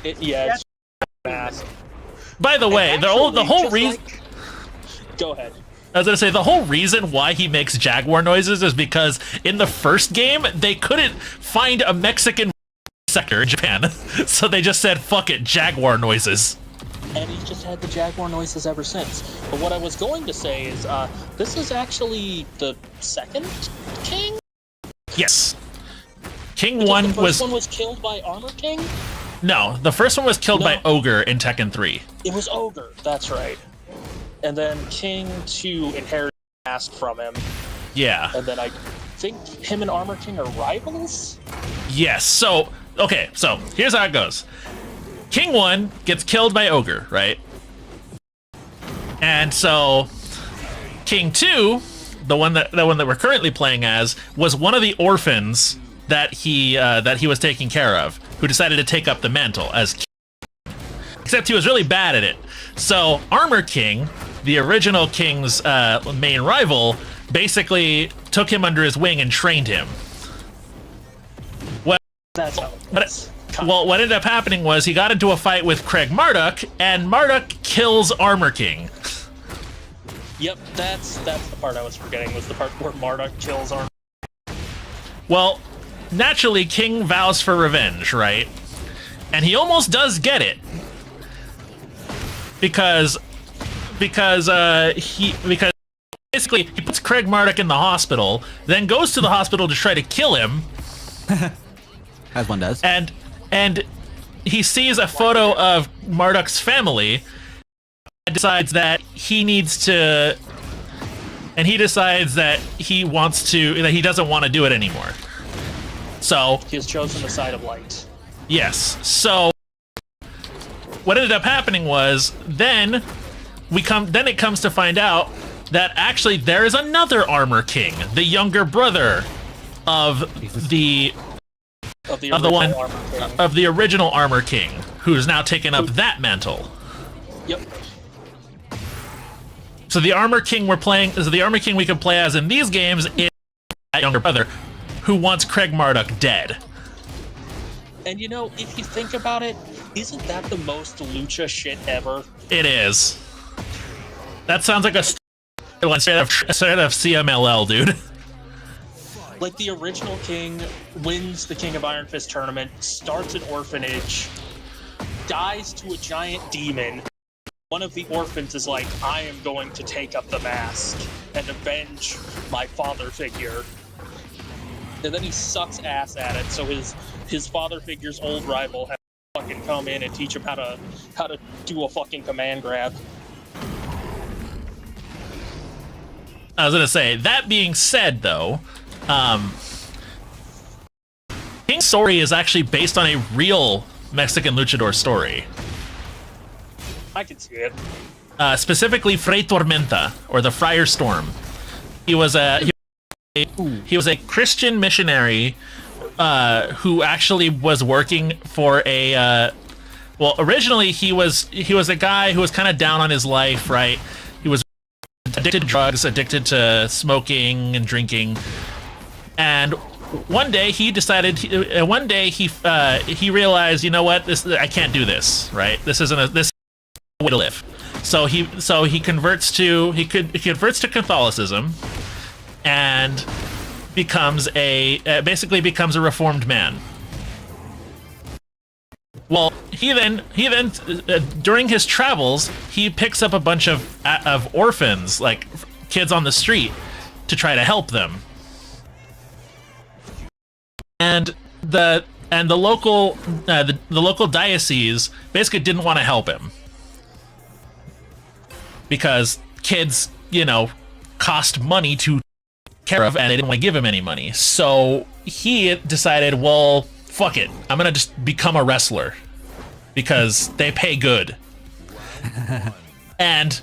It's mask. By the way, the whole reason Go ahead. I was gonna say the whole reason why he makes Jaguar noises is because in the first game they couldn't find a Mexican sector in Japan, so they just said fuck it, Jaguar noises. And he's just had the Jaguar noises ever since. But what I was going to say is, this is actually the second King? Yes. King Because 1 the first one was killed by Armor King? No, the first one was killed by Ogre in Tekken 3. It was Ogre, that's right. And then King 2 inherited the mask from him. Yeah. And then I think him and Armor King are rivals? Yes. So, okay, so here's how it goes. King 1 gets killed by Ogre, right? And so King 2, the one that we're currently playing as, was one of the orphans that he was taking care of, who decided to take up the mantle as king. Except he was really bad at it. So Armor King, the original King's main rival, basically took him under his wing and trained him. Well, what ended up happening was he got into a fight with Craig Marduk, and Marduk kills Armor King. Yep, that's the part I was forgetting, was the part where Marduk kills Armor. Well, naturally, King vows for revenge, right? And he almost does get it. Because basically he puts Craig Marduk in the hospital, then goes to the hospital to try to kill him. As one does. And he sees a photo of Marduk's family and decides that he needs to, and he decides that he doesn't want to do it anymore. So he has chosen the side of light. Yes. So what ended up happening was then it comes to find out that actually there is another Armor King, the younger brother of the original Armor King, who's now taken up that mantle. Yep. So the Armor King we can play as in these games is that younger brother who wants Craig Marduk dead. And you know, if you think about it, isn't that the most lucha shit ever? It is. That sounds like a straight of CMLL, dude. Like, the original King wins the King of Iron Fist tournament, starts an orphanage, dies to a giant demon. One of the orphans is like, I am going to take up the mask and avenge my father figure. And then he sucks ass at it, so his father figure's old rival has to fucking come in and teach him how to do a fucking command grab. I was gonna say, that being said, though, King's story is actually based on a real Mexican luchador story. I can see it. Specifically, Fray Tormenta, or the Friar Storm. He was a Christian missionary who actually was working for a. Well, originally he was a guy who was kind of down on his life, right? He was addicted to drugs, addicted to smoking and drinking, and one day he decided. He realized, you know what? I can't do this, right? This isn't way to live. So he converts to Catholicism and basically becomes a reformed man. Well, he then during his travels, he picks up a bunch of orphans, like kids on the street, to try to help them. And the local diocese basically didn't want to help him because kids, cost money to take care of, and they didn't want to give him any money. So he decided, well, fuck it, I'm gonna just become a wrestler because they pay good. And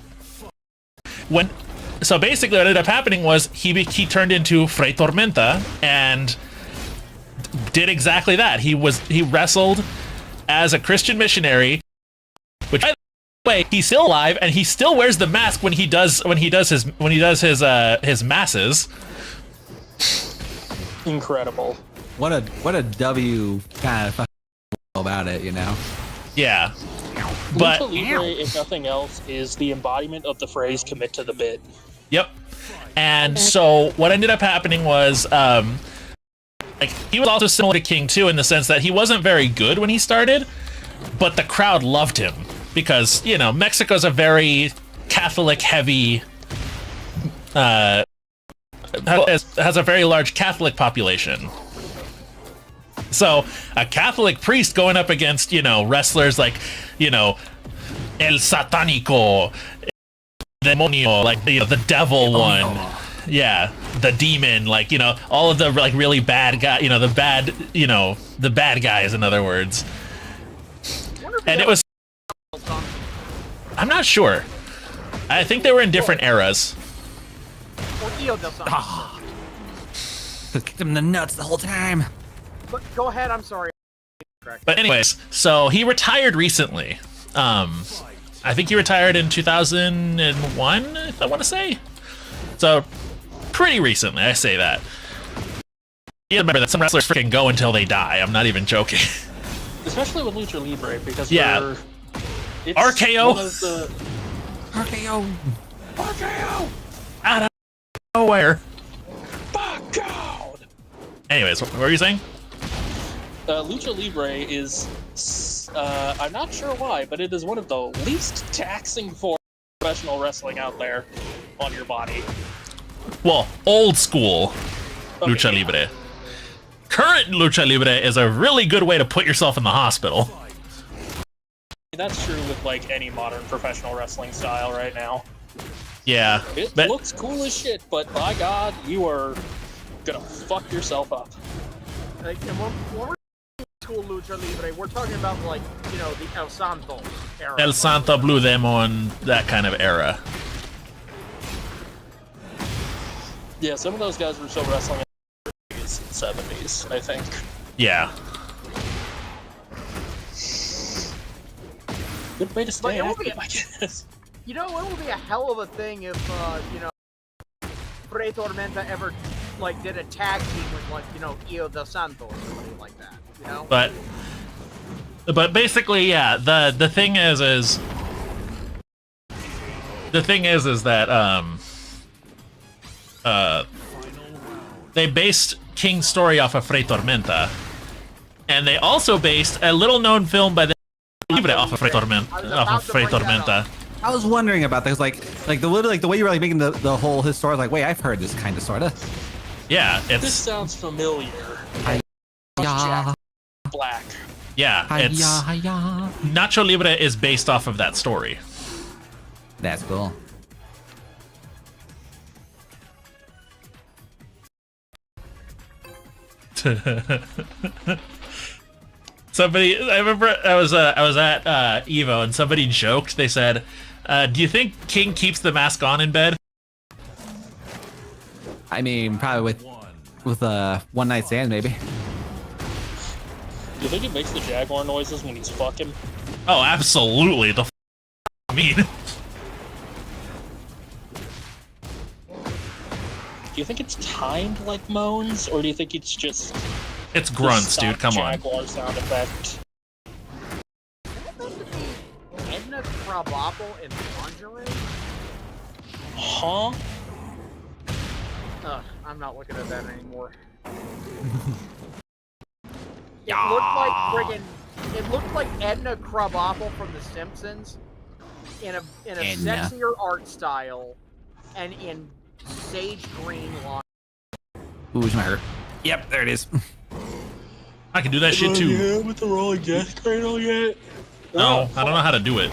so basically what ended up happening was he turned into Fray Tormenta and did exactly that. He wrestled as a Christian missionary, which, by the way, he's still alive and he still wears the mask when he does his masses. Incredible. What a W kind of about it, Yeah. But Lucha Libre, if nothing else, is the embodiment of the phrase "commit to the bit." Yep. And so what ended up happening was, he was also similar to King too, in the sense that he wasn't very good when he started, but the crowd loved him because Mexico's a very Catholic heavy, has a very large Catholic population. So a Catholic priest going up against wrestlers like El Satánico, Demonio, like the devil one. Yeah, the demon, all of the really bad guy, the bad guys, in other words. And it was, I'm not sure. I think they were in different eras. Kicked him in the nuts the whole time. But go ahead, I'm sorry. But anyways, so he retired recently. I think he retired in 2001, if I want to say. So pretty recently, I say that. You remember that some wrestlers freaking go until they die. I'm not even joking. Especially with Lucha Libre, because yeah, it's RKO. One of the... RKO. Out of nowhere. Fuck God. Anyways, what were you saying? Lucha Libre is, I'm not sure why, but it is one of the least taxing forms of professional wrestling out there on your body. Well, old school Lucha Libre. Current Lucha Libre is a really good way to put yourself in the hospital. That's true with any modern professional wrestling style right now. Yeah. It looks cool as shit, but by God, you are gonna fuck yourself up. And when we're cool Lucha Libre, we're talking about the El Santo era. El Santo, Blue Demon, that kind of era. Yeah, some of those guys were still wrestling in the 80s and 70s, I think. Yeah. Good way to stay active, I guess. It would be a hell of a thing if, Fray Tormenta ever, did a tag team with, Io del Santo or something like that, But basically, yeah, the thing is that, they based King's story off of Fray Tormenta, and they also based a little-known film by the Libre off of Fray Tormenta. I was wondering about that, because the way you were making the whole his story, I was like, wait, I've heard this kind of sorta. Yeah, this sounds familiar. Yeah. Black. Yeah, it's Nacho Libre is based off of that story. That's cool. Somebody, I remember I was at Evo and somebody joked. They said, "Do you think King keeps the mask on in bed?" I mean, probably with one night stand, maybe. Do you think he makes the Jaguar noises when he's fucking? Oh, absolutely. The I mean. Do you think it's timed like moans, or do you think it's just... It's grunts, dude, come on. Jaguar sound effect? Isn't it Krabappel in lingerie? Huh? Ugh, I'm not looking at that anymore. It looked like friggin'. It looked like Edna Krabappel from The Simpsons in a sexier art style and in sage green line. Ooh, it's my hurt. Yep, there it is. I can do that shit too. Yeah, with the rolling death cradle yet? No, I don't know how to do it.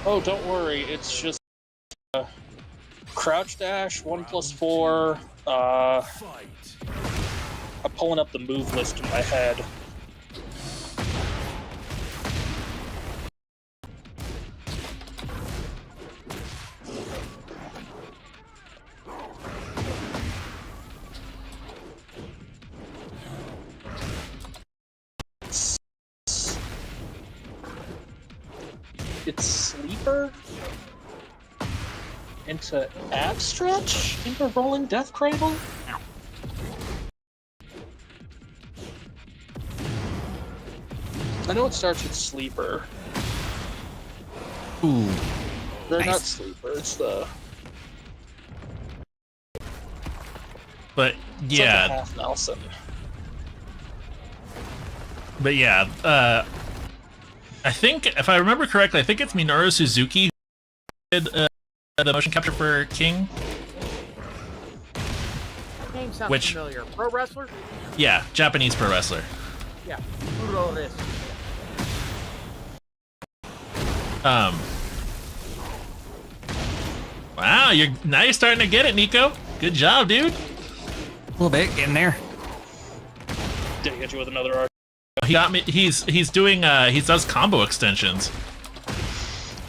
Oh, don't worry. It's just crouch dash 1+4. I'm pulling up the move list in my head. It's sleeper into ab stretch into rolling death cradle. I know it starts with sleeper. Ooh. They're Nice. not sleeper. It's the. But It's like a yeah, half Nelson. but yeah. I think if I remember correctly, I think it's Minoru Suzuki who did the motion capture for King. Name sounds Which- familiar. Pro wrestler? Yeah, Japanese pro wrestler. Yeah. Pro wrestler. Wow, now you're starting to get it, Nico. Good job, dude. A little bit, getting there. Did he hit you with another R? He got me. He's doing he does combo extensions.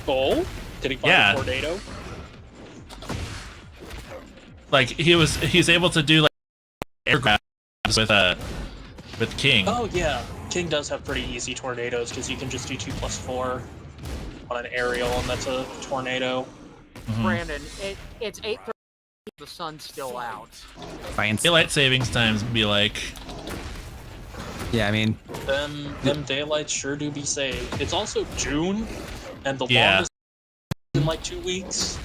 Oh? Did he find Yeah. a tornado? Like he's able to do like air grabs with King. Oh yeah, King does have pretty easy tornadoes because you can just do 2+4 on an aerial, and that's a tornado. Brandon, it's 8:30. The sun's still out. Science. Daylight savings times be like. Yeah, I mean, Them daylights sure do be saved. It's also June, and the Yeah. longest in like 2 weeks.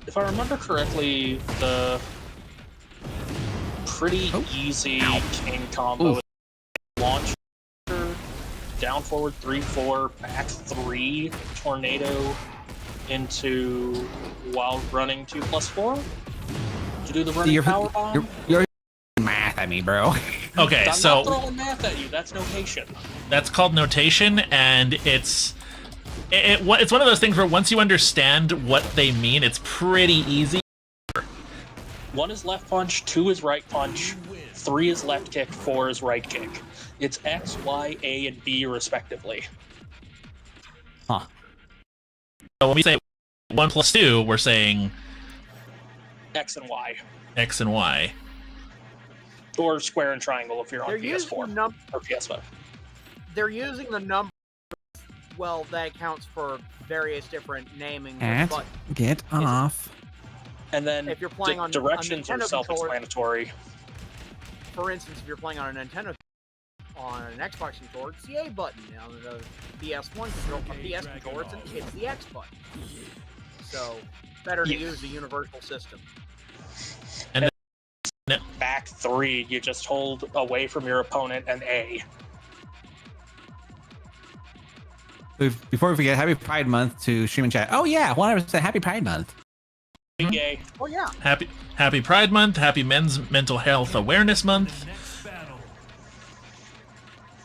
If I remember correctly, the pretty easy King combo is launch down forward 3-4 back 3 tornado into while running 2+4 to do the running power bomb. You're math at me, bro. Okay, I'm so not throwing math at you. That's notation. that's called notation, and it's one of those things where once you understand what they mean, it's pretty easy. 1 is left punch, 2 is right punch, 3 is left kick, 4 is right kick. It's X, Y, A, and B respectively. Huh. So when we say 1 + 2, we're saying X and Y. X and Y. Or square and triangle if you're on They're PS4 using or PS5. They're using the number. Well, that accounts for various different naming. Cat, But get off. And then if you're playing on directions on are Nintendo controller, self-explanatory. for instance, if you're playing on a Nintendo, on an Xbox controller, it's the A button. On the PS1 controller, PS controller, it's the X button. So, better to use the universal system. And back 3, you just hold away from your opponent and A. Before we forget, happy Pride Month to stream and chat. Oh yeah, 100% happy Pride Month. Gay. Oh yeah. Happy Pride Month. Happy Men's Mental Health Awareness Month.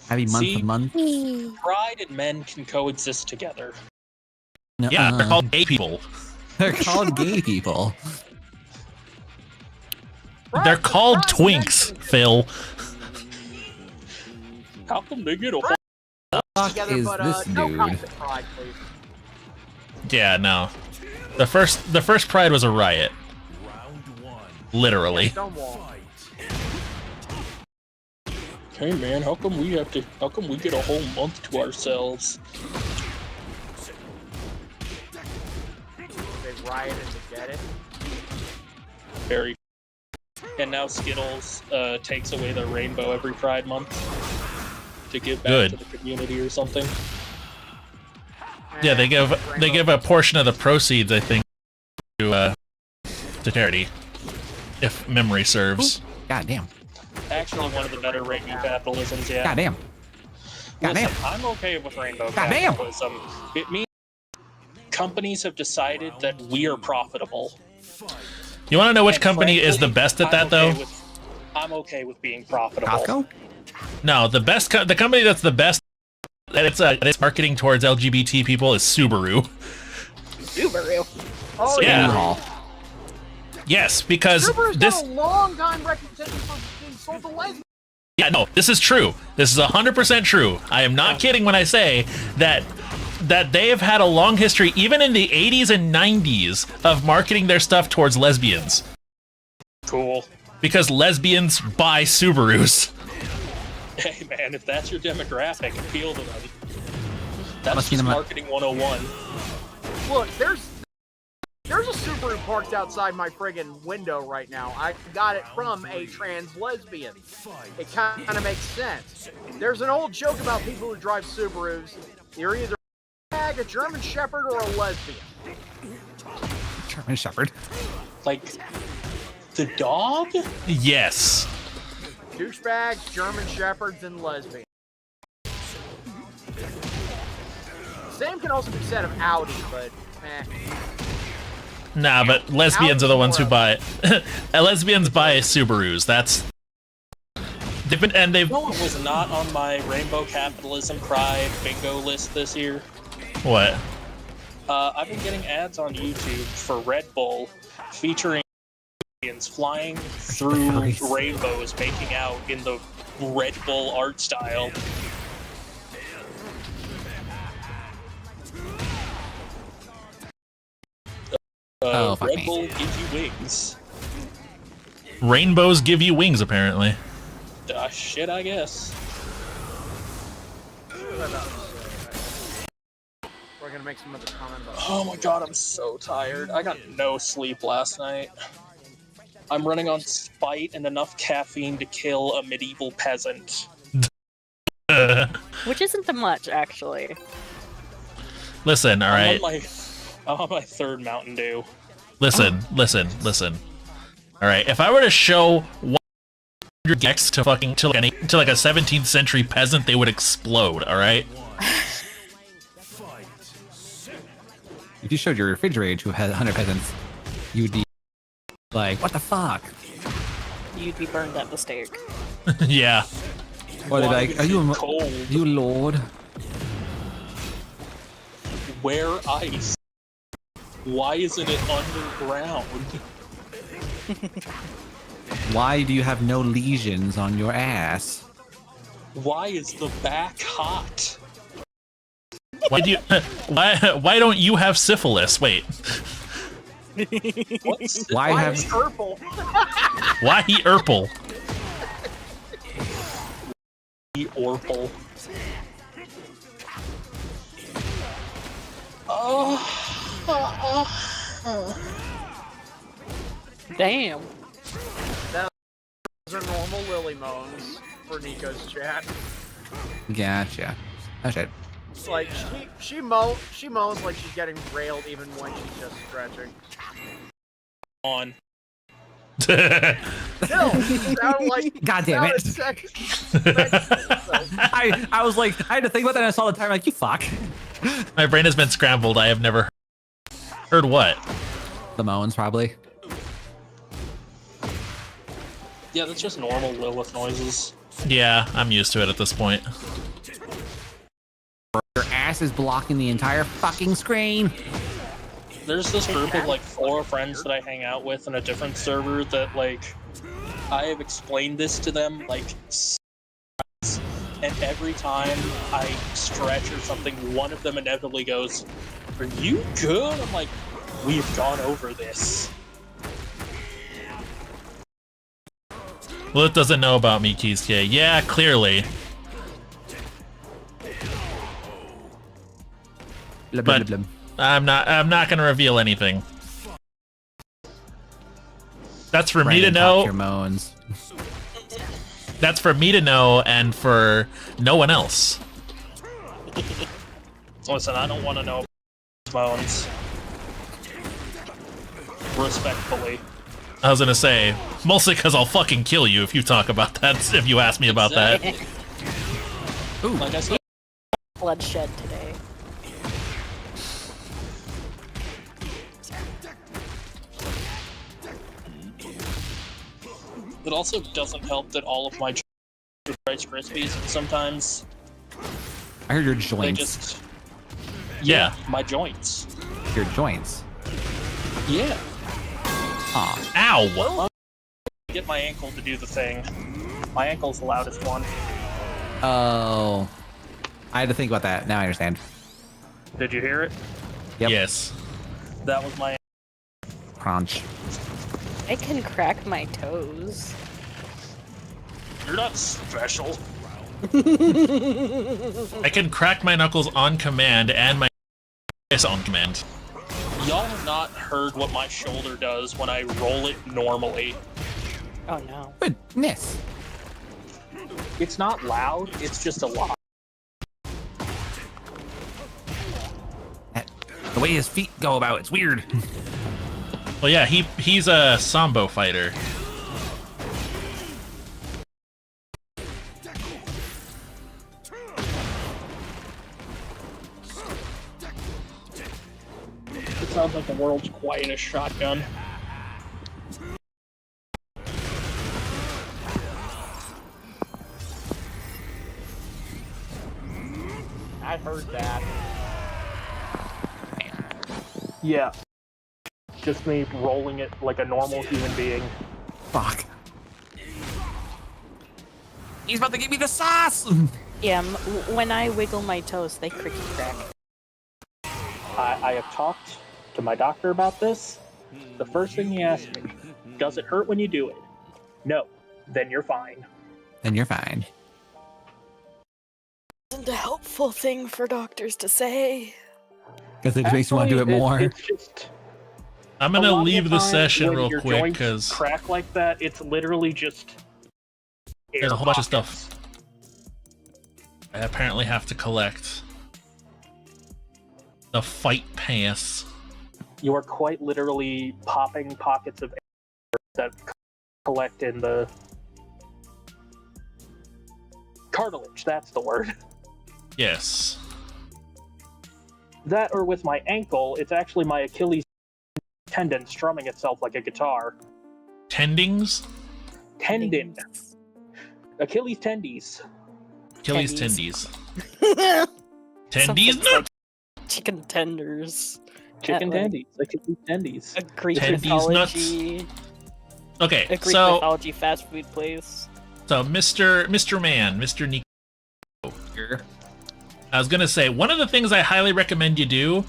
Happy month of month. Pride and men can coexist together. Yeah, they're called gay people. They're called gay people. They're called twinks, Phil. How come they get a whole Together, is but, this no dude? concept Pride, please. Yeah, no. The first Pride was a riot. Literally. Stonewall. Hey man, how come we get a whole month to ourselves? They rioted to get it. Very. And now Skittles takes away the rainbow every Pride month. to give back Good. to the community or something. Yeah, they give a portion of the proceeds, I think, to charity, if memory serves. God damn. Actually, one of the better rainbow capitalisms. Yeah. God damn. God Listen, damn. I'm okay with rainbow God damn. capitalism. It means companies have decided that we are profitable. You want to know which And company is the frankly, best at that, I'm though? okay I'm okay with being profitable. Costco? No, the company that's the best at its marketing towards LGBT people is Subaru. Subaru. Oh Yeah. U-Haul. Yes, because Subaru's this. got a long time reputation for being sold to lesbians. Yeah, no, this is true. This is 100% true. I am not kidding when I say that they have had a long history, even in the 80s and 90s, of marketing their stuff towards lesbians. Cool. Because lesbians buy Subarus. Hey man, if that's your demographic, appeal to them. That's Must be just the marketing 101. Look, there's a Subaru parked outside my friggin' window right now. I got it from a trans lesbian. It kind of makes sense. There's an old joke about people who drive Subarus. You're either a German Shepherd or a lesbian. German Shepherd. Like, the dog? Yes. Douchebags, German Shepherds, and lesbians. Same can also be said of Audi, but Nah, but lesbians are the ones who buy it. Lesbians buy Subarus. That's. They've been, and they've. You know what was not on my Rainbow Capitalism Pride bingo list this year? What? I've been getting ads on YouTube for Red Bull featuring aliens flying through rainbows, making out in the Red Bull art style. Red Bull gives you wings. Rainbows give you wings, apparently. Shit, I guess. we're gonna make some other comment about. Oh my god, I'm so tired. I got no sleep last night. I'm running on spite and enough caffeine to kill a medieval peasant. Which isn't that much, actually. Listen, all right. I'm on my third Mountain Dew. Listen. All right, if I were to show 100 gex to like a 17th century peasant, they would explode. All right. If you showed your refrigerator to 100 peasants, you'd be like, what the fuck? You'd be burned at the stake. Yeah. Or they'd be like, are you cold? You lord? Wear ice. Why isn't it underground? Why do you have no lesions on your ass? Why is the back hot? Why do you? Why don't you have syphilis? Wait. Why have? Is purple? Why he Urple? He Orple. Oh. Damn. Those are normal lily moans for Nico's chat. Gotcha. Oh shit. Like she moans like she's getting railed even when she's just stretching. On. Still, sounded like God damn it. I was like, I had to think about that and I saw the time like, you fuck. My brain has been scrambled. I have never heard what? The moans, probably. Yeah, that's just normal Lilith noises. Yeah, I'm used to it at this point. Your ass is blocking the entire fucking screen. There's this group of like 4 friends that I hang out with in a different server that like I have explained this to them like and every time I stretch or something, one of them inevitably goes, "Are you good?" I'm like, "We've gone over this." Lilith doesn't know about me, Kisuke. Yeah, clearly. But I'm not gonna reveal anything. That's for me to know. Your moans. That's for me to know and for no one else. Listen, I don't want to know bones. Respectfully. I was gonna say, mostly because I'll fucking kill you if you talk about that, if you ask me about that. Ooh. Like I said, Bloodshed today. it also doesn't help that all of my Rice Krispies, and sometimes I heard your they joints. just... Yeah. My joints. Your joints. Yeah. Aw. Ow! Get my ankle to do the thing. My ankle's the loudest one. Oh. I had to think about that. Now I understand. Did you hear it? Yep. Yes. That was my... Crunch. I can crack my toes. You're not special. I can crack my knuckles on command and my face on command. Y'all have not heard what my shoulder does when I roll it normally. Oh no. Goodness. It's not loud, it's just a lot. The way his feet go about, it's weird. Well, yeah, he's a sambo fighter. It sounds like the world's quietest shotgun. I heard that. Yeah. Just me rolling it like a normal human being. Fuck. He's about to give me the sauce! Yeah, when I wiggle my toes, they cricky crack. I have talked to my doctor about this. The first thing he asked me, does it hurt when you do it? No. Then you're fine. Then you're fine. Isn't a helpful thing for doctors to say. Because it just makes you want to do it more. It's just... I'm gonna leave the time session when real your quick joints because crack like that, it's literally just there's a whole bunch of stuff I apparently have to collect. The fight pass. You are quite literally popping pockets of air that collect in the cartilage. That's the word. Yes. That, or with my ankle, it's actually my Achilles tendon strumming itself like a guitar. Tendings? Tendon. Achilles tendies. Achilles tendies. Tendies? Tendies? No! Like chicken tenders. Chicken tendies. Achilles tendies. A Greek Tendies mythology. Okay, A Greek so mythology fast food place. So Mr. Man, Mr. Nico. I was gonna say, one of the things I highly recommend you do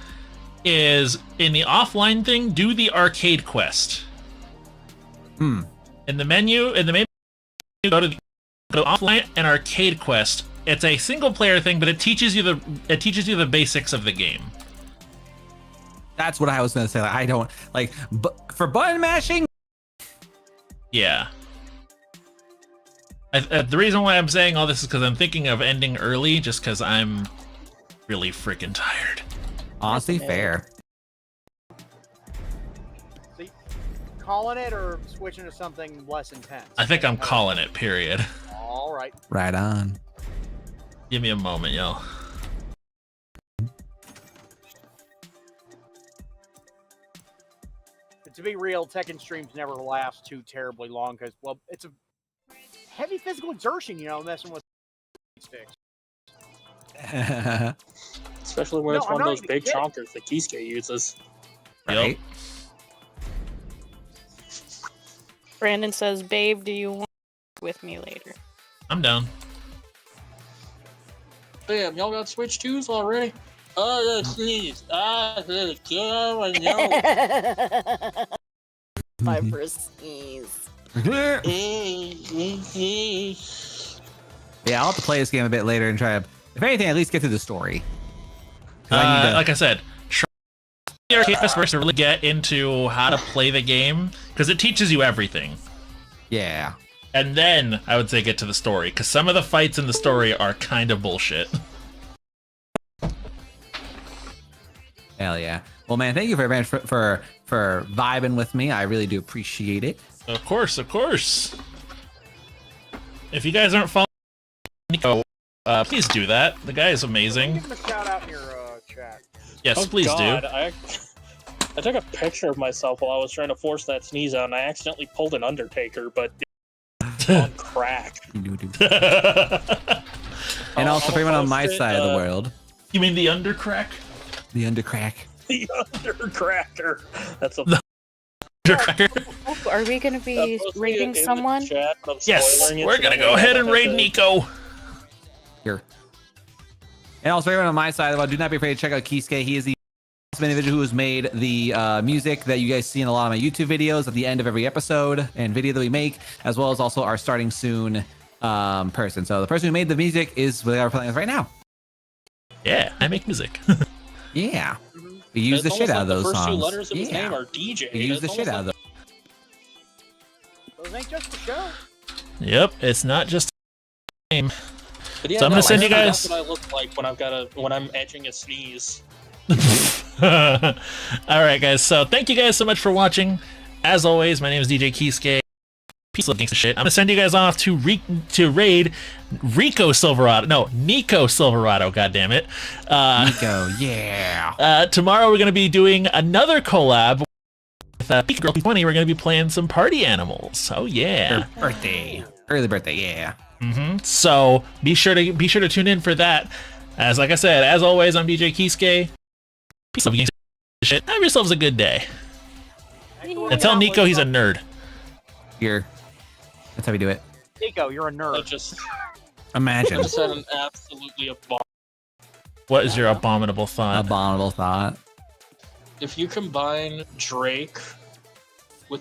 is in the offline thing, do the arcade quest. In the main menu, go to offline and arcade quest. It's a single player thing, but it teaches you the basics of the game. That's what I was gonna say. Like, I don't like for button mashing. Yeah. The reason why I'm saying all this is because I'm thinking of ending early, just because I'm really freaking tired. Honestly, fair. See, calling it or switching to something less intense? I think I'm calling it, period. All right. Right on. Give me a moment, yo. To be real, Tekken streams never last too terribly long because, well, it's a heavy physical exertion, you know, messing with sticks. Especially when it's one of those big chonkers that Kisuke uses. Right? Brandon says, "Babe, do you want with me later?" I'm down. Damn, y'all got Switch 2s already? Oh, sneeze. My first sneeze. Yeah, I'll have to play this game a bit later and try to, if anything, at least get through the story. Like I said, try the arcade quest first to really get into how to play the game, because it teaches you everything. Yeah. And then I would say get to the story, because some of the fights in the story are kind of bullshit. Hell yeah. Well, man, thank you very much for vibing with me. I really do appreciate it. Of course, of course. If you guys aren't following Nico, please do that. The guy is amazing. Give him a shout out in your chat. Yes, Oh, please God, do. I took a picture of myself while I was trying to force that sneeze out, and I accidentally pulled an Undertaker, but on crack. And also, for anyone on my side of the world. You mean the undercrack? The undercrack. The Undercracker. That's a... Oh, are we going to be raiding someone? Yes, we're going to go ahead and raid Nico. Here. And also, for everyone on my side of the world, do not be afraid to check out Kisuke. He is the individual who has made the music that you guys see in a lot of my YouTube videos at the end of every episode and video that we make, as well as also our starting soon person. So the person who made the music is what we're playing with right now. Yeah, I make music. Yeah. We use the shit out of those the first songs. two letters of his name are DJ. We use the shit out of those. Those ain't just the show. Yep, it's not just a game. But yeah, So I'm gonna send you guys. That's what I look like when I'm edging a sneeze. All right, guys. So thank you guys so much for watching. As always, my name is DJ Kisuke. Peace, love, gangsta shit. I'm gonna send you guys off to raid Rico Silverado. No, Nico Silverado. God damn it. Nico, yeah. Tomorrow we're gonna be doing another collab with Pika Girl 20. We're gonna be playing some party animals. Oh yeah. Her birthday. Early birthday. Yeah. So be sure to tune in for that. As like I said, as always, I'm DJ Kisuke. Peace, love, gangsta shit. Have yourselves a good day. And tell Nico he's a nerd. Here. That's how we do it. Nico, you're a nerd. I just Imagine. had an absolutely abominable. What is your abominable thought? Abominable thought. If you combine Drake